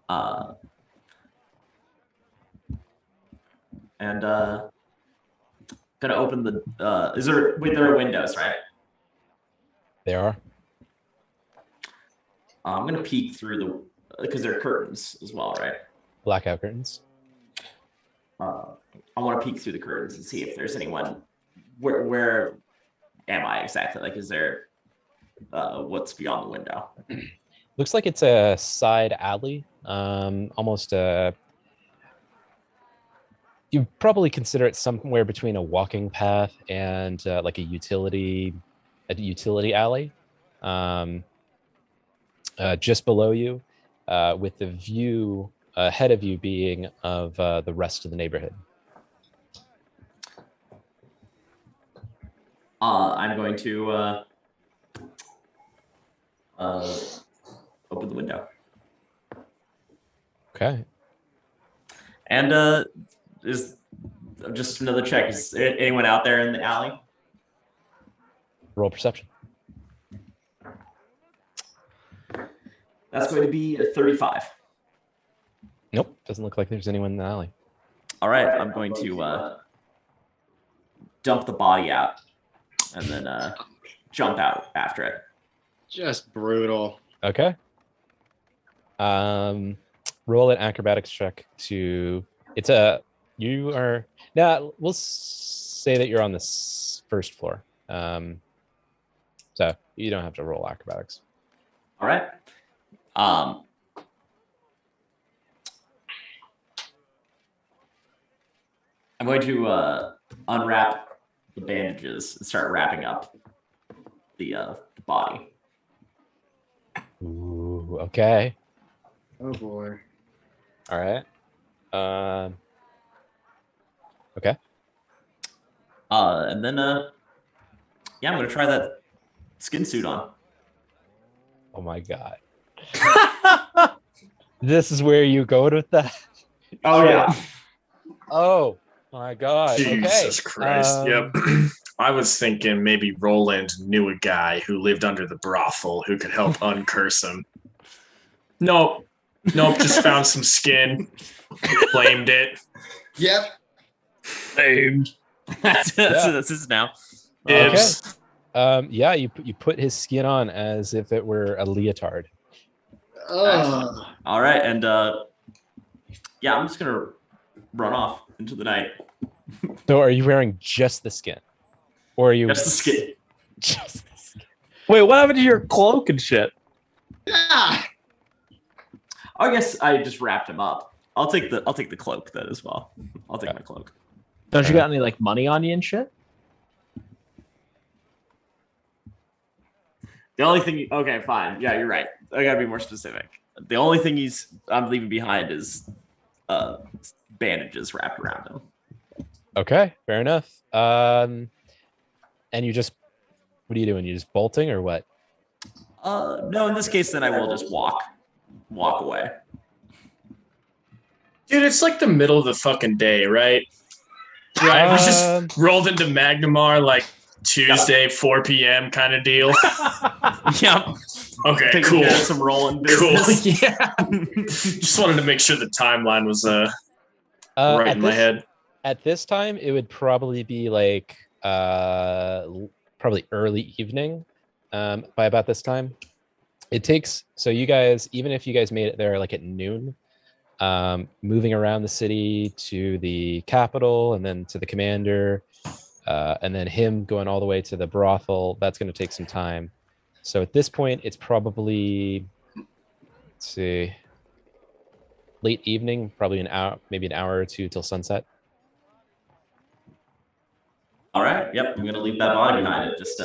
And gonna open the. There are windows, right? There are. I'm gonna peek through the because there are curtains as well, right? Blackout curtains. I want to peek through the curtains and see if there's anyone. Where am I exactly? Like, is there what's beyond the window? Looks like it's a side alley. Almost a. You probably consider it somewhere between a walking path and like a utility alley. Just below you, with the view ahead of you being of the rest of the neighborhood. I'm going to open the window. Okay. And is just another check. Is anyone out there in the alley? Roll perception. That's going to be a 35. Nope. Doesn't look like there's anyone in the alley. All right. I'm going to dump the body out and then jump out after it. Just brutal. Okay. Roll an acrobatics check to. It's a. You are now. We'll say that you're on this first floor. So you don't have to roll acrobatics. All right. I'm going to unwrap the bandages and start wrapping up the body. Ooh, okay. Oh boy. All right. Okay. And then yeah, I'm gonna try that skin suit on. Oh my god. This is where you go with that. Oh yeah. Oh my god. Jesus Okay. Christ. Yep. I was thinking maybe Roland knew a guy who lived under the brothel who could help uncurse him. Nope. Just found some skin, claimed it. Yep. Claimed. That's his now. Ibs. Yeah, you put his skin on as if it were a leotard. Ugh. All right, and yeah, I'm just gonna run off into the night. So are you wearing just the skin? Or are you Just the skin. just the skin? Wait, what happened to your cloak and shit? Yeah. I guess I just wrapped him up. I'll take the cloak then as well. I'll take my cloak. Don't you got any like money on you and shit? The only thing. Okay, fine. Yeah, you're right. I gotta be more specific. The only thing I'm leaving behind is bandages wrapped around him. Okay, fair enough. And you just, what are you doing? You just bolting or what? No, in this case, then I will just walk away. Dude, it's like the middle of the fucking day, right? Right, we just rolled into Magnamar like Tuesday, 4 p.m. kind of deal. Yep. Okay, Taking cool. care of some rolling Cool. business. Yeah. Just wanted to make sure the timeline was right At in my head. At this time, it would probably be like probably early evening by about this time. It takes, so you guys, even if you guys made it there like at noon, moving around the city to the capital and then to the commander, and then him going all the way to the brothel, that's going to take some time. So at this point, it's probably, let's see, late evening, probably an hour, maybe an hour or two till sunset. All right. Yep. I'm gonna leave that body behind it. Just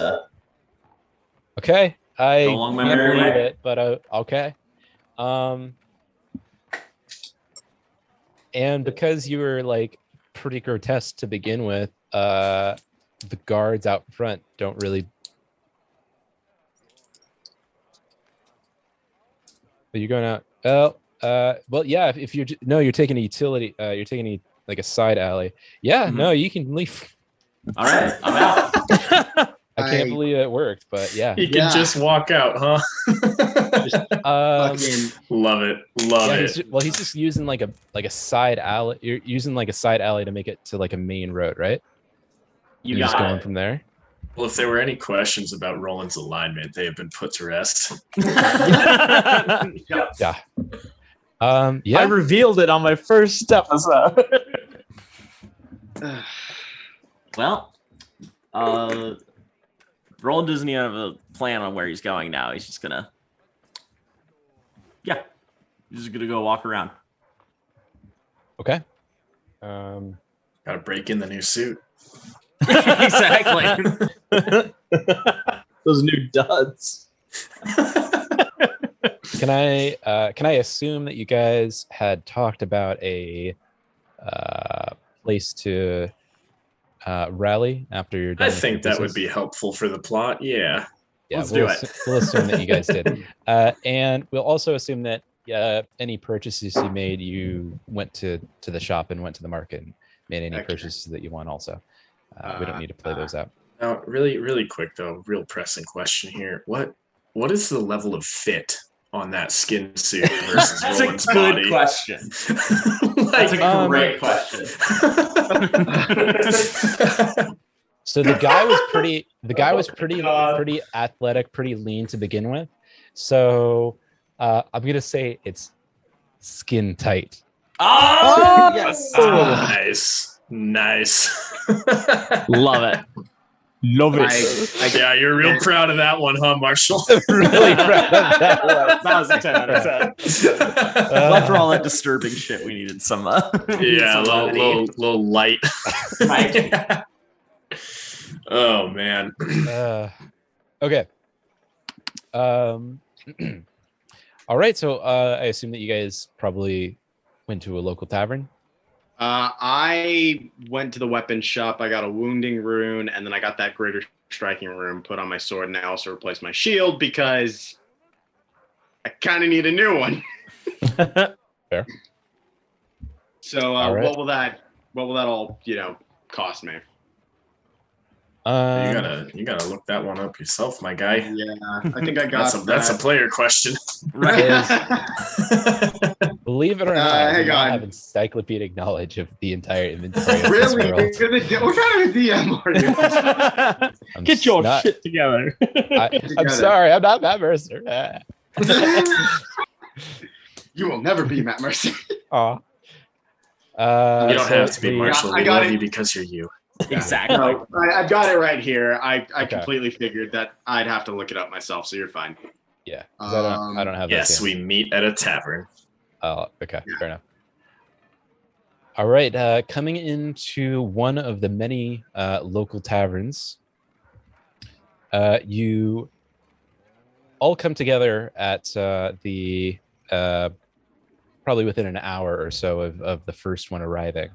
Okay, I go along my can't merry believe way. it, but okay. And because you were like pretty grotesque to begin with, the guards out front don't really. Are you going out? Oh, well, yeah. If you're no, you're taking a utility. You're taking a side alley. Yeah, no, you can leave. All right, I'm out. I can't believe it worked, but yeah. He can just walk out, huh? Fucking Love it. Love Yeah, it. he's just using like a side alley. You're using like a side alley to make it to like a main road, right? You You're just got going it. from there. Well, if there were any questions about Roland's alignment, they have been put to rest. Yeah. I Yeah. revealed it on my first episode. Well, Roland doesn't even have a plan on where he's going now. He's just gonna, he's just gonna go walk around. Okay. Gotta break in the new suit. Exactly. Those new duds. Can I assume that you guys had talked about a place to rally after you're done? I with your think that would business? be helpful for the plot. Yeah. Yeah, Let's we'll do it. We'll assume that you guys did, and we'll also assume that any purchases you made, you went to the shop and went to the market and made any Okay. purchases that you want. Also, we don't need to play those out. Now, really, really quick though, real pressing question here. What is the level of fit on that skin suit versus That's Roland's a good body? question. Like, That's a great question. So the guy was pretty athletic, pretty lean to begin with. So I'm gonna say it's skin tight. Oh, yes. Nice. Love it. Love it. Yeah, you're real proud of that one, huh, Marshall? Really proud of that one. That was a 10 out of 10. After all that disturbing shit, we needed some. Yeah, a some little light. Right. Oh man. Okay. All right. So I assume that you guys probably went to a local tavern. I went to the weapon shop. I got a wounding rune, and then I got that greater striking rune put on my sword, and I also replaced my shield because I kind of need a new one. Fair. So All right. what will that all cost me? You gotta look that one up yourself, my guy. Yeah, I think I got That's a player question. Believe it or not, I do hang not on. have encyclopedic knowledge of the entire inventory of this Really? world. What kind of a DM are you? I'm Get your not- shit together. I'm together. sorry, I'm not that mercer. You will never be Matt Mercer. Aw. You don't so have to be the- Marshall. I We got love it. you because you're you. Exactly. No, I've got it right here. I Okay. completely figured that I'd have to look it up myself, so you're fine. Yeah, 'cause I don't have that. Yes, we meet at a tavern. Oh, okay, fair enough. All right, coming into one of the many local taverns, you all come together at the probably within an hour or so of the first one arriving.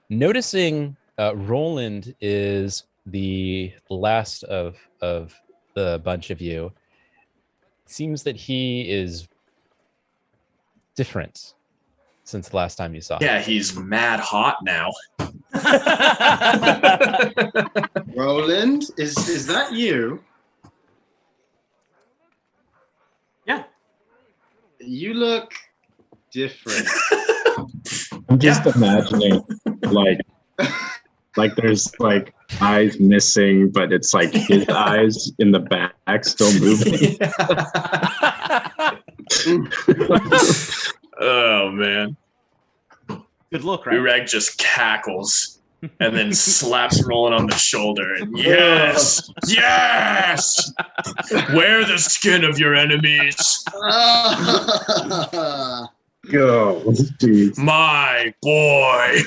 Noticing Roland is the last of the bunch of you. It seems that he is different since the last time you saw him. Yeah, he's mad hot now. Roland, is that you? Yeah. You look different. I'm just imagining like there's like eyes missing, but it's like his eyes in the back still moving. Oh man. Good look, right? Urag just cackles and then slaps Roland on the shoulder. And yes, yes. Wear the skin of your enemies, Go, dude. my boy.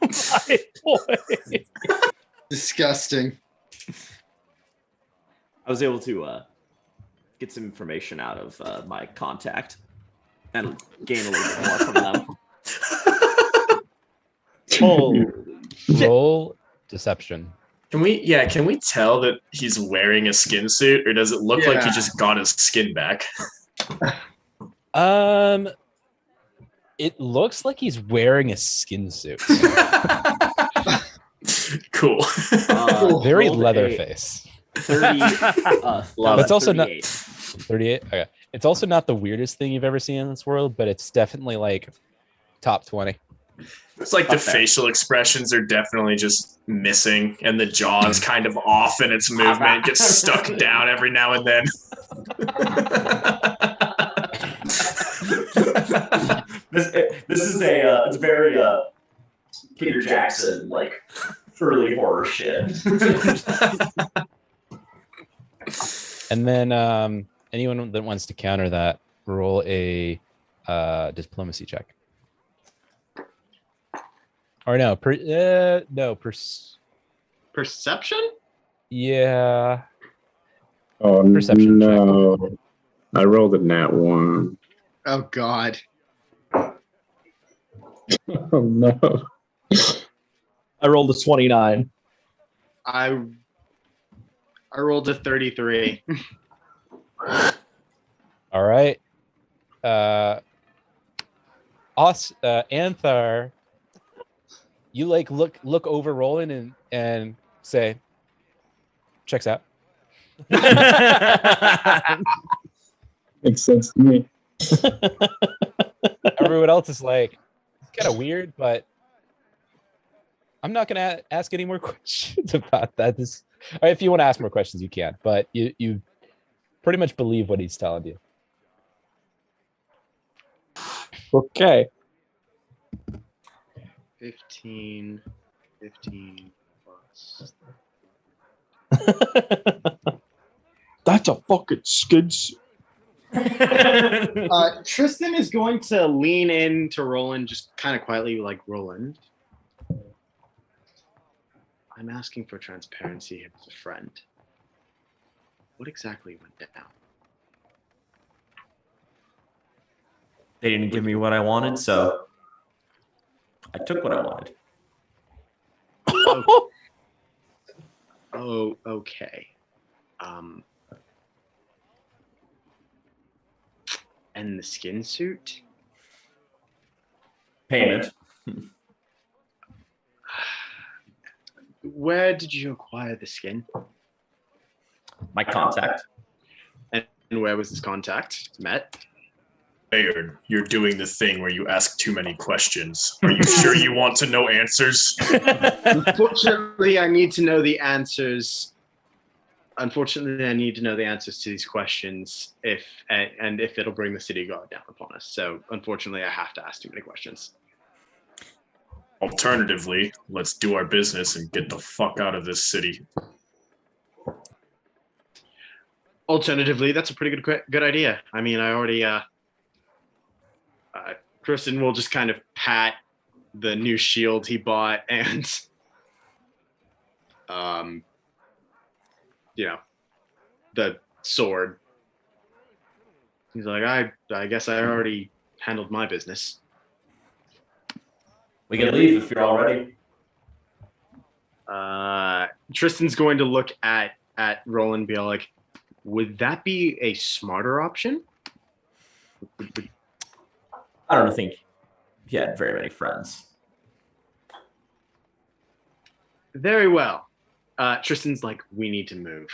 My boy. Disgusting. I was able to get some information out of my contact and gain a little bit more from them. Holy shit. Roll deception. Can we tell that he's wearing a skin suit, or does it look like he Yeah. just got his skin back? It looks like he's wearing a skin suit. Cool. Very Rolled leather a face. 30. That's also not 38. 38. Okay. It's also not the weirdest thing you've ever seen in this world, but it's definitely like top 20. It's like the Up there. facial expressions are definitely just missing, and the jaw is kind of off in its movement, gets stuck down every now and then. This is it's very Peter Jackson like early horror shit. And then anyone that wants to counter that, roll a diplomacy check. Or no, Perception? yeah. Oh, Perception check. no. I rolled a nat 1. Oh God. Oh, no. I rolled a 29. I rolled a 33. All right. Anthar, you like look over Roland and say, checks out. Makes sense to me. Everyone else is like, it's kind of weird, but I'm not going to ask any more questions about that. Or if you want to ask more questions, you can, but you pretty much believe what he's telling you. Okay. 15 plus. That's a fucking skin suit. Tristan is going to lean into Roland, just kind of quietly, like, Roland, I'm asking for transparency as a friend. What exactly went down? They didn't give me what I wanted, so I took what I wanted. Oh, okay. And the skin suit? Payment. Where did you acquire the skin? My contact. And where was this contact met? Bayard, you're doing the thing where you ask too many questions. Are you sure you want to know answers? Unfortunately, I need to know the answers. Unfortunately, I need to know the answers to these questions if it'll bring the city guard down upon us. So, unfortunately, I have to ask too many questions. Alternatively, let's do our business and get the fuck out of this city. Alternatively, that's a pretty good idea. I mean, I already. Kristen will just kind of pat the new shield he bought and, the sword. He's like, I guess I already handled my business. We can leave if you're all ready. Tristan's going to look at Roland and be like, would that be a smarter option? I don't think he had very many friends. Very well. Tristan's like, we need to move.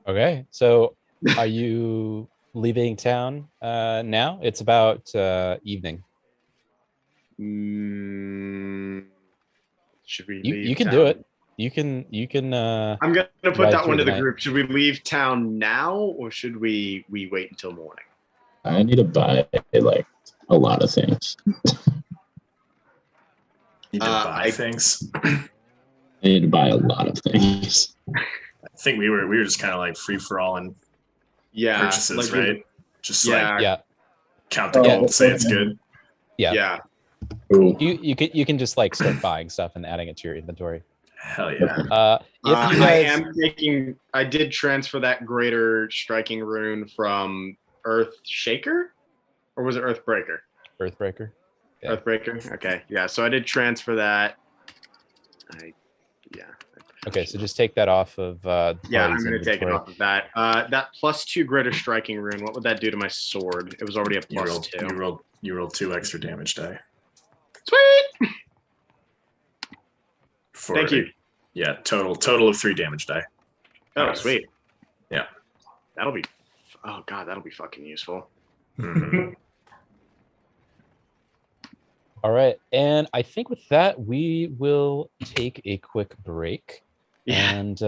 Okay, so are you leaving town now? It's about evening. Should we You leave can town? do it. You can. I'm gonna put ride that through one to the the night. group. Should we leave town now, or should we wait until morning? I need to buy like a lot of things. Need to buy things. I need to buy a lot of things. I think we were just kind of like free for all and Yeah, purchases, like, right? Just Yeah, like Yeah, count the Oh, gold, say it's good. yeah. yeah. Cool. You can just like start buying stuff and adding it to your inventory. Hell yeah. If you I guys, am taking. I did transfer that greater striking rune from Earth Shaker, or was it Earthbreaker? Earthbreaker. Yeah. Earthbreaker. Okay, yeah. So I did transfer that. Okay, so just take that off of Yeah, I'm party's going to take it inventory. off of that. That +2 greater striking rune. What would that do to my sword? It was already a +2. You rolled 2 extra damage die. Sweet. For Thank you. Yeah, total of 3 damage die. Oh, sweet. Yeah. That'll be. Oh god, that'll be fucking useful. Mhm. All right, and I think with that we will take a quick break Yeah. and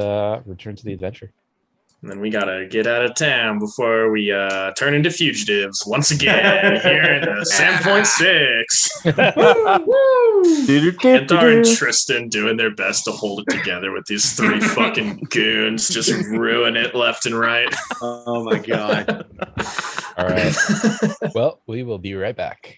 return to the adventure. And then we gotta get out of town before we turn into fugitives once again here in the 7.6. Kantar and Tristan doing their best to hold it together with these 3 fucking goons, just ruin it left and right. Oh my god. All right. Well, we will be right back.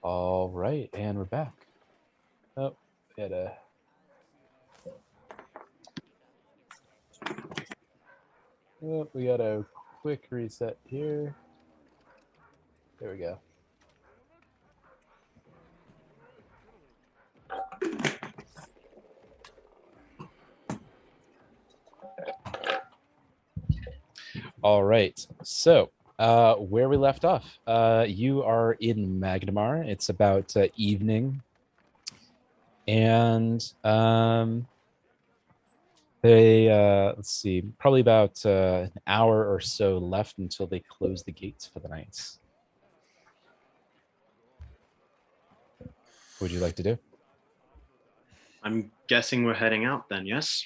All right, and we're back. Oh, we had a. Oh, we got a quick reset here. There we go. All right. So, where we left off, you are in Magnamar. It's about evening, and they let's see, probably about an hour or so left until they close the gates for the night. What would you like to do? I'm guessing we're heading out then, yes?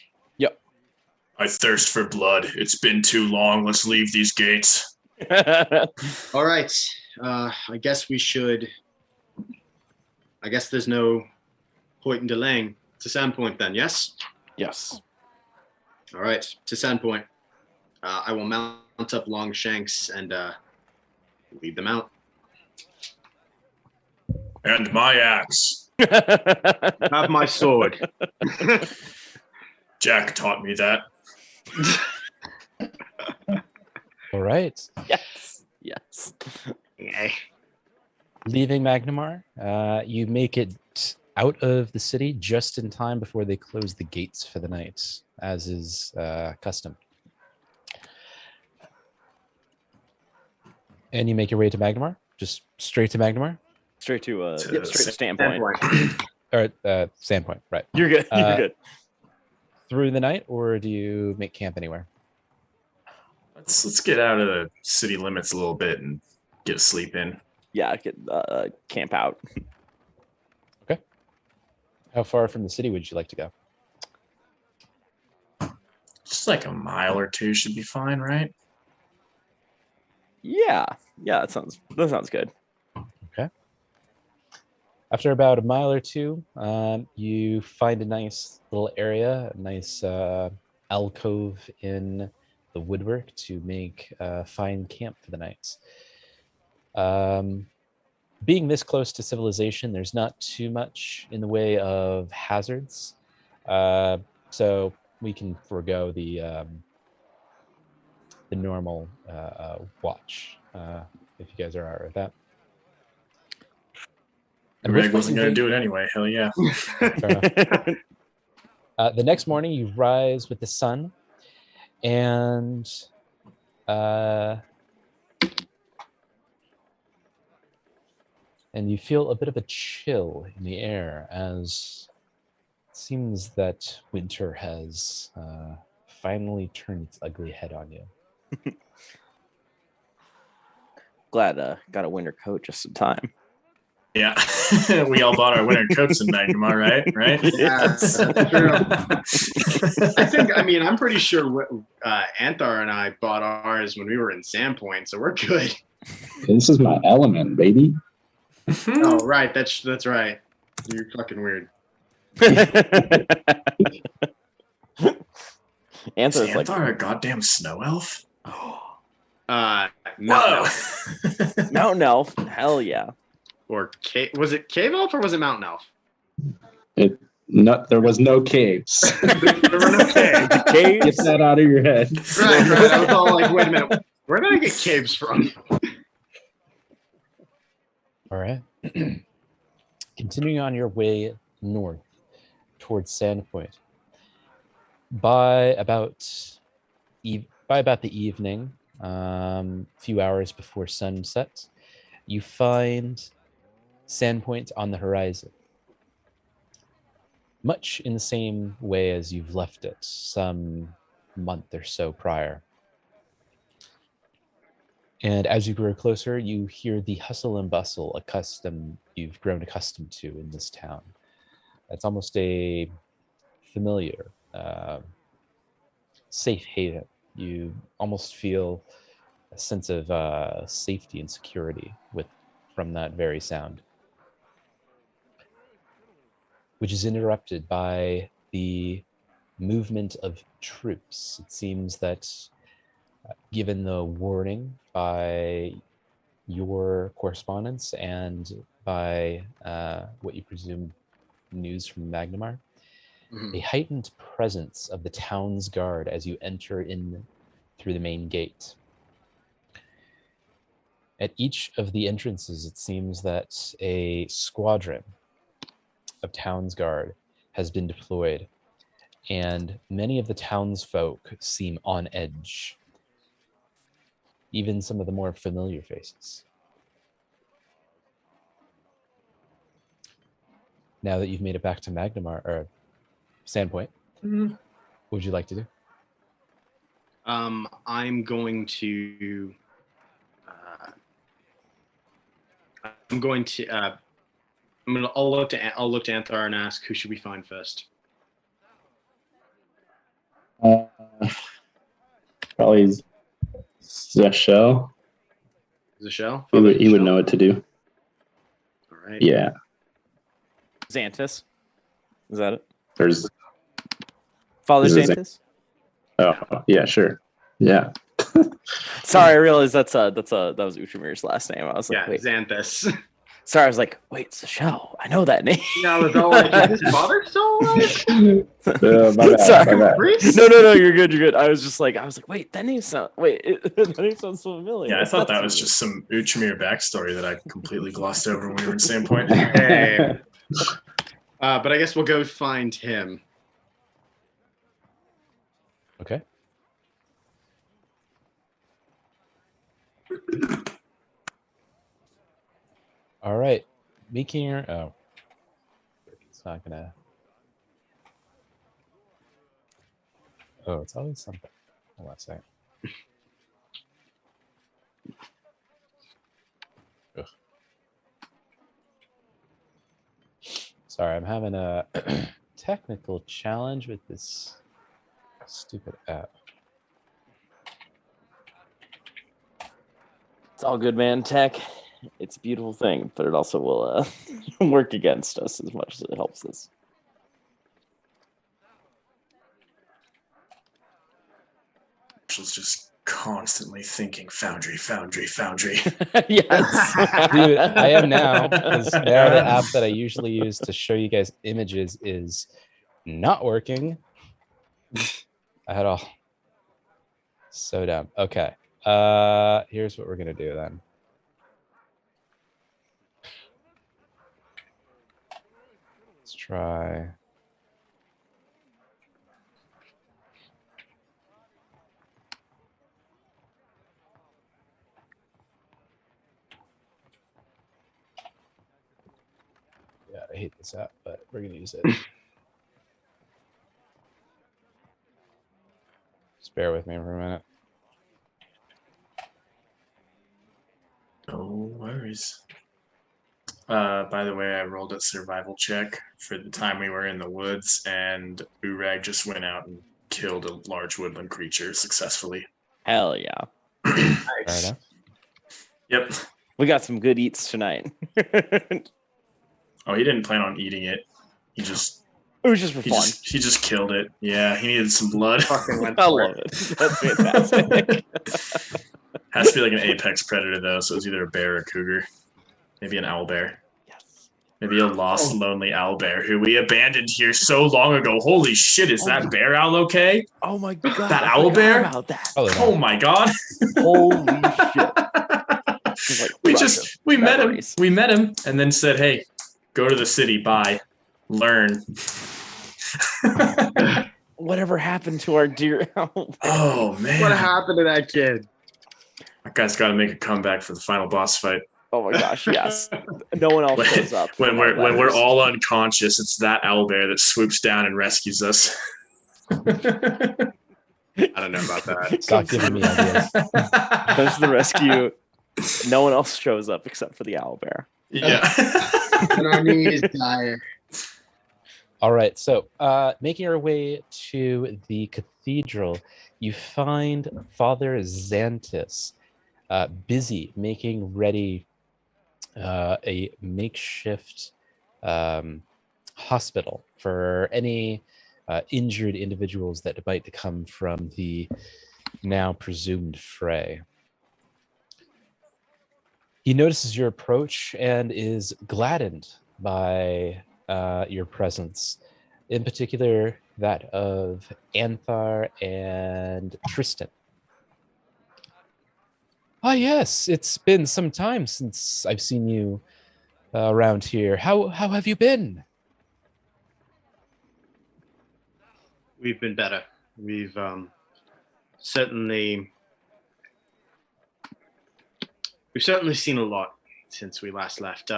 I thirst for blood. It's been too long. Let's leave these gates. All right. I guess we should. I guess there's no point in delaying. To Sandpoint then, yes? Yes. All right. To Sandpoint. I will mount up Longshanks and lead them out. And my axe. Have my sword. Jack taught me that. All right. Yes. Yes. Okay. Leaving Magnamar, you make it out of the city just in time before they close the gates for the night, as is custom. And you make your way to Magnamar, just straight to Magnamar, Straight to To straight to standpoint. or Sandpoint, right? You're good. You're good. Through the night, or do you make camp anywhere? Let's get out of the city limits a little bit and get a sleep in. Yeah, get camp out. How far from the city would you like to go? Just like a mile or two should be fine, right? Yeah. Yeah, that sounds good. After about a mile or two, you find a nice little area, a nice alcove in the woodwork to make a fine camp for the night. Being this close to civilization, there's not too much in the way of hazards, so we can forego the normal watch if you guys are all right with that. And Greg wasn't going to do it anyway. Hell yeah. The next morning, you rise with the sun, and you feel a bit of a chill in the air, as it seems that winter has finally turned its ugly head on you. Glad got a winter coat just in time. Yeah. We all bought our winter coats in Magnamar, right? Right? Yeah, that's true. I'm pretty sure Anthar and I bought ours when we were in Sandpoint, so we're good. This is my element, baby. Oh, right. That's right. You're fucking weird. Is Answer is like Xanthar a goddamn snow elf? Whoa. Mountain Elf. Hell yeah. Or was it Cave Elf or was it Mountain Elf? There was no caves. There were no caves. Get Caves. that out of your head. Right. I was all like, wait a minute. Where did I get caves from? All right. Continuing on your way north towards Sandpoint. By about the evening, few hours before sunset, you find Sandpoint on the horizon. Much in the same way as you've left it some month or so prior. And as you grow closer, you hear the hustle and bustle you've grown accustomed to in this town. It's almost a familiar, safe haven. You almost feel a sense of safety and security from that very sound, which is interrupted by the movement of troops. It seems that given the warning by your correspondence and verify what you presume news from Magnamar. Mhm. A heightened presence of the town's guard as you enter in through the main gate. At each of the entrances, it seems that a squadron of town's guard has been deployed, and many of the townsfolk seem on edge. Even some of the more familiar faces. Now that you've made it back to Magnamar or Sandpoint, what would you like to do? I'm going to. I'm going to. I'll look to Anthar and ask who should we find first. Probably Zeshel. Zeshel? He would know what to do. All right. Yeah. Xanthus. Is that it? There's. Father Is it Xanthus? Oh yeah, sure. Yeah. Sorry, I realized that was Utramir's last name. I was like, Yeah, wait. Xanthus. Sorry, I was like, wait, it's a show. I know that name. Yeah, I was all like, is his father still alive? My bad, Sorry. my bad. No, you're good. I was like, wait, that name sounds so familiar. Yeah, I thought that was just some Uchimir backstory that I completely glossed over when we were in Sandpoint. Hey. But I guess we'll go find him. Okay. All right. Making your it's not gonna. Oh, it's always something. Hold on a second. Ugh. Sorry, I'm having a technical challenge with this stupid app. It's all good, man. Tech, it's a beautiful thing, but it also will work against us as much as it helps us. Marshall's just constantly thinking foundry. Yes. Dude, I am now, because now the app that I usually use to show you guys images is not working. I had all so dumb. Okay. Here's what we're gonna do then. Let's try. Yeah, I hate this app, but we're gonna use it. Just bear with me for a minute. No worries. By the way, I rolled a survival check for the time we were in the woods, and Urag just went out and killed a large woodland creature successfully. Hell yeah. Fair Nice. enough. Yep. We got some good eats tonight. It Oh, he didn't plan on eating it. He just was just for fun. he just killed it. Yeah, he needed some blood. Fucking went I for love it. That's fantastic. Has to be like an apex predator though, so it's either a bear or a cougar. Maybe an owl bear. Yes. Maybe a lost, lonely owl bear who we abandoned here so long ago. Holy shit, is that bear owl okay? Oh my god. That I owl forgot bear? about that. Oh my god. Holy shit. Just like we met him. memories. We met him and then said, hey, go to the city, bye. Learn. Whatever happened to our dear owl? Oh man. What happened to that kid? That guy's gotta make a comeback for the final boss fight. Oh my gosh, yes. No one else shows up. When we're all unconscious, it's that owl bear that swoops down and rescues us. I don't know about that. Stop giving me ideas. Comes to the rescue. No one else shows up except for the owl bear. Yeah. And our need is dire. All right, so making our way to the cathedral, you find Father Xanthus busy making ready a makeshift hospital for any injured individuals that might to come from the now presumed fray. He notices your approach and is gladdened by your presence, in particular that of Anthar and Tristan. Ah, yes, it's been some time since I've seen you around here. How have you been? We've been better. We've certainly seen a lot since we last left.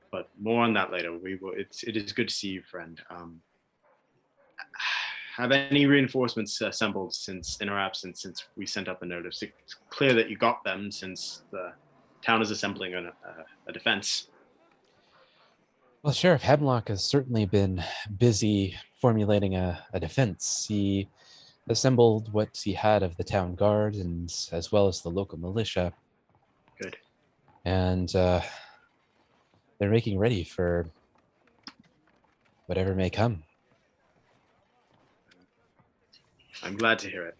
But more on that later. It is good to see you, friend. Have any reinforcements assembled in our absence since we sent up a notice? It's clear that you got them since the town is assembling a defense. Well, Sheriff Hemlock has certainly been busy formulating a defense. He assembled what he had of the town guard and as well as the local militia. Good. And they're making ready for whatever may come. I'm glad to hear it.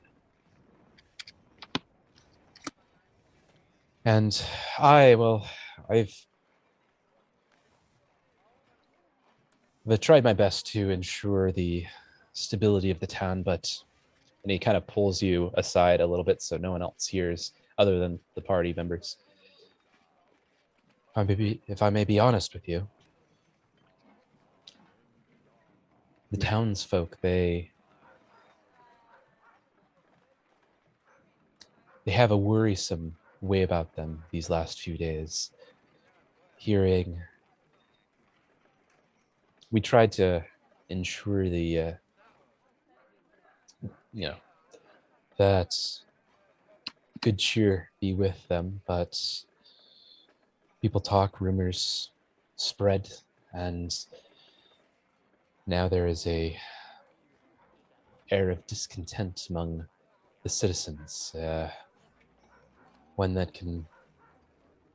And I've tried my best to ensure the stability of the town, and he kind of pulls you aside a little bit so no one else hears other than the party members. If I may be honest with you, the townsfolk, they have a worrisome way about them these last few days. We tried to ensure that good cheer be with them, but people talk, rumors spread, and now there is a air of discontent among the citizens, one that can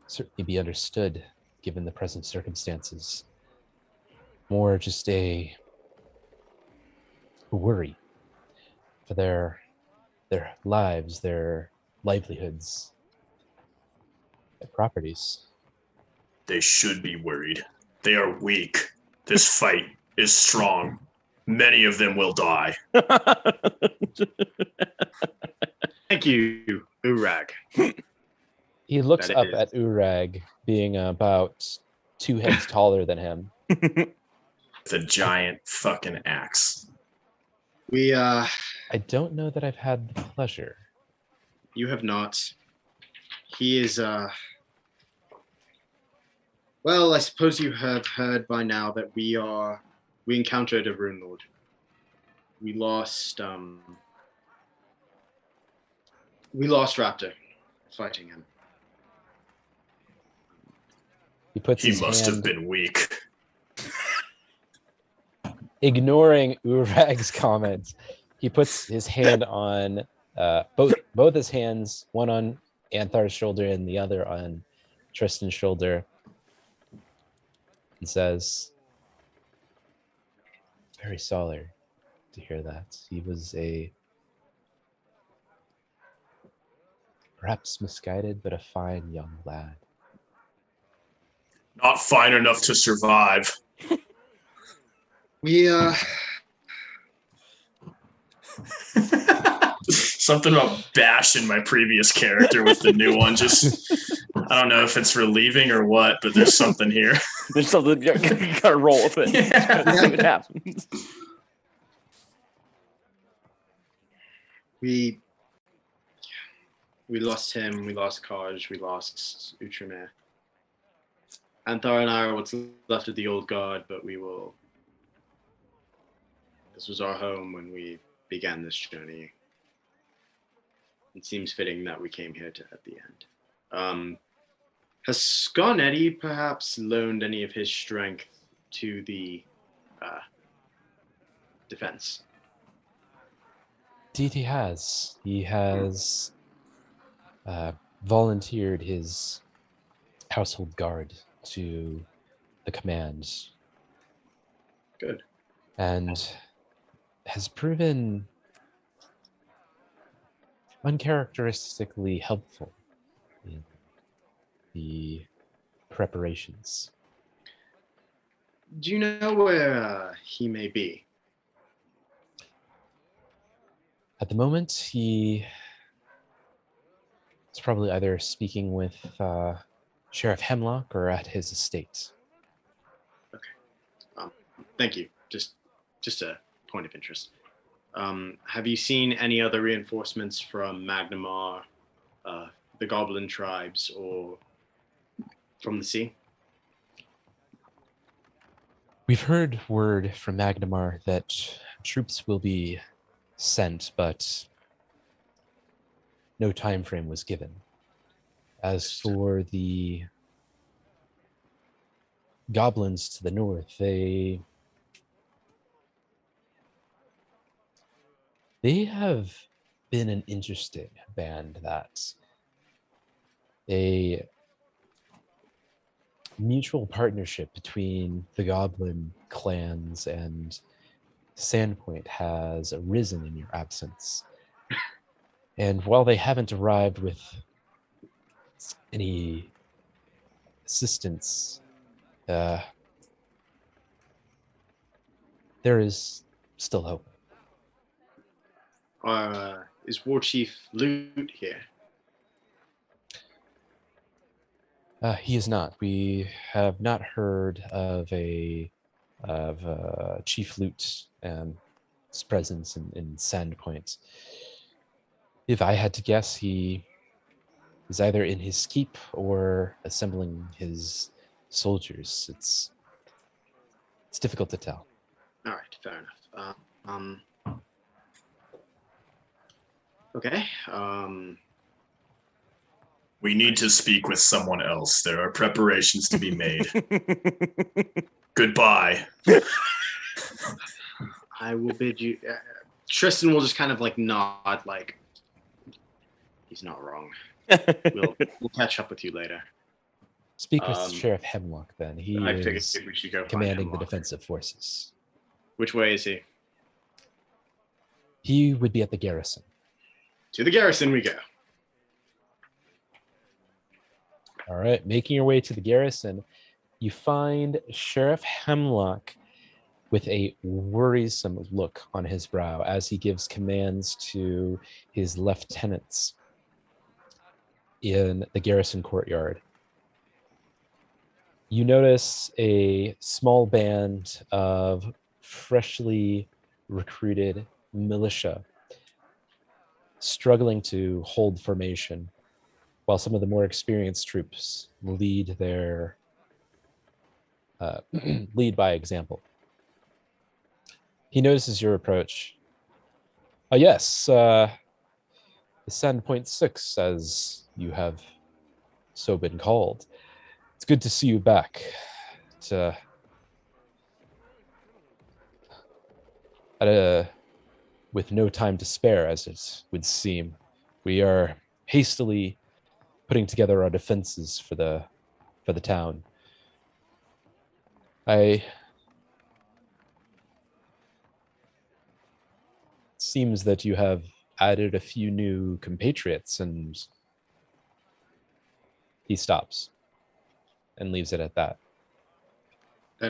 certainly be understood given the present circumstances. More just a worry for their lives, their livelihoods, their properties. They should be worried. They are weak. This fight is strong. Many of them will die. Thank you, Urag. He looks up at Urag, being about 2 heads taller than him. The giant fucking axe. I don't know that I've had the pleasure. You have not. He is, well, I suppose you have heard by now that we encountered a Runelord. We lost Raptor fighting him. He must have been weak. Ignoring Urag's comments, he puts his hand on both his hands, one on Anthar's shoulder and the other on Tristan's shoulder, and says, "Very sorry to hear that. He was perhaps misguided, but a fine young lad." Not fine enough to survive. Something about bashing my previous character with the new one. Just, I don't know if it's relieving or what, but there's something here. There's something, you gotta roll with it. Yeah. See what happens. We lost him, we lost Kaj, we lost Outremer. Anthar and I are what's left of the old guard, but this was our home when we began this journey. It seems fitting that we came here at the end. Has Scarnetti perhaps loaned any of his strength to the defense? Indeed, he has. He has volunteered his household guard to the command. Good. And has proven uncharacteristically helpful the preparations. Do you know where he may be? At the moment, he is probably either speaking with Sheriff Hemlock or at his estate. Thank you. Just a point of interest. Have you seen any other reinforcements from Magnamar, the Goblin tribes, or from the sea? We've heard word from Magnamar that troops will be sent, but no time frame was given. As for the goblins to the north, they have been an interesting band. That a mutual partnership between the goblin clans and Sandpoint has arisen in your absence. And while they haven't arrived with any assistance, there is still hope. Is War Chief Loot here? He is not. We have not heard of Chief Loot's presence in Sandpoint. If I had to guess, he is either in his keep or assembling his soldiers. It's difficult to tell. All right, fair enough. Okay. We need to speak with someone else. There are preparations to be made. Goodbye. I will bid you. Tristan will just kind of like nod, like he's not wrong. We'll catch up with you later. Speak with Sheriff Hemlock then. He is we should go commanding the defensive forces. Which way is he? He would be at the garrison. To the garrison we go. All right, making your way to the garrison, you find Sheriff Hemlock with a worrisome look on his brow as he gives commands to his lieutenants in the garrison courtyard. You notice a small band of freshly recruited militia struggling to hold formation, while some of the more experienced troops lead lead by example. He notices your approach. Oh yes, the Sandpoint 6, as you have so been called. It's good to see you back. With no time to spare, as it would seem, we are hastily putting together our defenses for the town. It seems that you have added a few new compatriots, and he stops and leaves it at that.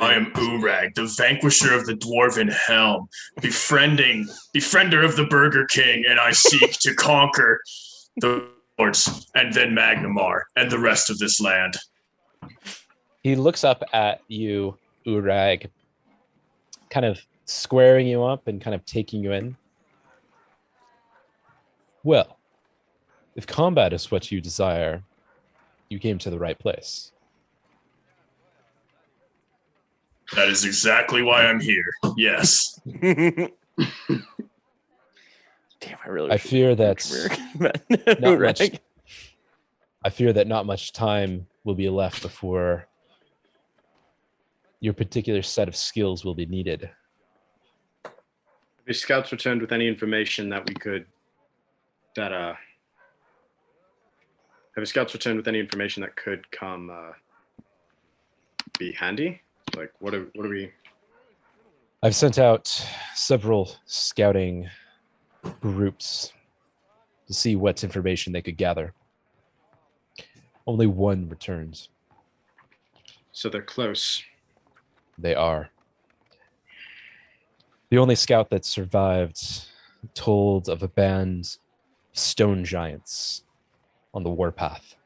I am Urag, the vanquisher of the Dwarven Helm, befriender of the Burger King, and I seek to conquer the Lords and then Magnamar and the rest of this land. He looks up at you, Urag, kind of squaring you up and kind of taking you in. Well, if combat is what you desire, you came to the right place. That is exactly why I'm here. Yes. Damn, I really. I fear that not much. Right? I fear that not much time will be left before your particular set of skills will be needed. If scouts returned with any information that we could, have scouts returned with any information that could come be handy? Like, what are we? I've sent out several scouting groups to see what information they could gather. Only one returns. So they're close. They are. The only scout that survived told of a band of stone giants on the warpath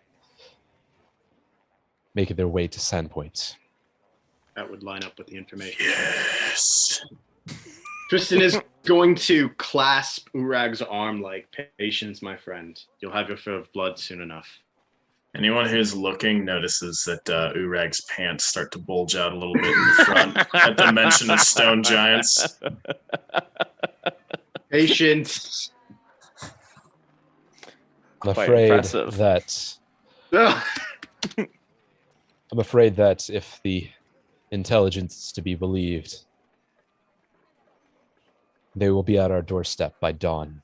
making their way to Sandpoint. That would line up with the information. Yes. Tristan is going to clasp Urag's arm like, patience, my friend. You'll have your fill of blood soon enough. Anyone who's looking notices that Urag's pants start to bulge out a little bit in the front at the mention of stone giants. Patience. I'm Quite afraid impressive. that Ugh. I'm afraid that if the intelligence is to be believed, they will be at our doorstep by dawn.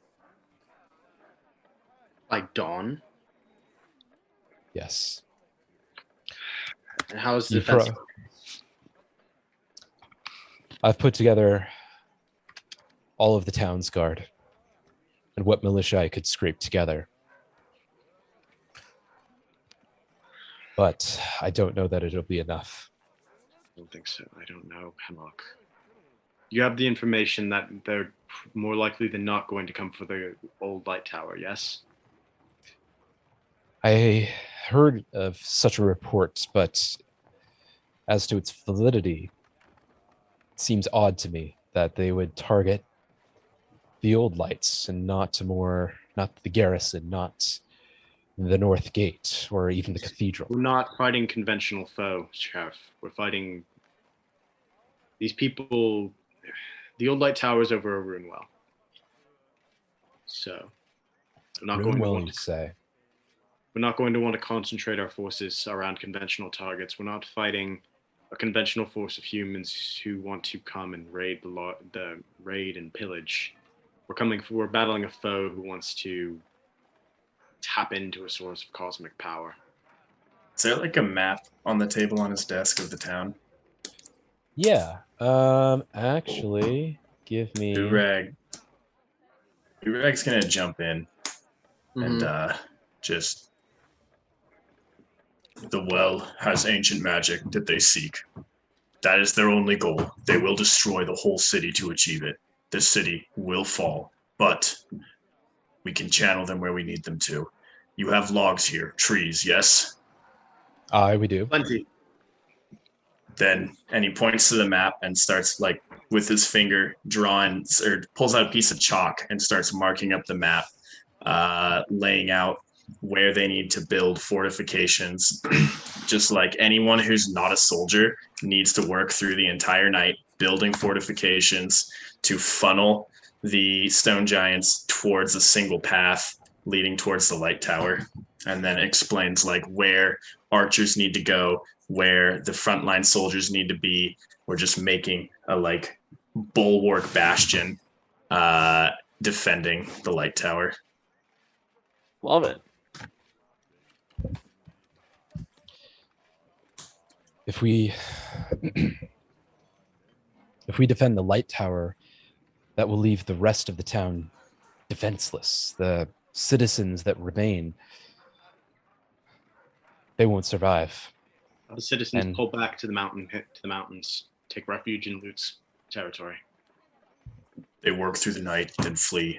By dawn? Yes. And how is the You defense? I've put together all of the town's guard and what militia I could scrape together. But I don't know that it'll be enough. I don't think so. I don't know, Hemlock. You have the information that they're more likely than not going to come for the old light tower, yes? I heard of such a report, but as to its validity, it seems odd to me that they would target the old lights and not the garrison, not the North Gate, or even the cathedral. We're not fighting conventional foe, Sheriff. We're fighting these people. The old light tower is over a rune well. So we're not going to Well, want you to, say. we're not going to want to concentrate our forces around conventional targets. We're not fighting a conventional force of humans who want to come and raid the raid and pillage. We're battling a foe who wants to tap into a source of cosmic power. Is there like a map on the table on his desk of the town? Yeah. Actually, give me. Urag's gonna jump in and just. The well has ancient magic that they seek. That is their only goal. They will destroy the whole city to achieve it. The city will fall, but we can channel them where we need them to. You have logs here, trees, yes? Aye, we do. Plenty. Then, and he points to the map and starts like with his finger drawing or pulls out a piece of chalk and starts marking up the map, laying out where they need to build fortifications. Just like anyone who's not a soldier needs to work through the entire night building fortifications to funnel the stone giants towards a single path leading towards the light tower, and then explains like where archers need to go, where the frontline soldiers need to be. We're just making a like bulwark bastion defending the light tower. Love it. If we defend the light tower, that will leave the rest of the town defenseless. The citizens that remain, they won't survive. The citizens pull back to the mountains, take refuge in Loot's territory. They work through the night, then flee.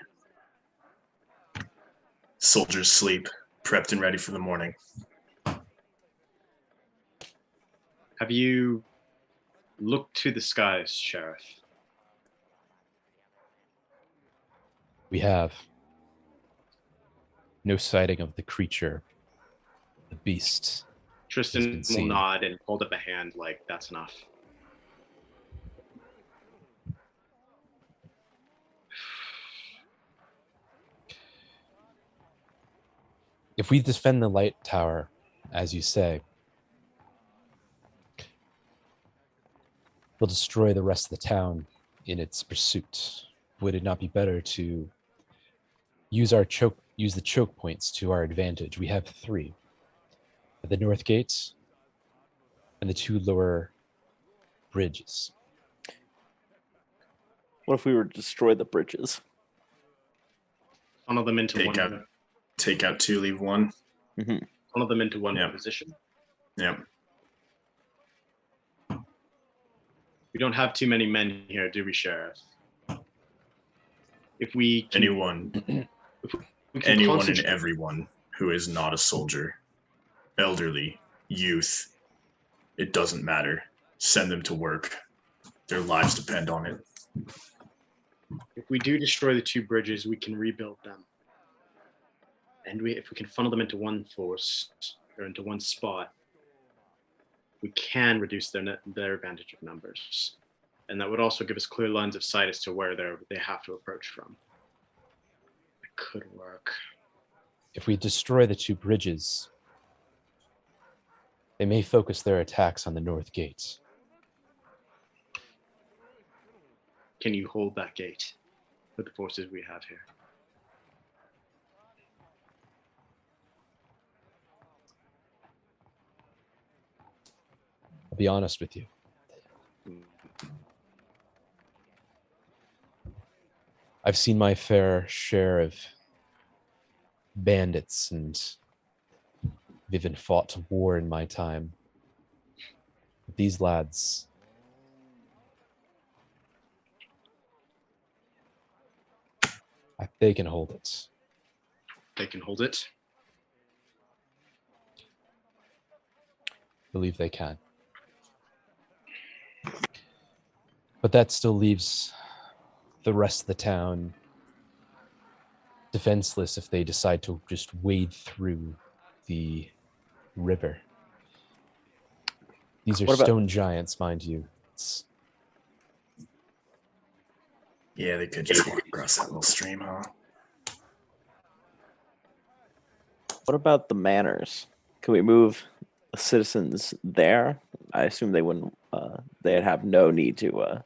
Soldiers sleep, prepped and ready for the morning. Have you looked to the skies, Sheriff? We have no sighting of the creature, the beast. Tristan will nod and hold up a hand like, that's enough. If we defend the light tower, as you say, we'll destroy the rest of the town in its pursuit. Would it not be better to use the choke points to our advantage? We have 3. At the north gates and the 2 lower bridges. What if we were to destroy the bridges? Funnel them into one. Take out 2, leave 1. Mm-hmm. Funnel them into one Yeah. position. Yeah. We don't have too many men here, do we, Sheriff? If we can, Anyone we can and concentrate. everyone who is not a soldier, elderly, youth, it doesn't matter. Send them to work. Their lives depend on it. If we do destroy the 2 bridges, we can rebuild them. And if we can funnel them into one force or into one spot, we can reduce their advantage of numbers. And that would also give us clear lines of sight as to where they have to approach from. It could work. If we destroy the 2 bridges, they may focus their attacks on the north gates. Can you hold that gate with the forces we have here? I'll be honest with you. I've seen my fair share of bandits, and I've even fought war in my time. But these lads, they can hold it. They can hold it. I believe they can. But that still leaves the rest of the town defenseless if they decide to just wade through the river. These are stone giants, mind you. Yeah, they could just walk across that little stream, huh? What about the manors? Can we move the citizens there? I assume they wouldn't. They'd have no need to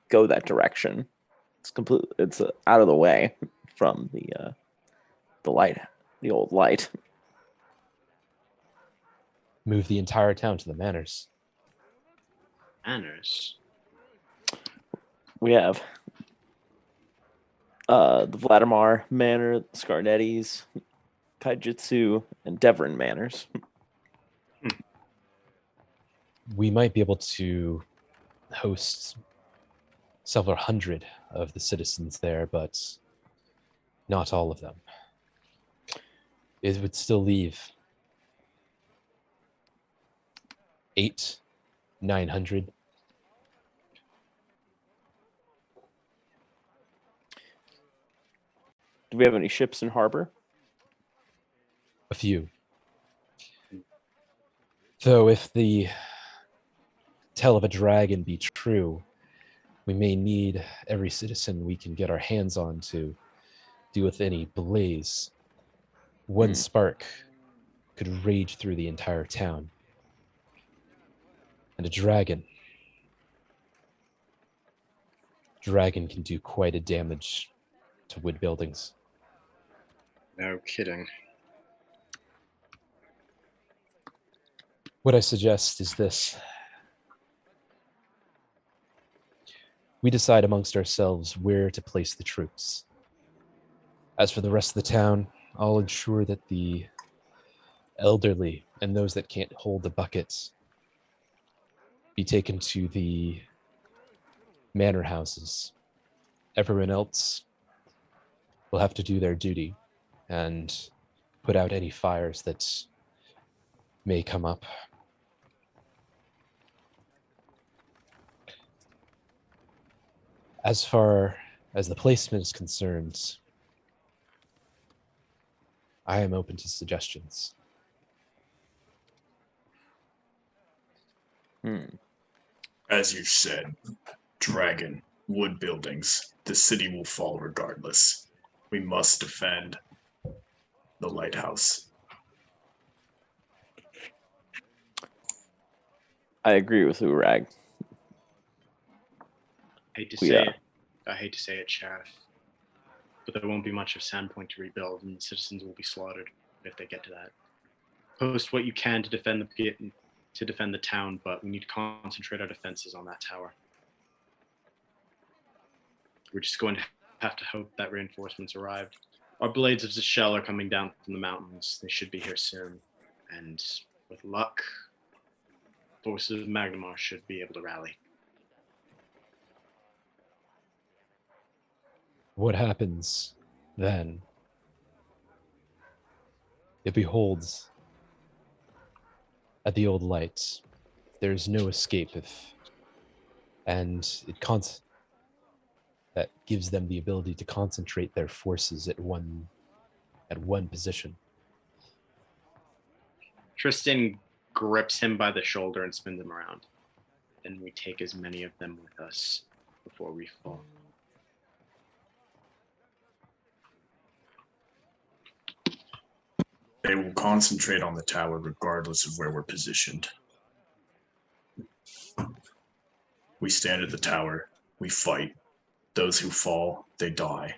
go that direction. It's completely. It's out of the way from the light, the old light. Move the entire town to the manors. Manners. We have the Vladimir Manor, Scarnetti's, Kaijitsu, and Devon Manors. We might be able to host several hundred of the citizens there, but not all of them. It would still leave 800-900. Do we have any ships in harbor? A few. Though if the tale of a dragon be true, we may need every citizen we can get our hands on to deal with any blaze. One spark could rage through the entire town. And a dragon can do quite a damage to wood buildings. No kidding. What I suggest is this. We decide amongst ourselves where to place the troops. As for the rest of the town, I'll ensure that the elderly and those that can't hold the buckets be taken to the manor houses. Everyone else will have to do their duty and put out any fires that may come up. As far as the placement is concerned, I am open to suggestions. As you said, dragon, wood buildings, the city will fall regardless. We must defend the lighthouse. I agree with Urag. I hate to say it, Sheriff, but there won't be much of Sandpoint to rebuild, and the citizens will be slaughtered if they get to that. Post what you can to defend the town, but we need to concentrate our defenses on that tower. We're just going to have to hope that reinforcements arrived. Our blades of the shell are coming down from the mountains. They should be here soon. And with luck, forces of Magnamar should be able to rally. What happens then? It beholds at the old light. There's no escape that gives them the ability to concentrate their forces at one position. Tristan grips him by the shoulder and spins him around. Then we take as many of them with us before we fall. They will concentrate on the tower regardless of where we're positioned. We stand at the tower. We fight. Those who fall, they die.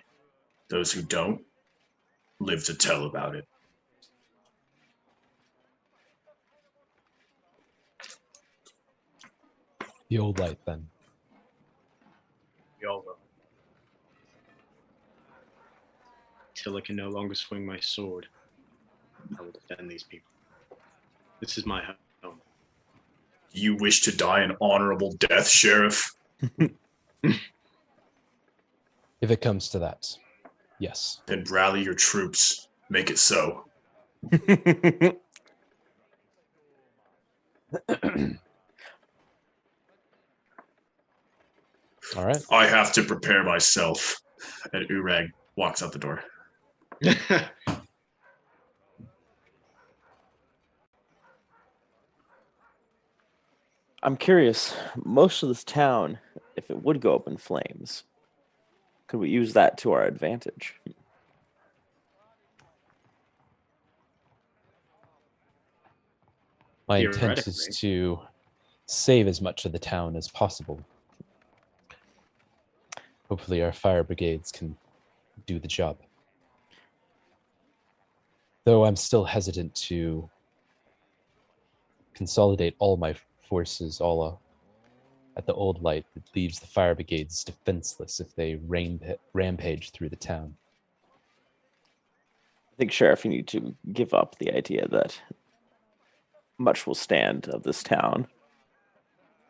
Those who don't, live to tell about it. The old light, then. We all will. Till I can no longer swing my sword, I will defend these people. This is my home. You wish to die an honorable death, Sheriff? If it comes to that, yes. Then rally your troops. Make it so. All right. I have to prepare myself. And Urag walks out the door. I'm curious, most of this town, if it would go up in flames, could we use that to our advantage? My intent is to save as much of the town as possible. Hopefully our fire brigades can do the job. Though I'm still hesitant to consolidate all my forces at the old light. That leaves the fire brigades defenseless if they rampage through the town. I think, Sheriff, you need to give up the idea that much will stand of this town.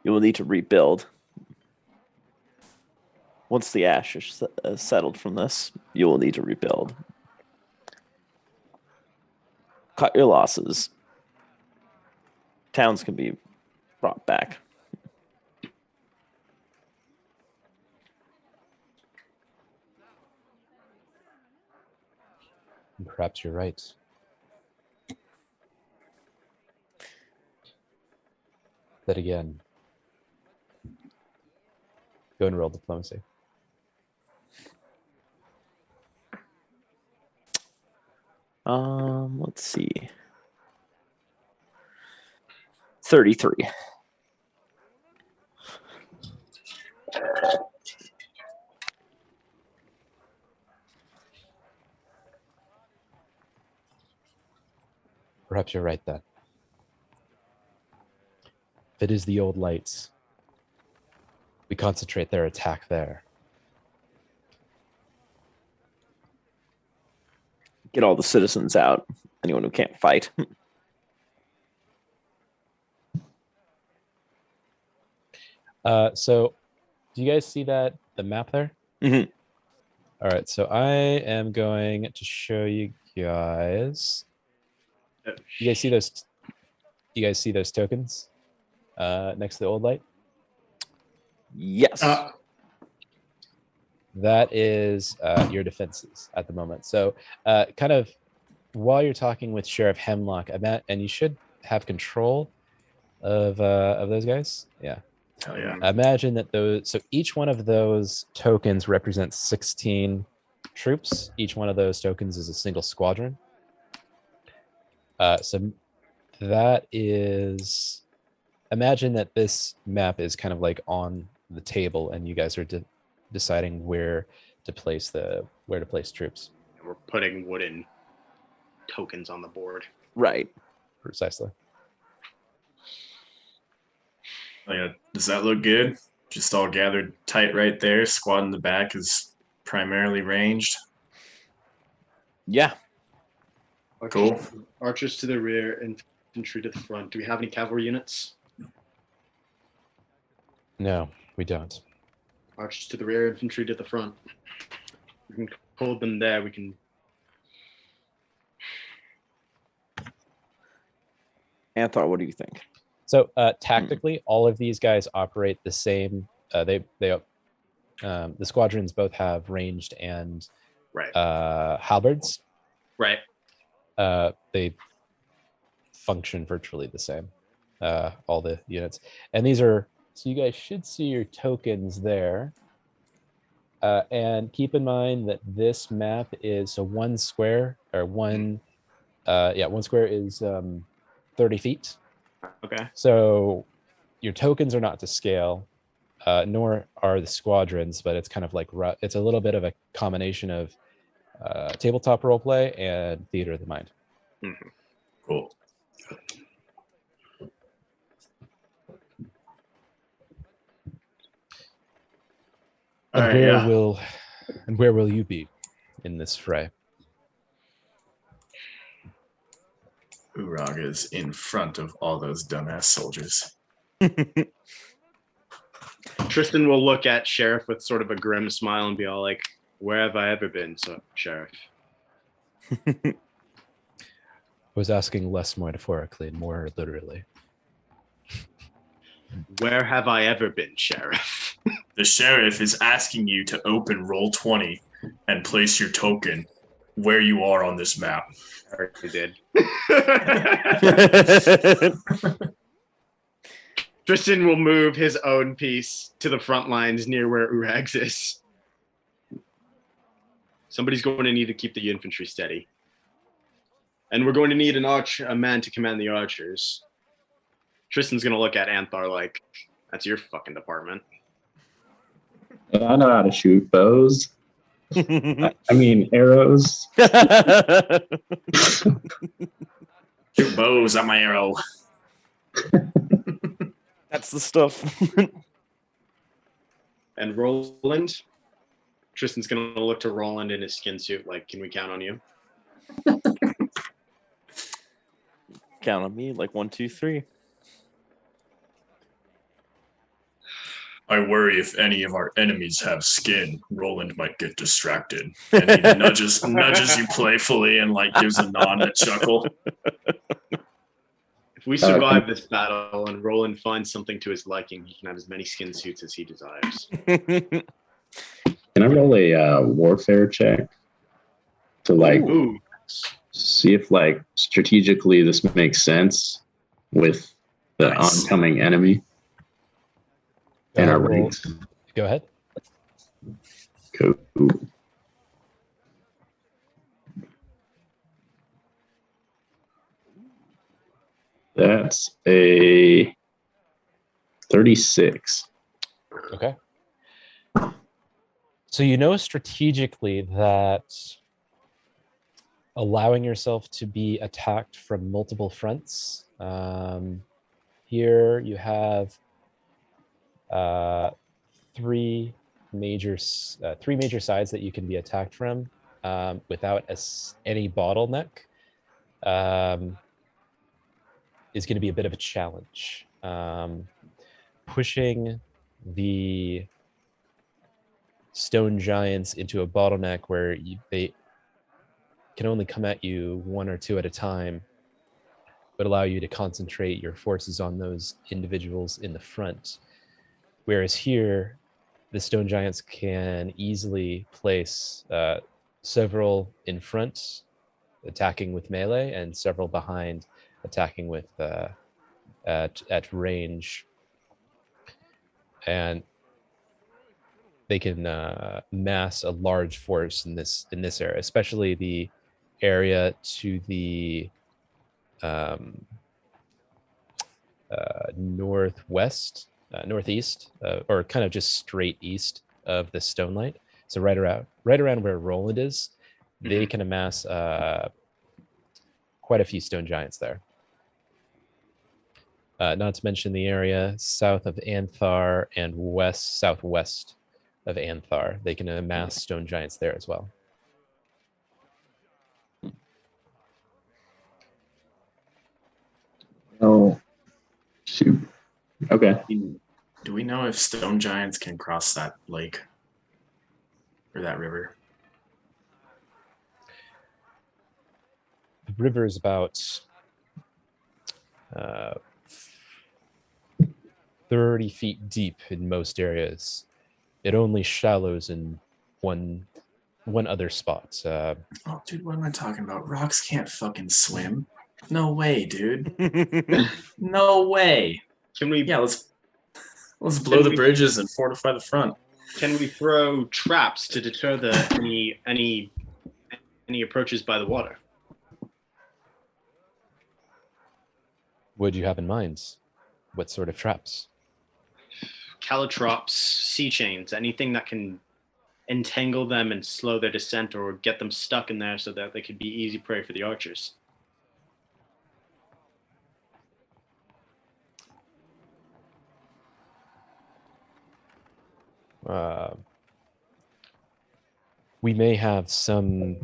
You will need to rebuild. Once the ash is settled from this, you will need to rebuild. Cut your losses. Towns can be brought back. And perhaps you're right. But again, go and roll diplomacy. Let's see. 33. Perhaps you're right then. If it is the old lights, we concentrate their attack there. Get all the citizens out. Anyone who can't fight. So do you guys see the map there? Mm-hmm. All right, so I am going to show you guys. You guys see those? You guys see those tokens next to the old light? Yes. That is your defenses at the moment. So kind of while you're talking with Sheriff Hemlock, and you should have control of those guys. Yeah. Hell yeah. Imagine that so each one of those tokens represents 16 troops. Each one of those tokens is a single squadron. So that is, imagine that this map is kind of like on the table and you guys are deciding where to place troops. We're putting wooden tokens on the board. Right. Precisely. Oh, yeah. Does that look good? Just all gathered tight right there. Squad in the back is primarily ranged. Yeah. Cool. Archers to the rear, infantry to the front. Do we have any cavalry units? No, we don't. Archers to the rear, infantry to the front. We can hold them there. We can. Anthar, what do you think? So tactically, all of these guys operate the same. The squadrons both have ranged and Right. halberds. Right. They function virtually the same. All the units, and these are, so you guys should see your tokens there. And keep in mind that this map is, so one square or one square is 30 feet. Okay. So your tokens are not to scale, nor are the squadrons, but it's kind of like, it's a little bit of a combination of tabletop roleplay and theater of the mind. Mm-hmm. Cool. And All right, where will you be in this fray? Urag is in front of all those dumbass soldiers. Tristan will look at Sheriff with sort of a grim smile and be all like, "Where have I ever been, Sheriff?" I was asking less metaphorically and more literally. Where have I ever been, Sheriff? The sheriff is asking you to open roll 20 and place your token where you are on this map. I already did. Tristan will move his own piece to the front lines near where Urags is. Somebody's going to need to keep the infantry steady. And we're going to need a man to command the archers. Tristan's going to look at Anthar like, that's your fucking department. I know how to shoot bows. I mean, arrows. Shoot bows at my arrow. That's the stuff. And Roland, Tristan's going to look to Roland in his skin suit like, can we count on you? Count on me, like 1, 2, 3. I worry if any of our enemies have skin, Roland might get distracted. And he nudges you playfully and like gives a nod and a chuckle. If we survive this battle and Roland finds something to his liking, he can have as many skin suits as he desires. Can I roll a warfare check to like Ooh. see if like strategically this makes sense with the Nice. oncoming enemy and our Roll- ranks? Go ahead. Cool. That's a 36. Okay. So you know strategically that allowing yourself to be attacked from multiple fronts. Here you have three major sides that you can be attacked from without any bottleneck. Is going to be a bit of a challenge. Pushing the stone giants into a bottleneck where they can only come at you one or two at a time, but allow you to concentrate your forces on those individuals in the front. Whereas here, the stone giants can easily place several in front, attacking with melee, and several behind, attacking with at range. And they can mass a large force in this area, especially the area to the northwest, northeast, or kind of just straight east of the stone light. So right around where Roland is, they can amass quite a few stone giants there. Not to mention the area south of Anthar and southwest of Anthar. They can amass stone giants there as well. Okay. Do we know if stone giants can cross that lake or that river? The river is about 30 feet deep in most areas. It only shallows in one other spot. Oh, dude, what am I talking about? Rocks can't fucking swim. No way, dude. No way. Can we? Yeah, let's blow the bridges and fortify the front. Can we throw traps to deter any approaches by the water? What do you have in mind? What sort of traps? Caltrops, sea chains, anything that can entangle them and slow their descent or get them stuck in there so that they could be easy prey for the archers. We may have some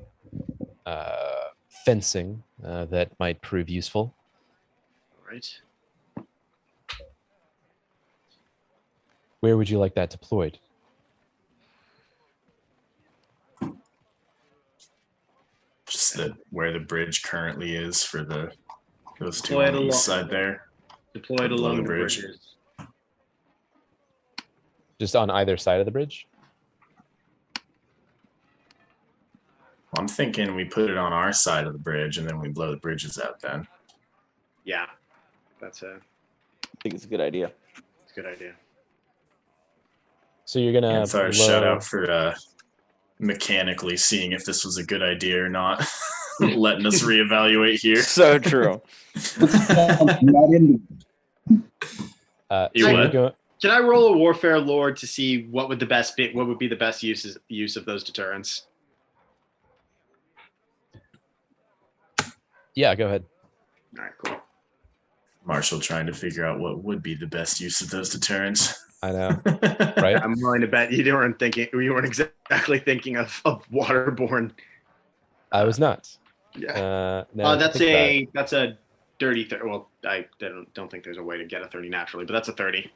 fencing that might prove useful. All right. Where would you like that deployed? Just where the bridge currently is for those two Deploy on it the east along- side there. Deployed Below along the the bridge. bridges. Just on either side of the bridge? I'm thinking we put it on our side of the bridge and then we blow the bridges out then. Yeah, that's a I think it's a good idea. good idea. So you're gonna It's our blow... shout out for mechanically seeing if this was a good idea or not. Letting us reevaluate here. So true. Not in You so what? you're go- Can I roll a warfare lore to see what would be the best use of those deterrents? Yeah, go ahead. All right, cool. Marshall trying to figure out what would be the best use of those deterrents. I know, right? I'm willing to bet you weren't exactly thinking of waterborne. I was not. Yeah. Now that I think That's a dirty 30. Well, I don't think there's a way to get a 30 naturally, but that's a 30.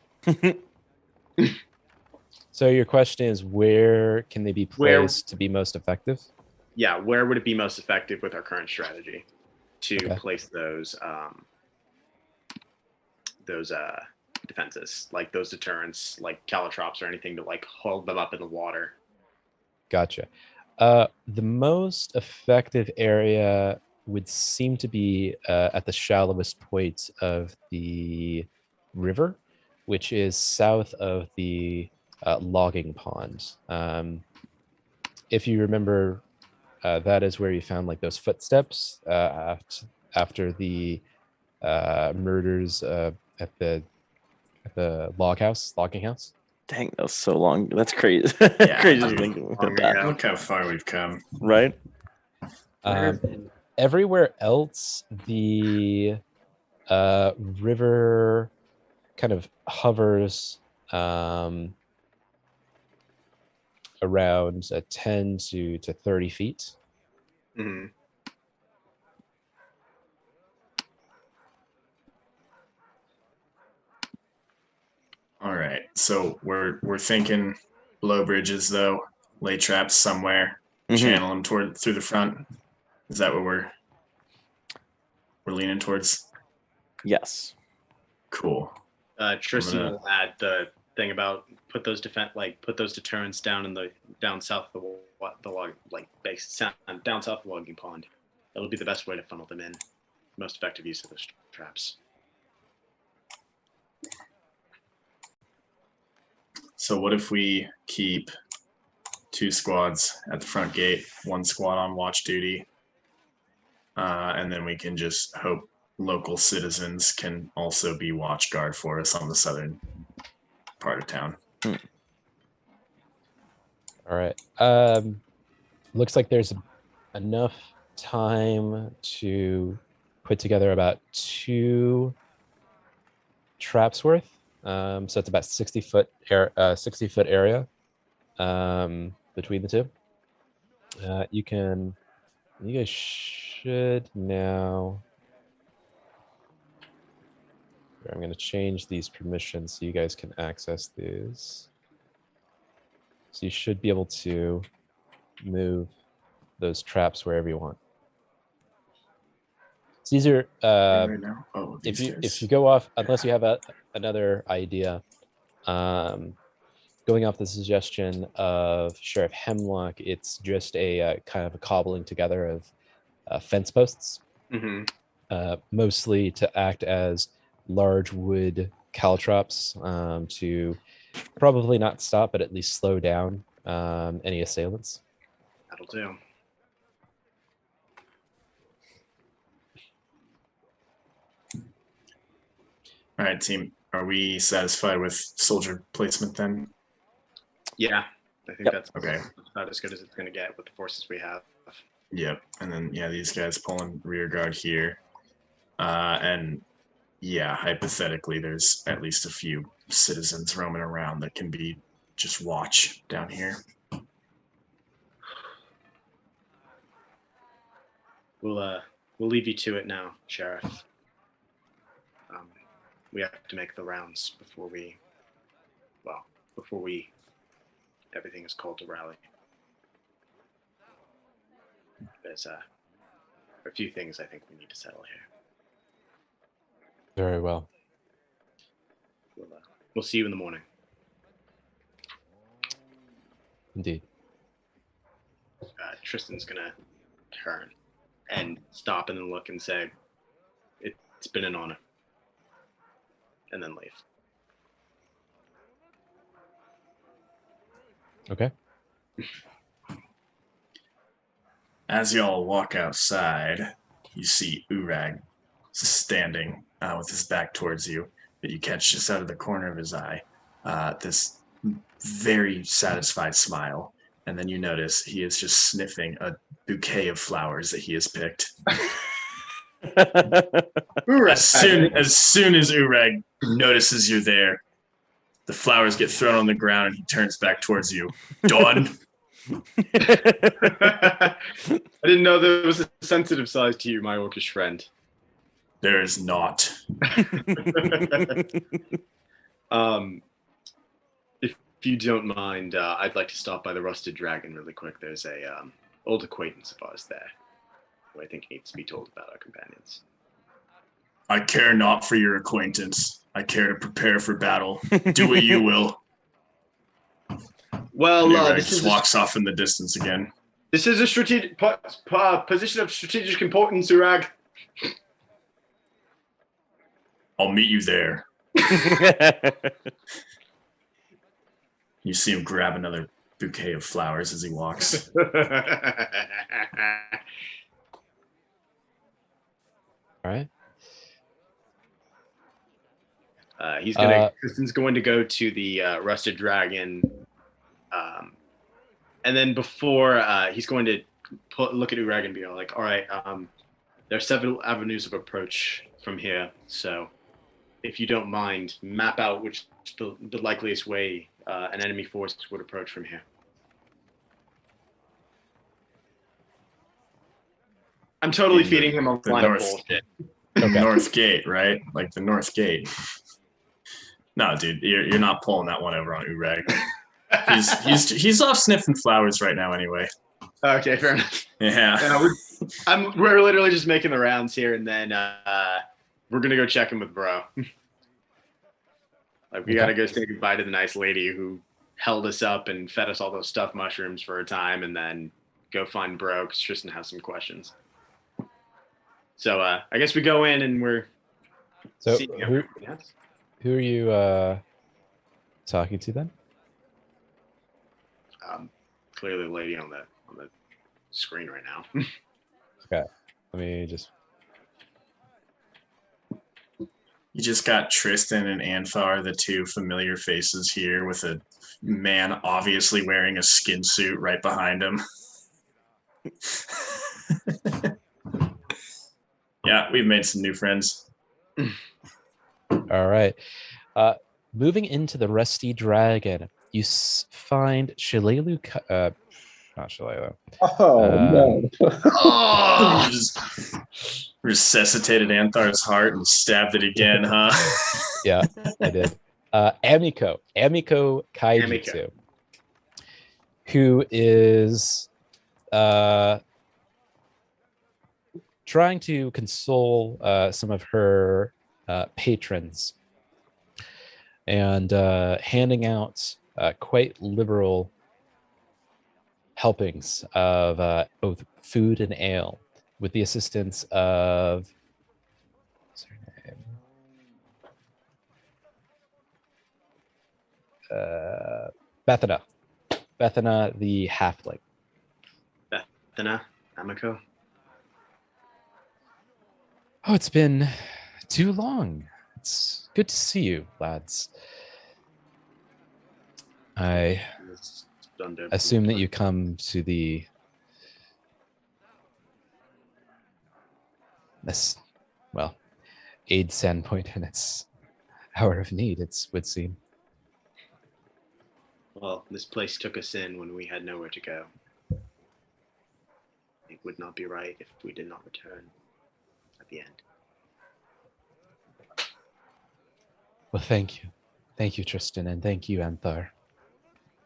So your question is, where can they be Where- placed to be most effective? Yeah, where would it be most effective with our current strategy to Okay. place those defenses, like those deterrents, like caltrops or anything to like hold them up in the water? Gotcha. The most effective area would seem to be at the shallowest point of the river, which is south of the logging pond. If you remember, that is where you found like those footsteps after the murders at the logging house. Dang, that was so long. That's crazy. Yeah, Crazy to dude. think Long about that, ago. Look how far we've come. right? Everywhere else, the river kind of hovers around 10 to 30 feet. Mhm. All right. So we're thinking blow bridges though, lay traps somewhere, Mhm. channel them through the front. Is that what we're leaning towards? Yes. Cool. Tristan gonna- will add the thing about put those deterrents down south of the log, like down south of the logging pond. That'll be the best way to funnel them in. Most effective use of those traps. So what if we keep 2 squads at the front gate, 1 squad on watch duty, and then we can just hope local citizens can also be watch guard for us on the southern part of town. All right. Looks like there's enough time to put together about 2 traps worth. So it's about 60-foot area between the two. You guys should now I'm going to change these permissions so you guys can access these. So you should be able to move those traps wherever you want. So these are right now. Oh, if you go off, unless you have another idea, going off the suggestion of Sheriff Hemlock, it's just a kind of a cobbling together of fence posts, mostly to act as large wood caltrops to probably not stop, but at least slow down any assailants. That'll do. All right, team. Are we satisfied with soldier placement then? Yeah, I think Yep. that's Okay. about as good as it's going to get with the forces we have. Yep. And then these guys pulling rear guard here. And hypothetically, there's at least a few citizens roaming around that can be just watch down here. We'll leave you to it now, Sheriff. We have to make the rounds before everything is called to rally. There's a few things I think we need to settle here. Very well. We'll see you in the morning. Indeed. Tristan's gonna turn and stop and then look and say, "It's been an honor," and then leave. Okay. As y'all walk outside, you see Urag standing with his back towards you, that you catch just out of the corner of his eye. This very satisfied smile. And then you notice he is just sniffing a bouquet of flowers that he has picked. As soon as Urag notices you're there, the flowers get thrown on the ground and he turns back towards you. Dawn. I didn't know there was a sensitive side to you, my orcish friend. There is not. If you don't mind, I'd like to stop by the Rusted Dragon really quick. There's a old acquaintance of ours there who I think needs to be told about our companions. I care not for your acquaintance. I care to prepare for battle. Do what you will. Well, this just walks off in the distance again. This is a strategic position of strategic importance, Urag. I'll meet you there. You see him grab another bouquet of flowers as he walks. All right. Kristen's going to go to the Rusted Dragon, and then before he's going to look at Urag and be like, "All right, there are several avenues of approach from here, so if you don't mind, map out which the likeliest way an enemy force would approach from here." I'm totally feeding him a line of bullshit. Okay. North Gate, right? Like the North Gate. No, dude, you're not pulling that one over on Urag. He's off sniffing flowers right now anyway. Okay, fair enough. Yeah. We're literally just making the rounds here, and then we're gonna go check in with bro. Like we gotta go say goodbye to the nice lady who held us up and fed us all those stuffed mushrooms for a time, and then go find bro because Tristan has some questions. So I guess we go in and we're. So who are you talking to then? Clearly, the lady on the screen right now. Okay, let me just. You just got Tristan and Anthar, the two familiar faces here, with a man obviously wearing a skin suit right behind him. Yeah, we've made some new friends. All right. Moving into the Rusty Dragon, you find Shillelagh. Not Shalala. Oh no! Oh, you just resuscitated Anthar's heart and stabbed it again, huh? Yeah, I did. Amiko Kaijitsu, who is trying to console some of her patrons and handing out quite liberal helpings of both food and ale with the assistance of what's her name? Bethana the halfling. Bethana, Amiko. Oh, it's been too long. It's good to see you, lads. I assume that you come to this, well, aid Sandpoint in its hour of need, it would seem. Well, this place took us in when we had nowhere to go. It would not be right if we did not return at the end. Well, thank you. Thank you, Tristan, and thank you, Anthar.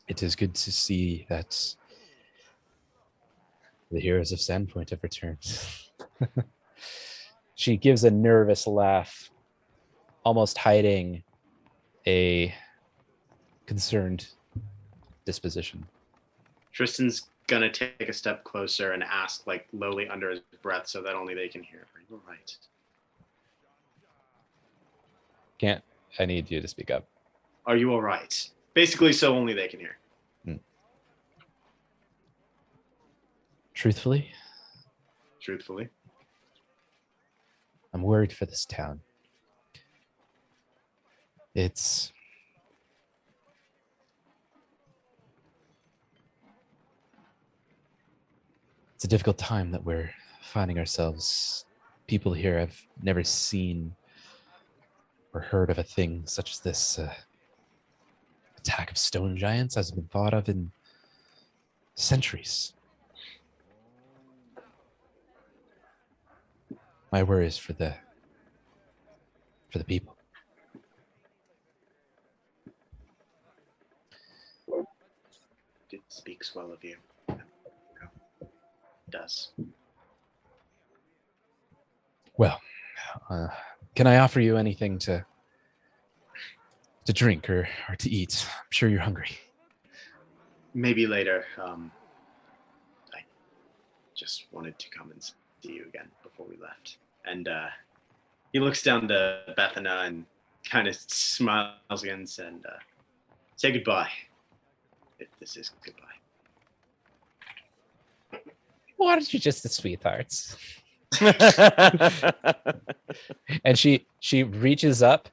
It is good to see that the heroes of Sandpoint have returned. She gives a nervous laugh, almost hiding a concerned disposition. Tristan's gonna take a step closer and ask, like, lowly under his breath so that only they can hear. Are you all right? I need you to speak up. Are you all right? Basically, so only they can hear. Truthfully, Truthfully. I'm worried for this town. It's a difficult time that we're finding ourselves. People here have never seen or heard of a thing such as this attack of stone giants hasn't been thought of in centuries. My worry is for the people. It speaks well of you. It does. Well, can I offer you anything to drink or to eat? I'm sure you're hungry. Maybe later. I just wanted to come and see you again before we left. And he looks down to Bethana and kind of smiles again and say goodbye. If this is goodbye. Why aren't you just the sweethearts? And she reaches up,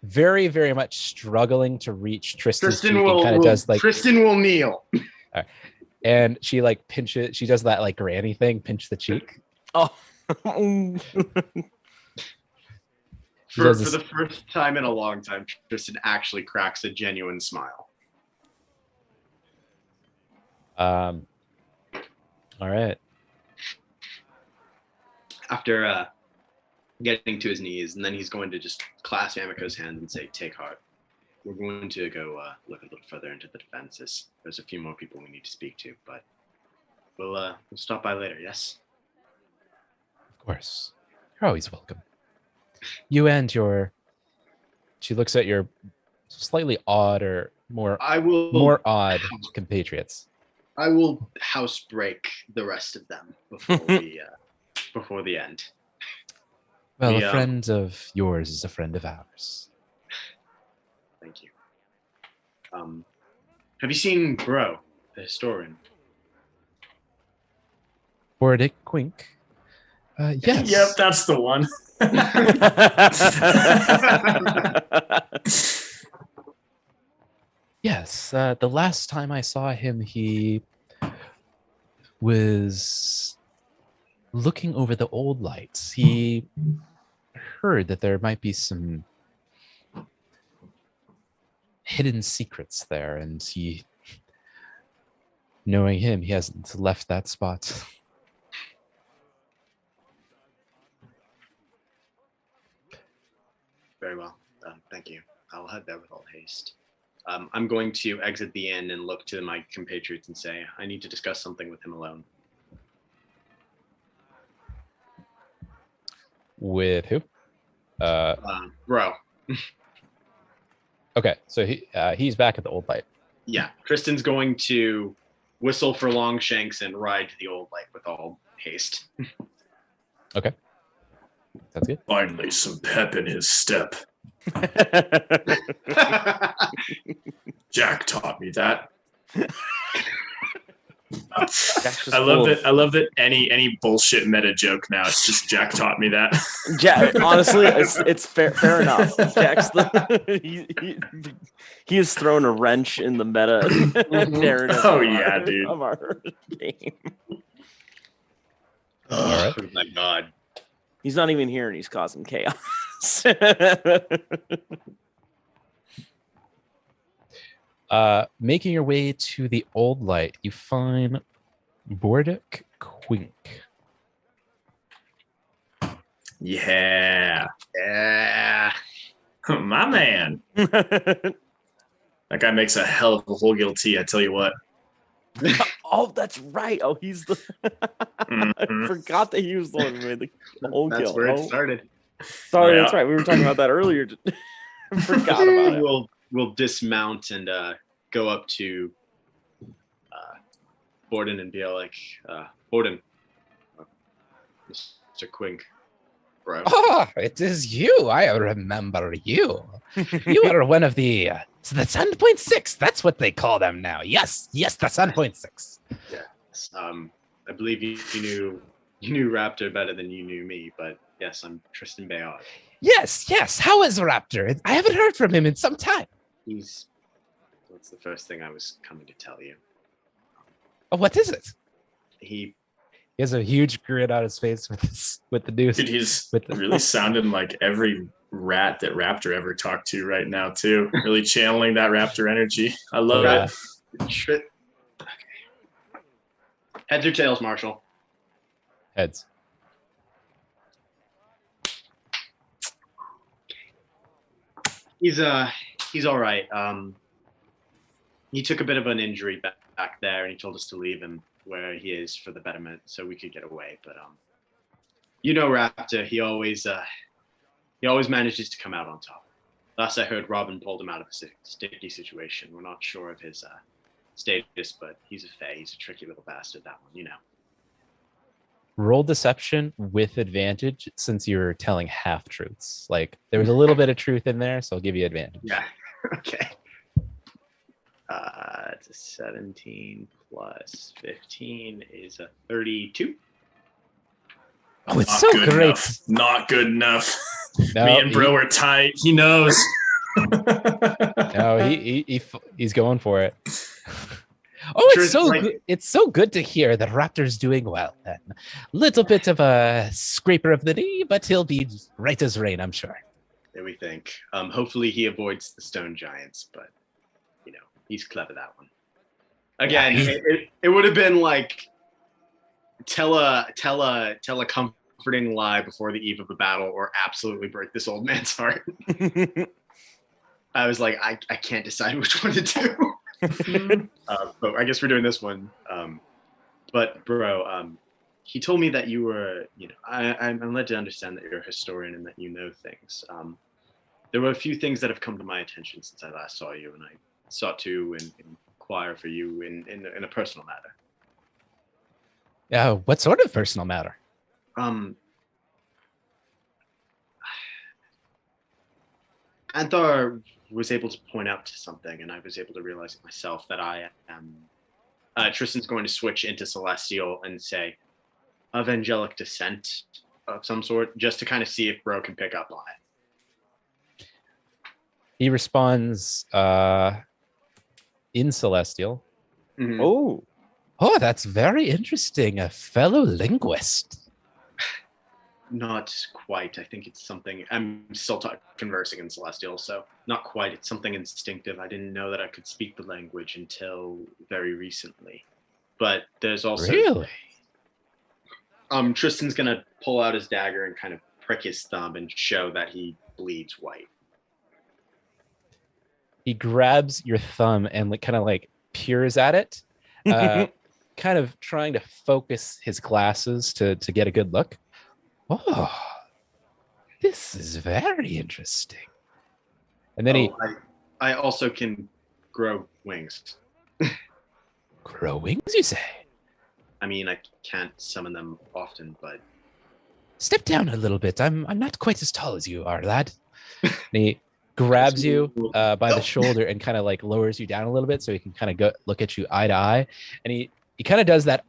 very, very much struggling to reach Tristan's cheek, and kind of does like Tristan will kneel. And she like pinches. She does that like granny thing, pinch the cheek. Oh. For the first time in a long time, Tristan actually cracks a genuine smile. All right. After getting to his knees, and then he's going to just clasp Amiko's hand and say, "Take heart. We're going to go look a little further into the defenses. There's a few more people we need to speak to, but we'll stop by later. Yes." Of course, you're always welcome. You and your. She looks at your slightly odd or more odd compatriots. I will housebreak the rest of them before the end. Well, a friend of yours is a friend of ours. Thank you. Have you seen Bro, the historian? Bordick Quink? Yes. Yep, that's the one. Yes. The last time I saw him, he was looking over the old lights. He heard that there might be some hidden secrets there, and he Knowing him, he hasn't left that spot. Very well. Thank you. I'll head there with all haste. I'm going to exit the inn and look to my compatriots and say, I need to discuss something with him alone. With who? Bro. Okay, so he's back at the old light. Yeah. Tristan's going to whistle for Longshanks and ride to the old light with all haste. Okay. That's good. Finally, some pep in his step. Jack taught me that. I love that any bullshit meta joke now. It's just Jack taught me that. Jack, honestly, it's fair enough. Jack's he has thrown a wrench in the meta narrative. Oh yeah, dude. Of our game. Oh my god. He's not even here and he's causing chaos. Making your way to the old light, you find Bordick Quink. Yeah. Yeah. My man. That guy makes a hell of a whole guilty, I tell you what. Oh, that's right. Oh, he's the. I forgot that he was the one who made the whole That's kill. where it started. Sorry, Yeah. that's right. We were talking about that earlier. I forgot about it. We'll dismount and go up to Borden and be like, Borden, Mr. Quink, bro. Oh, it is you. I remember you. You are one of the Sandpoint 6. That's what they call them now. Yes, the Sandpoint 6. Yes. I believe you knew Raptor better than you knew me, but yes, I'm Tristan Bayard. Yes. How is Raptor? I haven't heard from him in some time. That's the first thing I was coming to tell you. Oh, what is it? He He has a huge grin on his face with the news. Dude, he's With the- really sounding like every rat that Raptor ever talked to right now, too. Really channeling that Raptor energy. I love Yeah. it. Heads or tails, Marshall? Heads. He's all right. He took a bit of an injury back there, and he told us to leave him where he is for the betterment, so we could get away. But Raptor, he always manages to come out on top. Last I heard, Robin pulled him out of a sticky situation. We're not sure of his status, but he's a fae. He's a tricky little bastard. That one, Roll deception with advantage since you're telling half truths. Like there was a little bit of truth in there, so I'll give you advantage. Yeah. Okay. It's a 17 plus 15 is a 32. Oh, it's Not so good great. enough. Not good enough. No, Me and Bro are tight. He knows. No, he's going for it. Oh, Sure, it's so like- good. It's so good to hear that Raptor's doing well. Then, little bit of a scraper of the knee, but he'll be right as rain, I'm sure. There we think. Hopefully he avoids the stone giants, but he's clever that one. Again, it would have been like tell a comforting lie before the eve of a battle, or absolutely break this old man's heart. I was like, I can't decide which one to do. But I guess we're doing this one. But bro, he told me that you were, I'm led to understand that you're a historian and that you know things. There were a few things that have come to my attention since I last saw you, and I sought to inquire for you in a personal matter. What sort of personal matter? Anthar was able to point out to something, and I was able to realize it myself, that I am. Tristan's going to switch into Celestial and say, of angelic descent of some sort, just to kind of see if Bro can pick up on it. He responds in Celestial. Mhm. Oh, that's very interesting. A fellow linguist. Not quite. I think it's something. I'm still conversing in Celestial, so not quite. It's something instinctive. I didn't know that I could speak the language until very recently. but there's also Really? Tristan's gonna pull out his dagger and kind of prick his thumb and show that he bleeds white. He grabs your thumb and like kind of like peers at it, kind of trying to focus his glasses to get a good look. Oh, this is very interesting. And then I also can grow wings. grow wings, you say? I mean, I can't summon them often, but Step down a little bit. I'm not quite as tall as you are, lad. And he grabs you by the shoulder and kind of like lowers you down a little bit so he can kind of go look at you eye to eye. And he kind of does that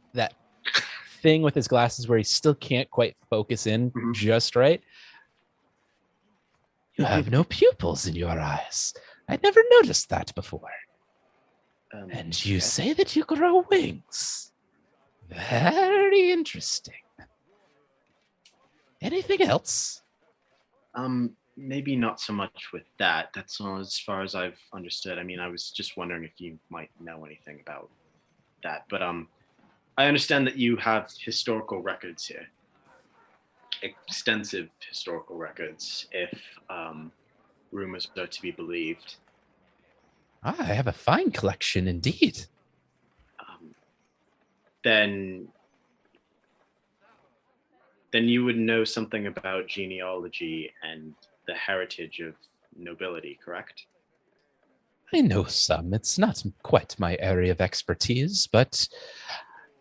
thing with his glasses where he still can't quite focus in just right. You have no pupils in your eyes. I'd never noticed that before. And you say that you grow wings. Very interesting. Anything else? Maybe not so much with that. That's all as far as I've understood. I mean, I was just wondering if you might know anything about that. But I understand that you have historical records here. Extensive historical records, if rumors are to be believed. I have a fine collection indeed. Then you would know something about genealogy and the heritage of nobility, correct? I know some. It's not quite my area of expertise, but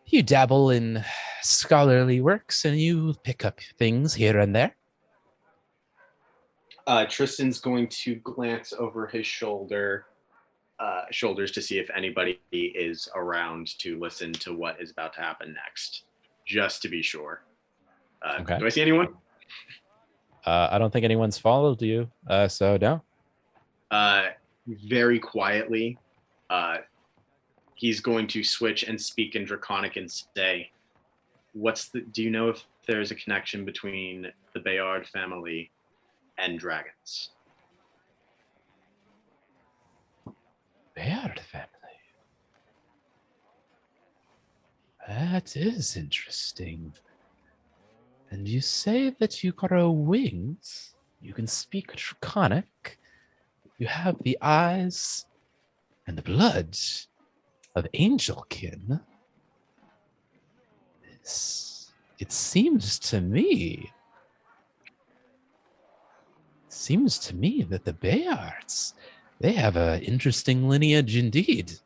you dabble in scholarly works and you pick up things here and there. Tristan's going to glance over his shoulders to see if anybody is around to listen to what is about to happen next, just to be sure. Okay. Do I see anyone? I don't think anyone's followed you, so no. Very quietly, he's going to switch and speak in Draconic and say, do you know if there's a connection between the Bayard family and dragons? Bayard family. That is interesting. And you say that you grow wings, you can speak Draconic, you have the eyes and the blood of angelkin. It seems to me that the Bayards, they have an interesting lineage indeed.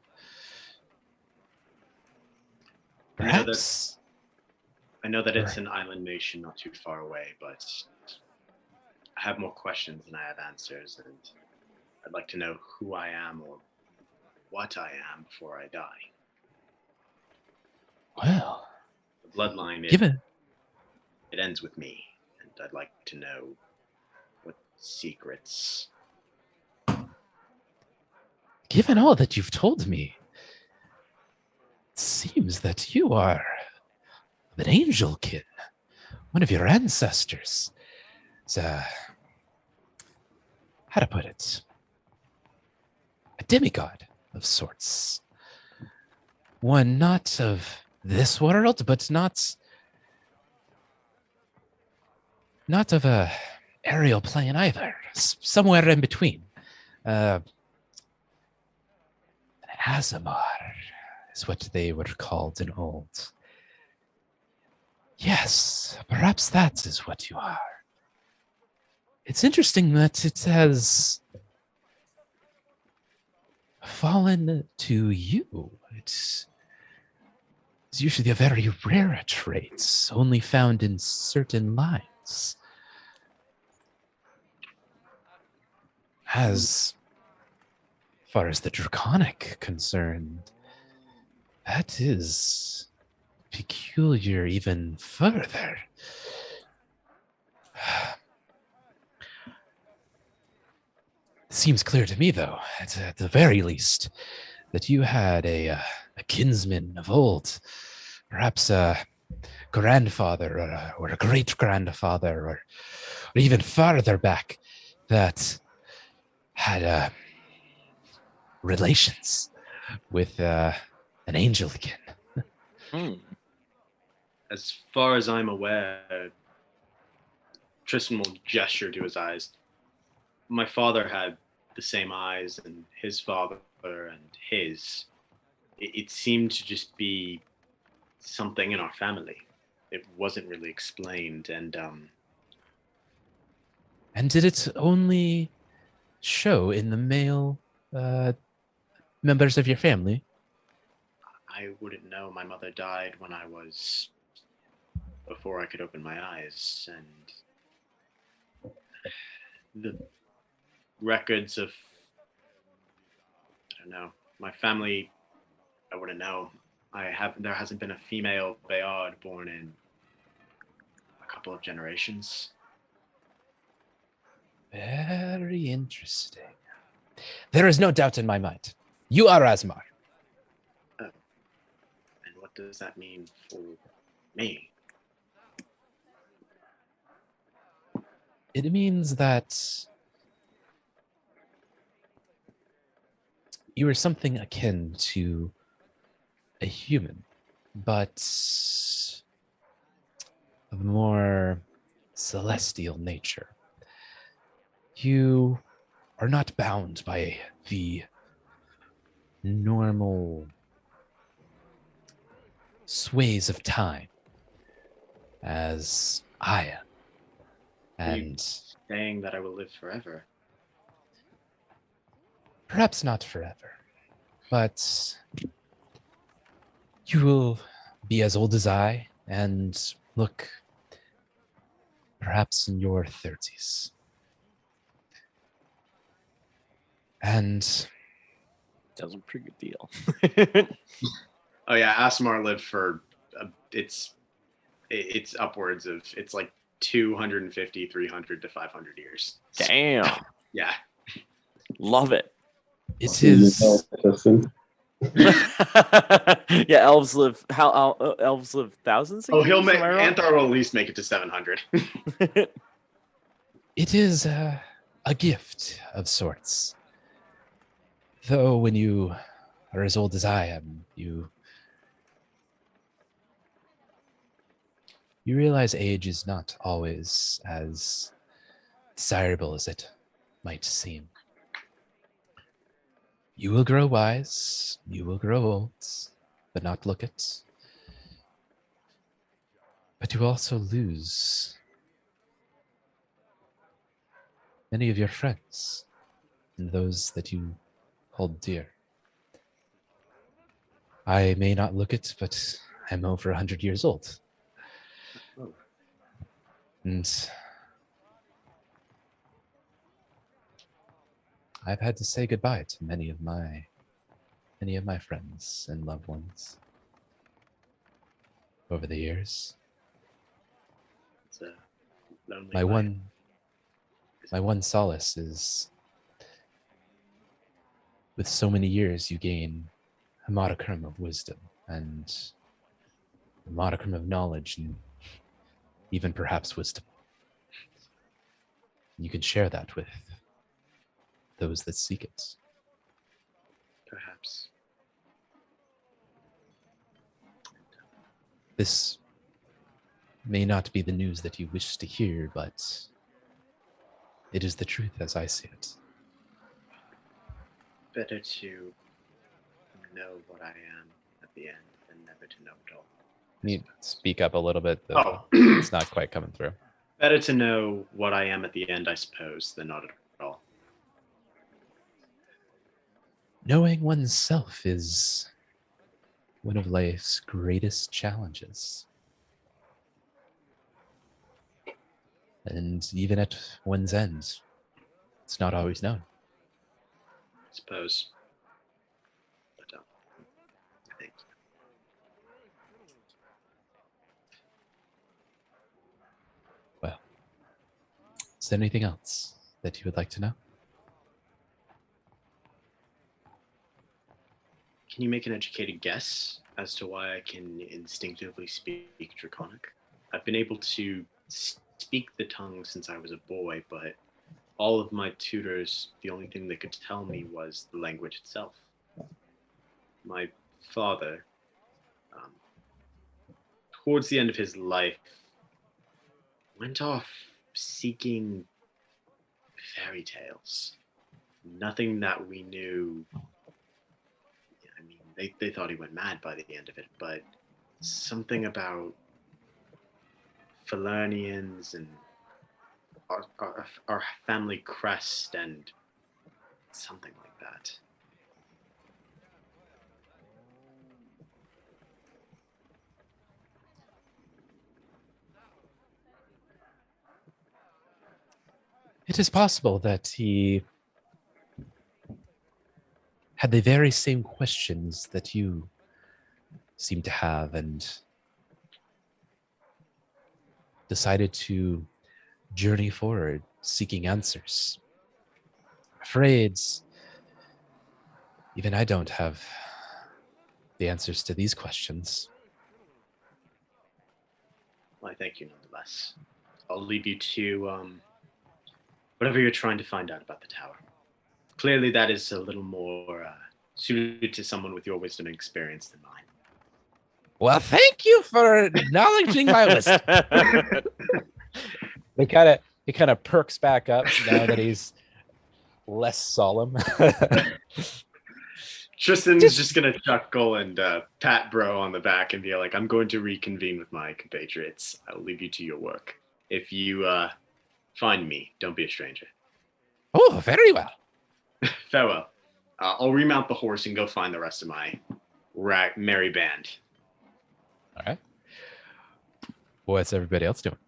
Perhaps. I know that it's an island nation not too far away, but I have more questions than I have answers, and I'd like to know who I am or what I am before I die. Well, the bloodline, it ends with me, and I'd like to know what secrets. Given all that you've told me, it seems that you are an angelkin, one of your ancestors. How to put it? A demigod of sorts. One not of this world, but not of a aerial plane either. Somewhere in between. An Azamar is what they were called in old. Yes, perhaps that is what you are. It's interesting that it has fallen to you. It's usually a very rare trait, only found in certain lines. As far as the Draconic concerned, that is peculiar even further. It seems clear to me, though, at the very least, that you had a kinsman of old, perhaps a grandfather or a great-grandfather or even farther back that had relations with an angelkin. Hmm. As far as I'm aware, Tristan will gesture to his eyes. My father had the same eyes, and his father and his. It seemed to just be something in our family. It wasn't really explained, and And did it only show in the male members of your family? I wouldn't know. My mother died when I was before I could open my eyes, and the records of I don't know my family. I wouldn't know. There hasn't been a female Bayard born in a couple of generations. Very interesting. There is no doubt in my mind. You are Asmar. And what does that mean for me? It means that you are something akin to a human, but of more celestial nature. You are not bound by the normal sways of time as I am. And Saying that I will live forever. perhaps not forever, but you will be as old as I and look perhaps in your 30s. And That was a pretty good deal. Oh yeah, Asmar lived for it's upwards of it's like 250, 300 to 500 years. Damn. Yeah. Love it. it You know, is Tristan. Yeah, elves live elves live thousands of Oh, he'll years? make Am I wrong? Anthar will at least make it to 700. it is a gift of sorts. Though when you are as old as I am, you realize age is not always as desirable as it might seem. You will grow wise, you will grow old, but not look it. But you also lose many of your friends and those that you hold dear. I may not look it, but I'm over 100 years old. And I've had to say goodbye to many of my friends and loved ones over the years. It's a lonely My life. one solace is with so many years you gain a modicum of wisdom and a modicum of knowledge and even perhaps wisdom. You can share that with those that seek it. Perhaps. This may not be the news that you wish to hear, but it is the truth as I see it. Better to know what I am at the end than never to know it all. Can you speak up a little bit? Oh. It's not quite coming through. Better to know what I am at the end, I suppose, than not at all. Knowing oneself is one of life's greatest challenges. And even at one's end, it's not always known. I suppose. But I think. Well, is there anything else that you would like to know? Can you make an educated guess as to why I can instinctively speak Draconic? I've been able to speak the tongue since I was a boy, but all of my tutors, the only thing they could tell me was the language itself. My father towards the end of his life, went off seeking fairy tales. Nothing that we knew. I mean, they thought he went mad by the end of it, but something about Falernians and our family crest and something like that. It is possible that he had the very same questions that you seem to have and decided to journey forward seeking answers. I'm afraid even I don't have the answers to these questions. Well, I thank you nonetheless. I'll leave you to whatever you're trying to find out about the tower. Clearly, that is a little more suited to someone with your wisdom and experience than mine. Well, thank you for acknowledging my wisdom. He kind of perks back up now that he's less solemn. Tristan's just gonna chuckle and pat Bro on the back and be like, "I'm going to reconvene with my compatriots. I'll leave you to your work. If you find me, don't be a stranger." Oh, very well. Farewell. I'll remount the horse and go find the rest of my merry band. All right. What's everybody else doing?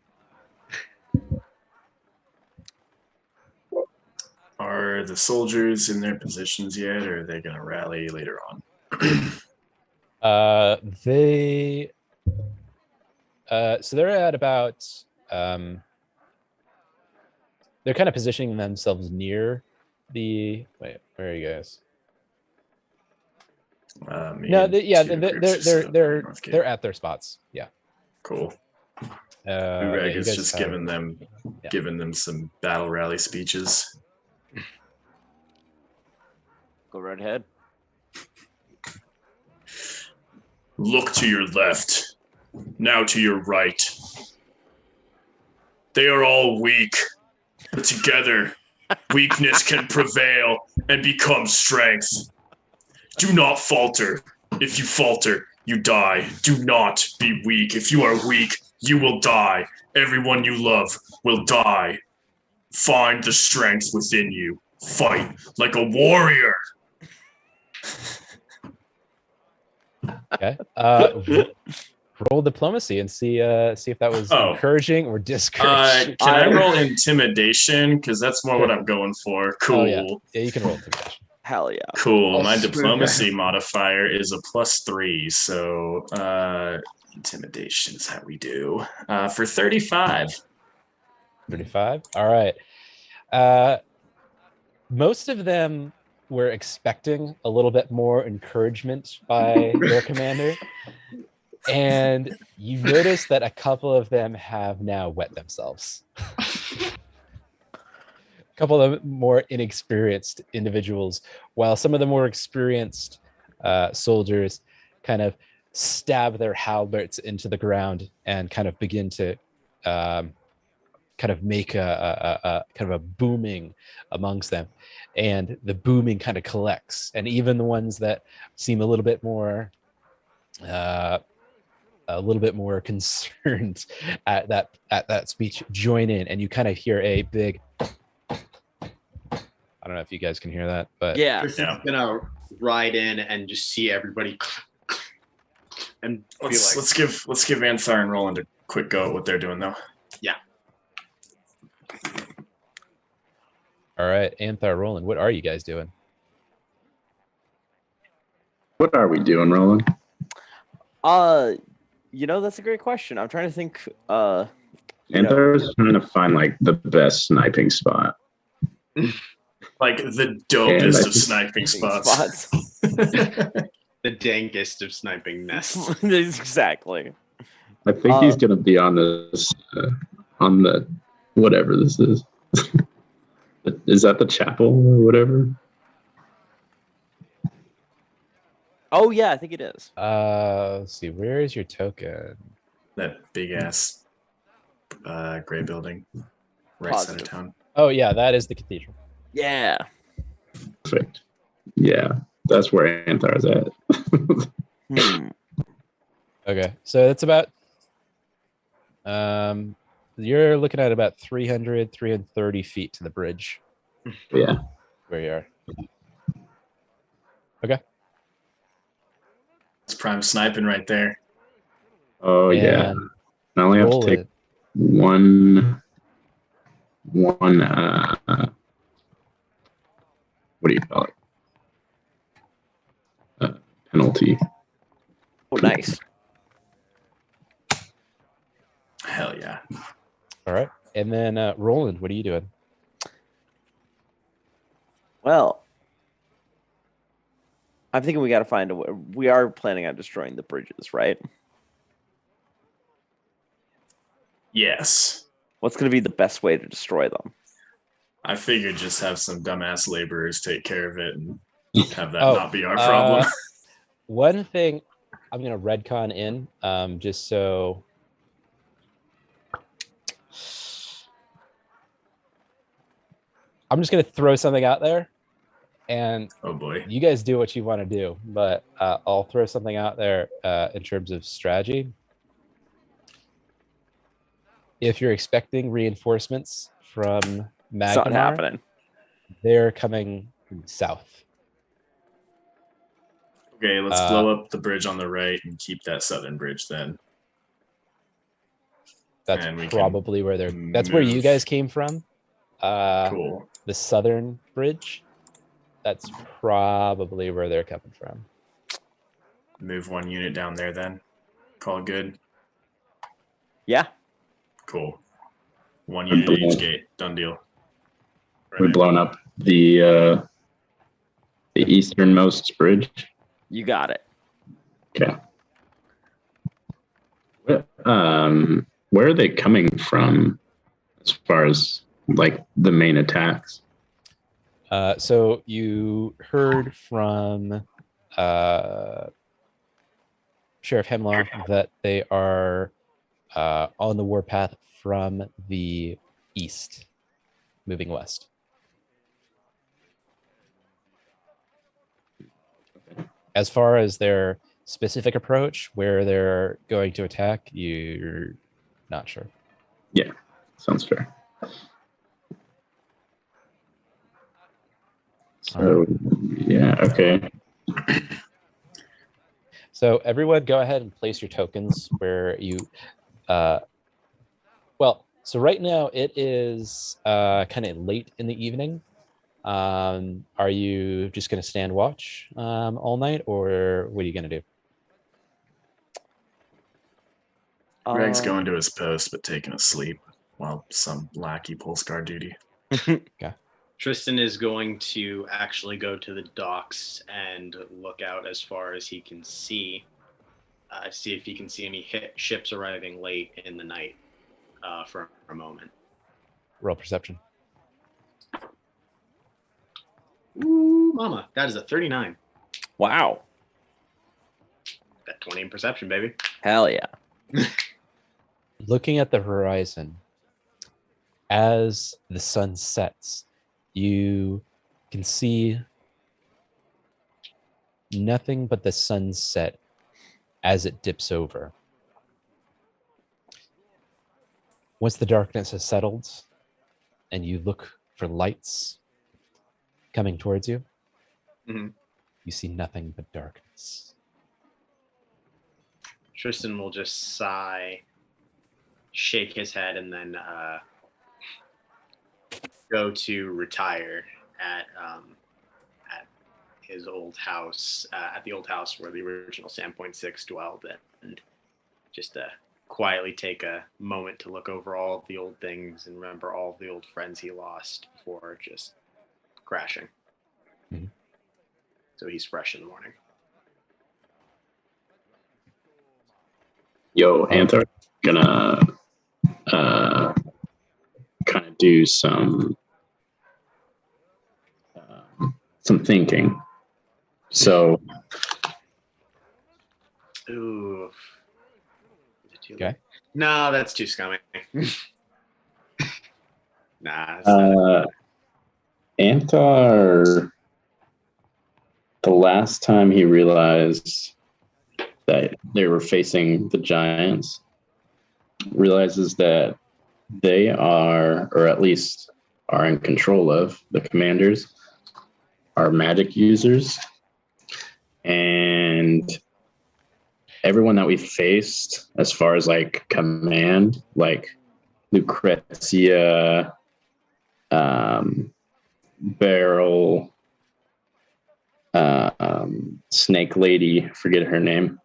Are the soldiers in their positions yet, or are they going to rally later on? So they're at about they're kind of positioning themselves near the wait, where are you guys? No, they're at their spots. Yeah. Cool. Yeah, is just giving them some battle rally speeches. Go right ahead. Look to your left, now to your right. They are all weak, but together, weakness can prevail and become strength. Do not falter. If you falter, you die. Do not be weak. If you are weak, you will die. Everyone you love will die. Find the strength within you. Fight like a warrior. Okay. Roll diplomacy and see if that was encouraging or discouraging. Can I roll intimidation? Because that's more what I'm going for. Cool. Oh, yeah, you can roll intimidation. Hell yeah. Cool. My diplomacy modifier is a +3, so intimidation is how we do. For 35. 35. All right. Most of them were expecting a little bit more encouragement by their commander. And you notice that a couple of them have now wet themselves. A couple of the more inexperienced individuals, while some of the more experienced soldiers kind of stab their halberds into the ground and kind of begin to kind of make a kind of a booming amongst them. And the booming kind of collects. And even the ones that seem a little bit more concerned at that speech join in, and you kind of hear a big, I don't know if you guys can hear that, but yeah. Tristan's gonna ride in and just see everybody and let's give Anthar and Roland a quick go at what they're doing though. Yeah. All right, Anthar, Roland, what are you guys doing? What are we doing, Roland? That's a great question. I'm trying to think. Anthar's trying to find like the best sniping spot. Like the dopest of sniping spots. the dankest of sniping nests. Exactly. I think he's gonna be on this on the whatever this is. Is that the chapel or whatever? Oh yeah, I think it is. Let's see. Where is your token? That big ass gray building right center Positive. town. Oh yeah, that is the cathedral. Yeah. Perfect. Yeah, that's where Anthar's at. Hmm. Okay, so it's about you're looking at about 330 feet to the bridge Yeah. where you are. Okay. It's prime sniping right there. Oh yeah. And I only have to roll take it. one what do you call it? Penalty. Oh, nice. Hell yeah. All right. And then Roland, what are you doing? Well, I'm thinking we got to find a way. We are planning on destroying the bridges, right? Yes. What's going to be the best way to destroy them? I figured just have some dumbass laborers take care of it and have that Oh, not be our problem. One thing I'm gonna redcon in, just so I'm just gonna throw something out there, and Oh boy. you guys do what you want to do. But I'll throw something out there in terms of strategy. If you're expecting reinforcements from It's not Magnemar, happening. they're coming south. Okay, let's blow up the bridge on the right and keep that southern bridge then. That's And we can probably where they're. That's where you move. guys came from. Cool. The southern bridge. That's probably where they're coming from. Move one unit down there then. Call it good. Yeah. Cool. One unit at each gate. Done deal. We've blown up the easternmost bridge. You got it. Okay. Where are they coming from as far as like the main attacks? So you heard from Sheriff Hemlock that they are on the warpath from the east, moving west. As far as their specific approach, where they're going to attack, you're not sure. Yeah, sounds fair. So, yeah, okay. So everyone go ahead and place your tokens where you, well, so right now it is kind of late in the evening. Are you just going to stand watch all night, or what are you going to do? Greg's going to his post but taking a sleep while some lackey pulls guard duty. Okay. Tristan is going to actually go to the docks and look out as far as he can see if he can see any ships arriving late in the night for a moment. Roll perception. Ooh, mama, that is a 39. Wow. Got 20 in perception, baby. Hell yeah. Looking at the horizon, as the sun sets, you can see nothing but the sunset as it dips over. Once the darkness has settled and you look for lights coming towards you, you see nothing but darkness. Tristan will just sigh, shake his head, and then go to retire at his old house, at the old house where the original Sandpoint 6 dwelled, and just quietly take a moment to look over all of the old things and remember all of the old friends he lost before just crashing. Mhm. So he's fresh in the morning. Yo, Anthar, gonna kind of do some thinking. So, Ooh, Okay. No, that's too scummy. Nah. It's not. Antar, the last time he realized that they were facing the giants, realizes that they are, or at least are in control of, the commanders, are magic users. And everyone that we faced, as far as like command, like Lucrezia, Beryl, Snake Lady, forget her name.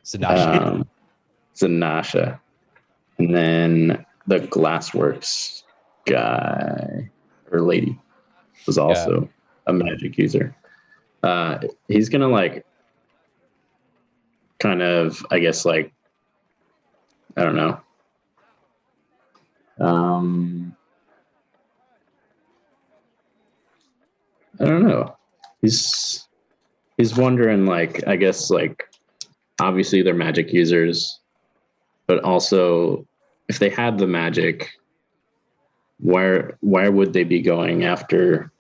Sadashi. Zanasha. And then the Glassworks guy or lady was also a magic user. He's gonna like kind of, I guess, like, I don't know. I don't know. He's wondering, like, I guess, like, obviously they're magic users, but also if they had the magic, why would they be going after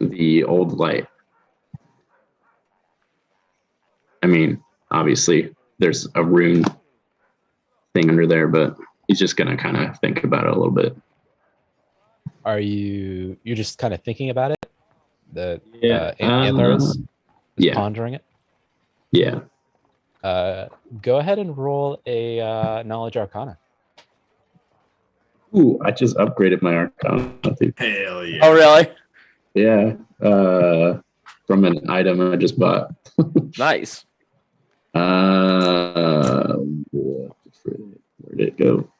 the old light? I mean, obviously there's a rune thing under there, but he's just gonna kind of think about it a little bit. You're just kind of thinking about it? Yeah. Anthar is Yeah. pondering it? Yeah. Go ahead and roll a knowledge arcana. Ooh, I just upgraded my arcana. Hell yeah. Oh, really? Yeah. From an item I just bought. Nice. Where'd it go?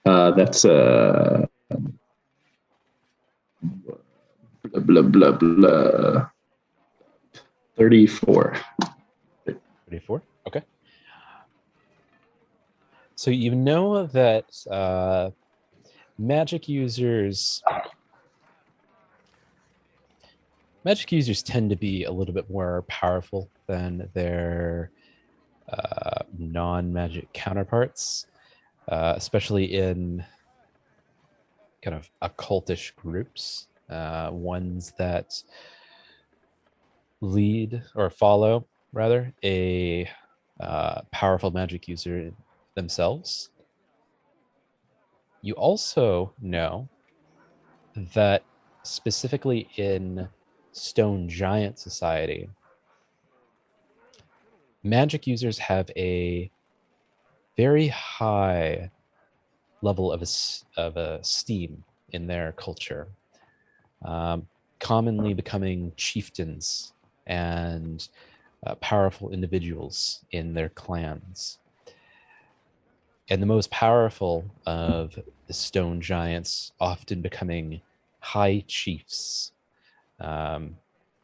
That's blah blah blah. 34. 34. Okay. So you know that magic users tend to be a little bit more powerful than their non-magic counterparts, especially in kind of occultish groups, ones that lead or follow rather a powerful magic user themselves. You also know that specifically in Stone Giant Society, magic users have a very high level of esteem in their culture, commonly becoming chieftains and powerful individuals in their clans. And the most powerful of the stone giants often becoming high chiefs,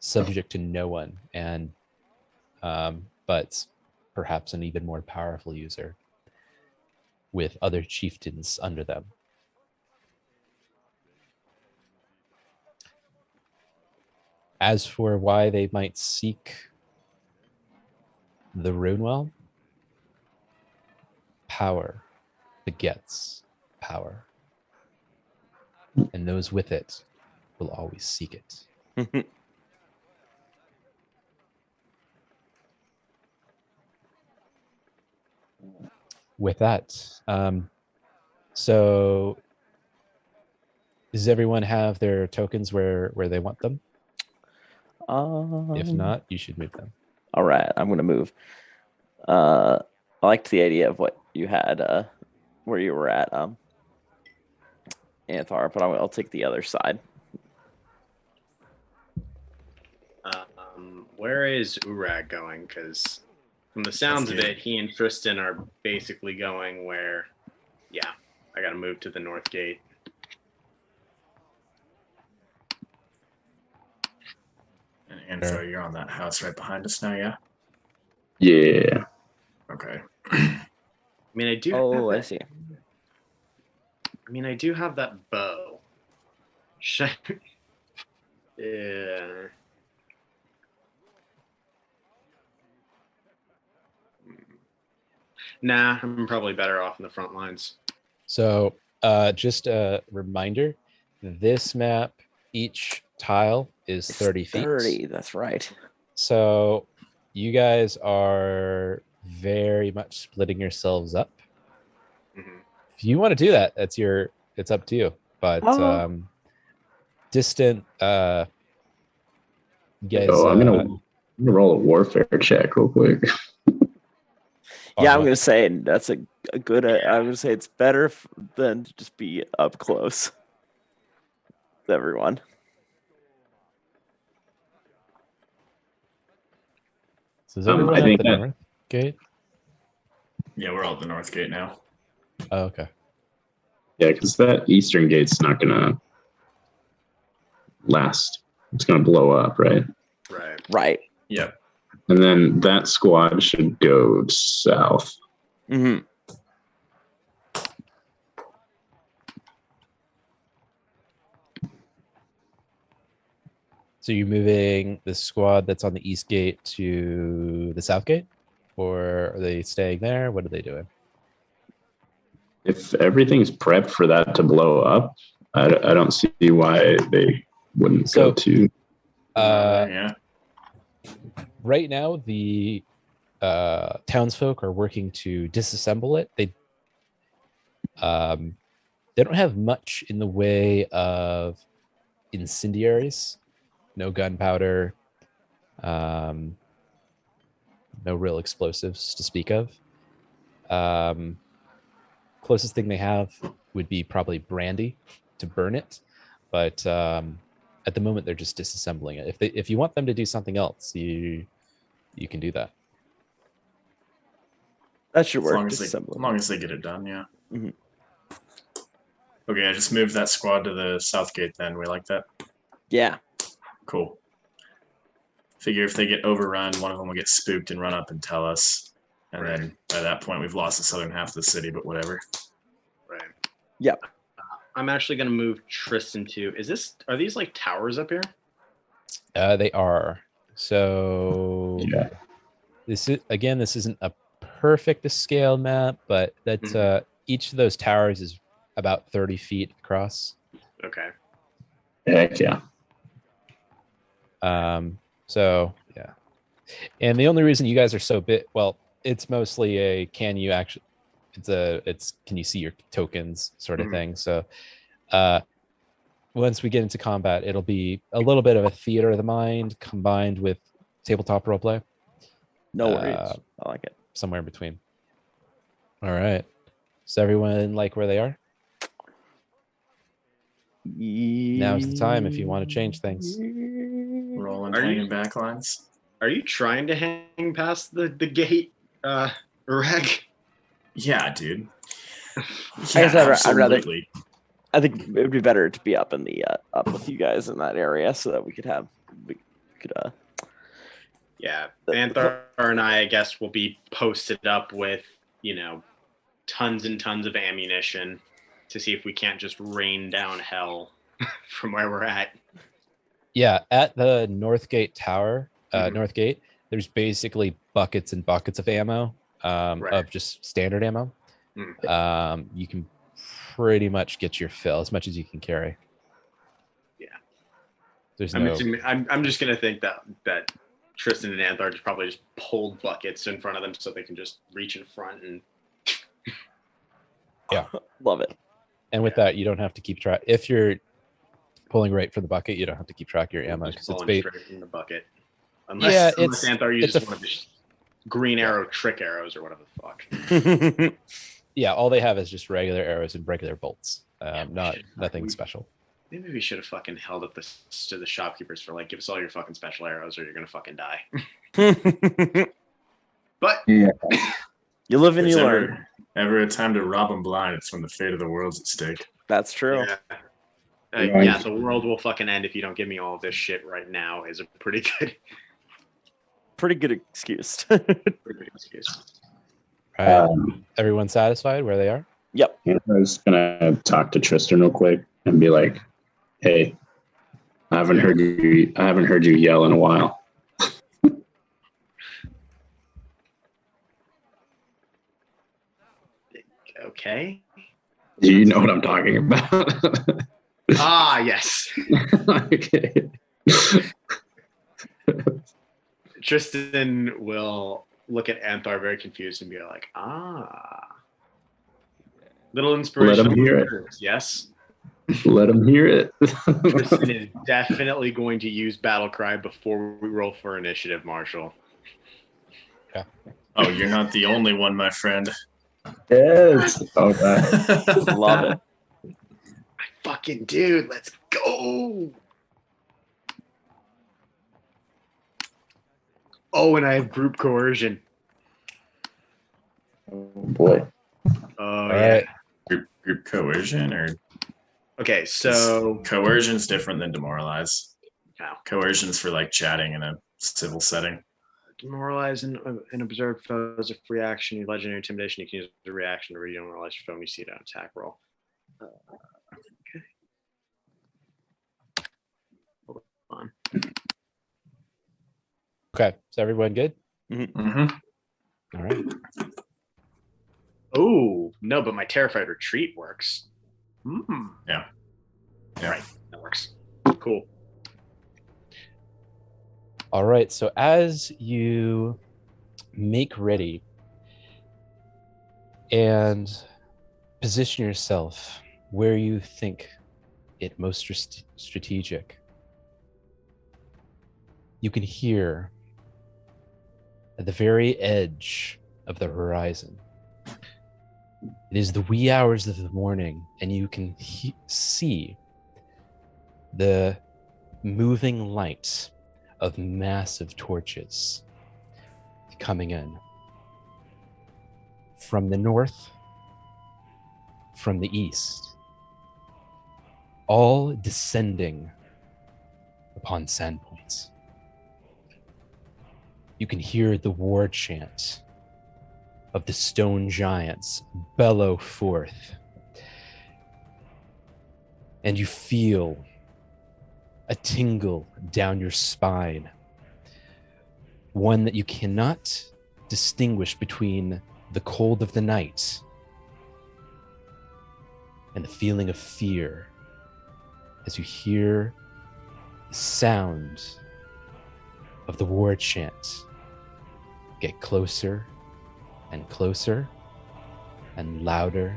subject to no one, and but perhaps an even more powerful user with other chieftains under them. As for why they might seek the Runewell, power begets power, and those with it will always seek it. With that, so does everyone have their tokens where they want them? If not, you should move them. All right, I'm gonna move. I liked the idea of what you had, where you were at, Anthar, but I'll take the other side. Where is Urag going? Because from the sounds of it, he and Tristan are basically going where, yeah, I got to move to the north gate. And so you're on that house right behind us now, yeah? Yeah. Okay. I mean, I do. Oh, I see. I mean, I do have that bow. Yeah. Nah, I'm probably better off in the front lines. So just a reminder, this map, each tile is 30 feet. 30, that's right. So you guys are very much splitting yourselves up. Mhm. If you want to do that, it's up to you. But distant you guys I'm gonna roll a warfare check real quick. Yeah, I'm what? gonna say that's a good. I'm gonna say it's better than to just be up close with everyone. So is everyone I at think the that- north gate? Yeah, we're all at the north gate now. Oh, okay. Yeah, because that eastern gate's not gonna last. It's gonna blow up, right? Right. Right. Yep. And then that squad should go south. Mm-hmm. So you're moving the squad that's on the east gate to the south gate, or are they staying there? What are they doing? If everything's prepped for that to blow up, I don't see why they wouldn't So- go to. Yeah. Right now, the townsfolk are working to disassemble it. They don't have much in the way of incendiaries, no gunpowder, no real explosives to speak of. Closest thing they have would be probably brandy to burn it, but at the moment they're just disassembling it. If you want them to do something else, you can do that. That should As work. long as they get it done, yeah. Mhm. Okay, I just moved that squad to the south gate then. We like that? Yeah. Cool. Figure if they get overrun, one of them will get spooked and run up and tell us. And then by that point, we've lost the southern half of the city, but whatever. Right. Yep. I'm actually gonna move Tristan to. Are these like towers up here? They are. So Yeah. this isn't a perfect scale map, but that's each of those towers is about 30 feet across. Okay. Heck yeah. So yeah, and the only reason you guys are so big, well, it's mostly a can you can you see your tokens sort of thing. So once we get into combat, it'll be a little bit of a theater of the mind combined with tabletop roleplay. No worries. I like it. Somewhere in between. All right. So everyone like where they are? Now's the time if you want to change things. Rolling, Are you- hanging back lines. Are you trying to hang past the gate, Reg? Yeah, dude. I guess I'd rather- absolutely. I think it would be better to be up in the up with you guys in that area so that we could Yeah, Anthar and I guess, will be posted up with, tons and tons of ammunition to see if we can't just rain down hell from where we're at. Yeah, at the North Gate Tower, Mhm. North Gate, there's basically buckets and buckets of ammo, Right. of just standard ammo. Mhm. You can pretty much get your fill as much as you can carry. Yeah. There's I'm no. assuming, I'm just gonna think that Tristan and Anthar just probably just pulled buckets in front of them so they can just reach in front and. love it. And with that, you don't have to keep track. If you're pulling right for the bucket, you don't have to keep track of your ammo because it's pulling bait. straight from the bucket. Yeah, Unless Anthar uses it's one of his green arrow trick arrows or whatever the fuck. Yeah, all they have is just regular arrows and regular bolts. Yeah, Nothing special. Maybe we should have fucking held up to the shopkeepers for like, give us all your fucking special arrows or you're gonna fucking die. But Yeah. You live and If you there's learn. ever a time to rob them blind, it's when the fate of the world's at stake. That's true. yeah. Right. Yeah, the world will fucking end if you don't give me all of this shit right now is a pretty Pretty good excuse. pretty good excuse. All right. Um, Everyone satisfied where they are? Yep. I was gonna talk to Tristan real quick and be like, "Hey, I haven't heard you yell in a while." okay. Do you know what I'm talking about? Ah, yes. Okay. Tristan will look at Anthar very confused and be like, ah. Little Let inspiration. him hear it. Yes. Let him hear it. Tristan is definitely going to use Battle Cry before we roll for initiative, Marshall. Oh, you're not the only one, my friend. Yes. Okay. Love it. Fucking dude, let's go. Oh, and I have group coercion. Oh boy. Oh, All yeah. right. Group coercion or Okay, so coercion's different than demoralize. How? Coercion's for like chatting in a civil setting. demoralize and observe foes a free action. You legendary intimidation. You can use the reaction to re-demoralize your foe when you see it on attack roll. Okay. Hold on. Okay. Is everyone good? Mm-hmm. All right. Oh no, but my terrified retreat works. Yeah. Right, that works. Cool. All right. So as you make ready and position yourself where you think it most strategic, you can hear at the very edge of the horizon. It is the wee hours of the morning, and you can see the moving light of massive torches coming in from the north, from the east, all descending upon Sandpoint. You can hear the war chant of the stone giants bellow forth, and you feel a tingle down your spine, one that you cannot distinguish between the cold of the night and the feeling of fear as you hear the sound of the war chant get closer and closer and louder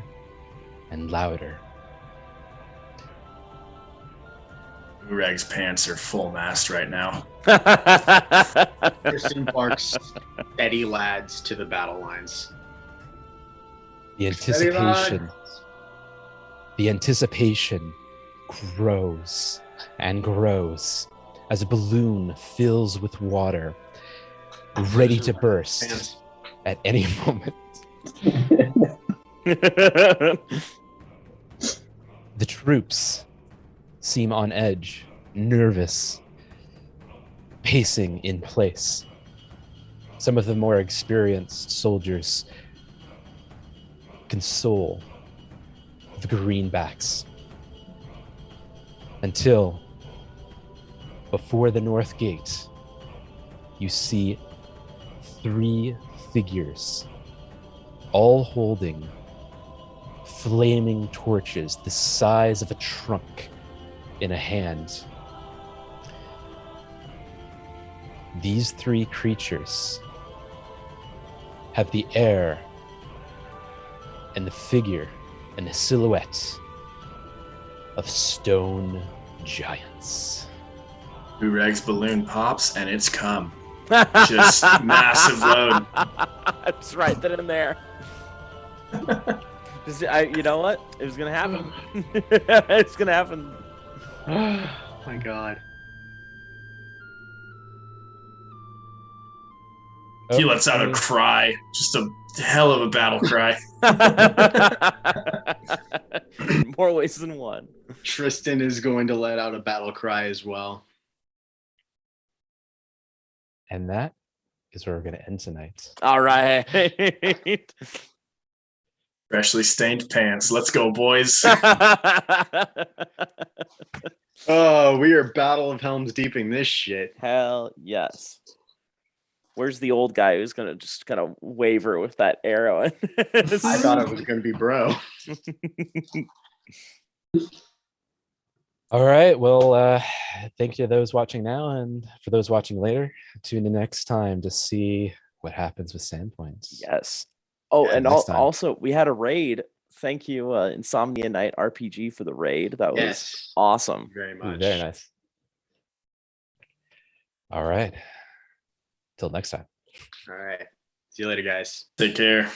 and louder. Reg's pants are full mast right now. Tristan barks steady lads to the battle lines. The anticipation grows and grows as a balloon fills with water, ready to burst at any moment. The troops seem on edge, nervous, pacing in place. Some of the more experienced soldiers console the greenbacks until before the north gate, you see 3 figures, all holding flaming torches the size of a trunk in a hand. These 3 creatures have the air and the figure and the silhouette of stone giants. Reg's balloon pops and it's come. Just massive load. That's right, that in there. You know what? It was gonna happen. It's gonna happen. Oh my god. He lets out a cry. Just a hell of a battle cry. In more ways than one. Tristan is going to let out a battle cry as well. And that is where we're going to end tonight. All right. Freshly stained pants. Let's go, boys. Oh, we are Battle of Helm's Deeping this shit. Hell yes. Where's the old guy who's gonna just kind of waver with that arrow? I thought it was going to be bro. All right. Well, thank you to those watching now, and for those watching later, tune in next time to see what happens with Sandpoints. Yes. Oh, Yeah, and next time. also we had a raid. Thank you, Insomnia Night RPG, for the raid. That was Yes. awesome. Very Ooh, much. very nice. All right. Till next time. All right. See you later, guys. Take care.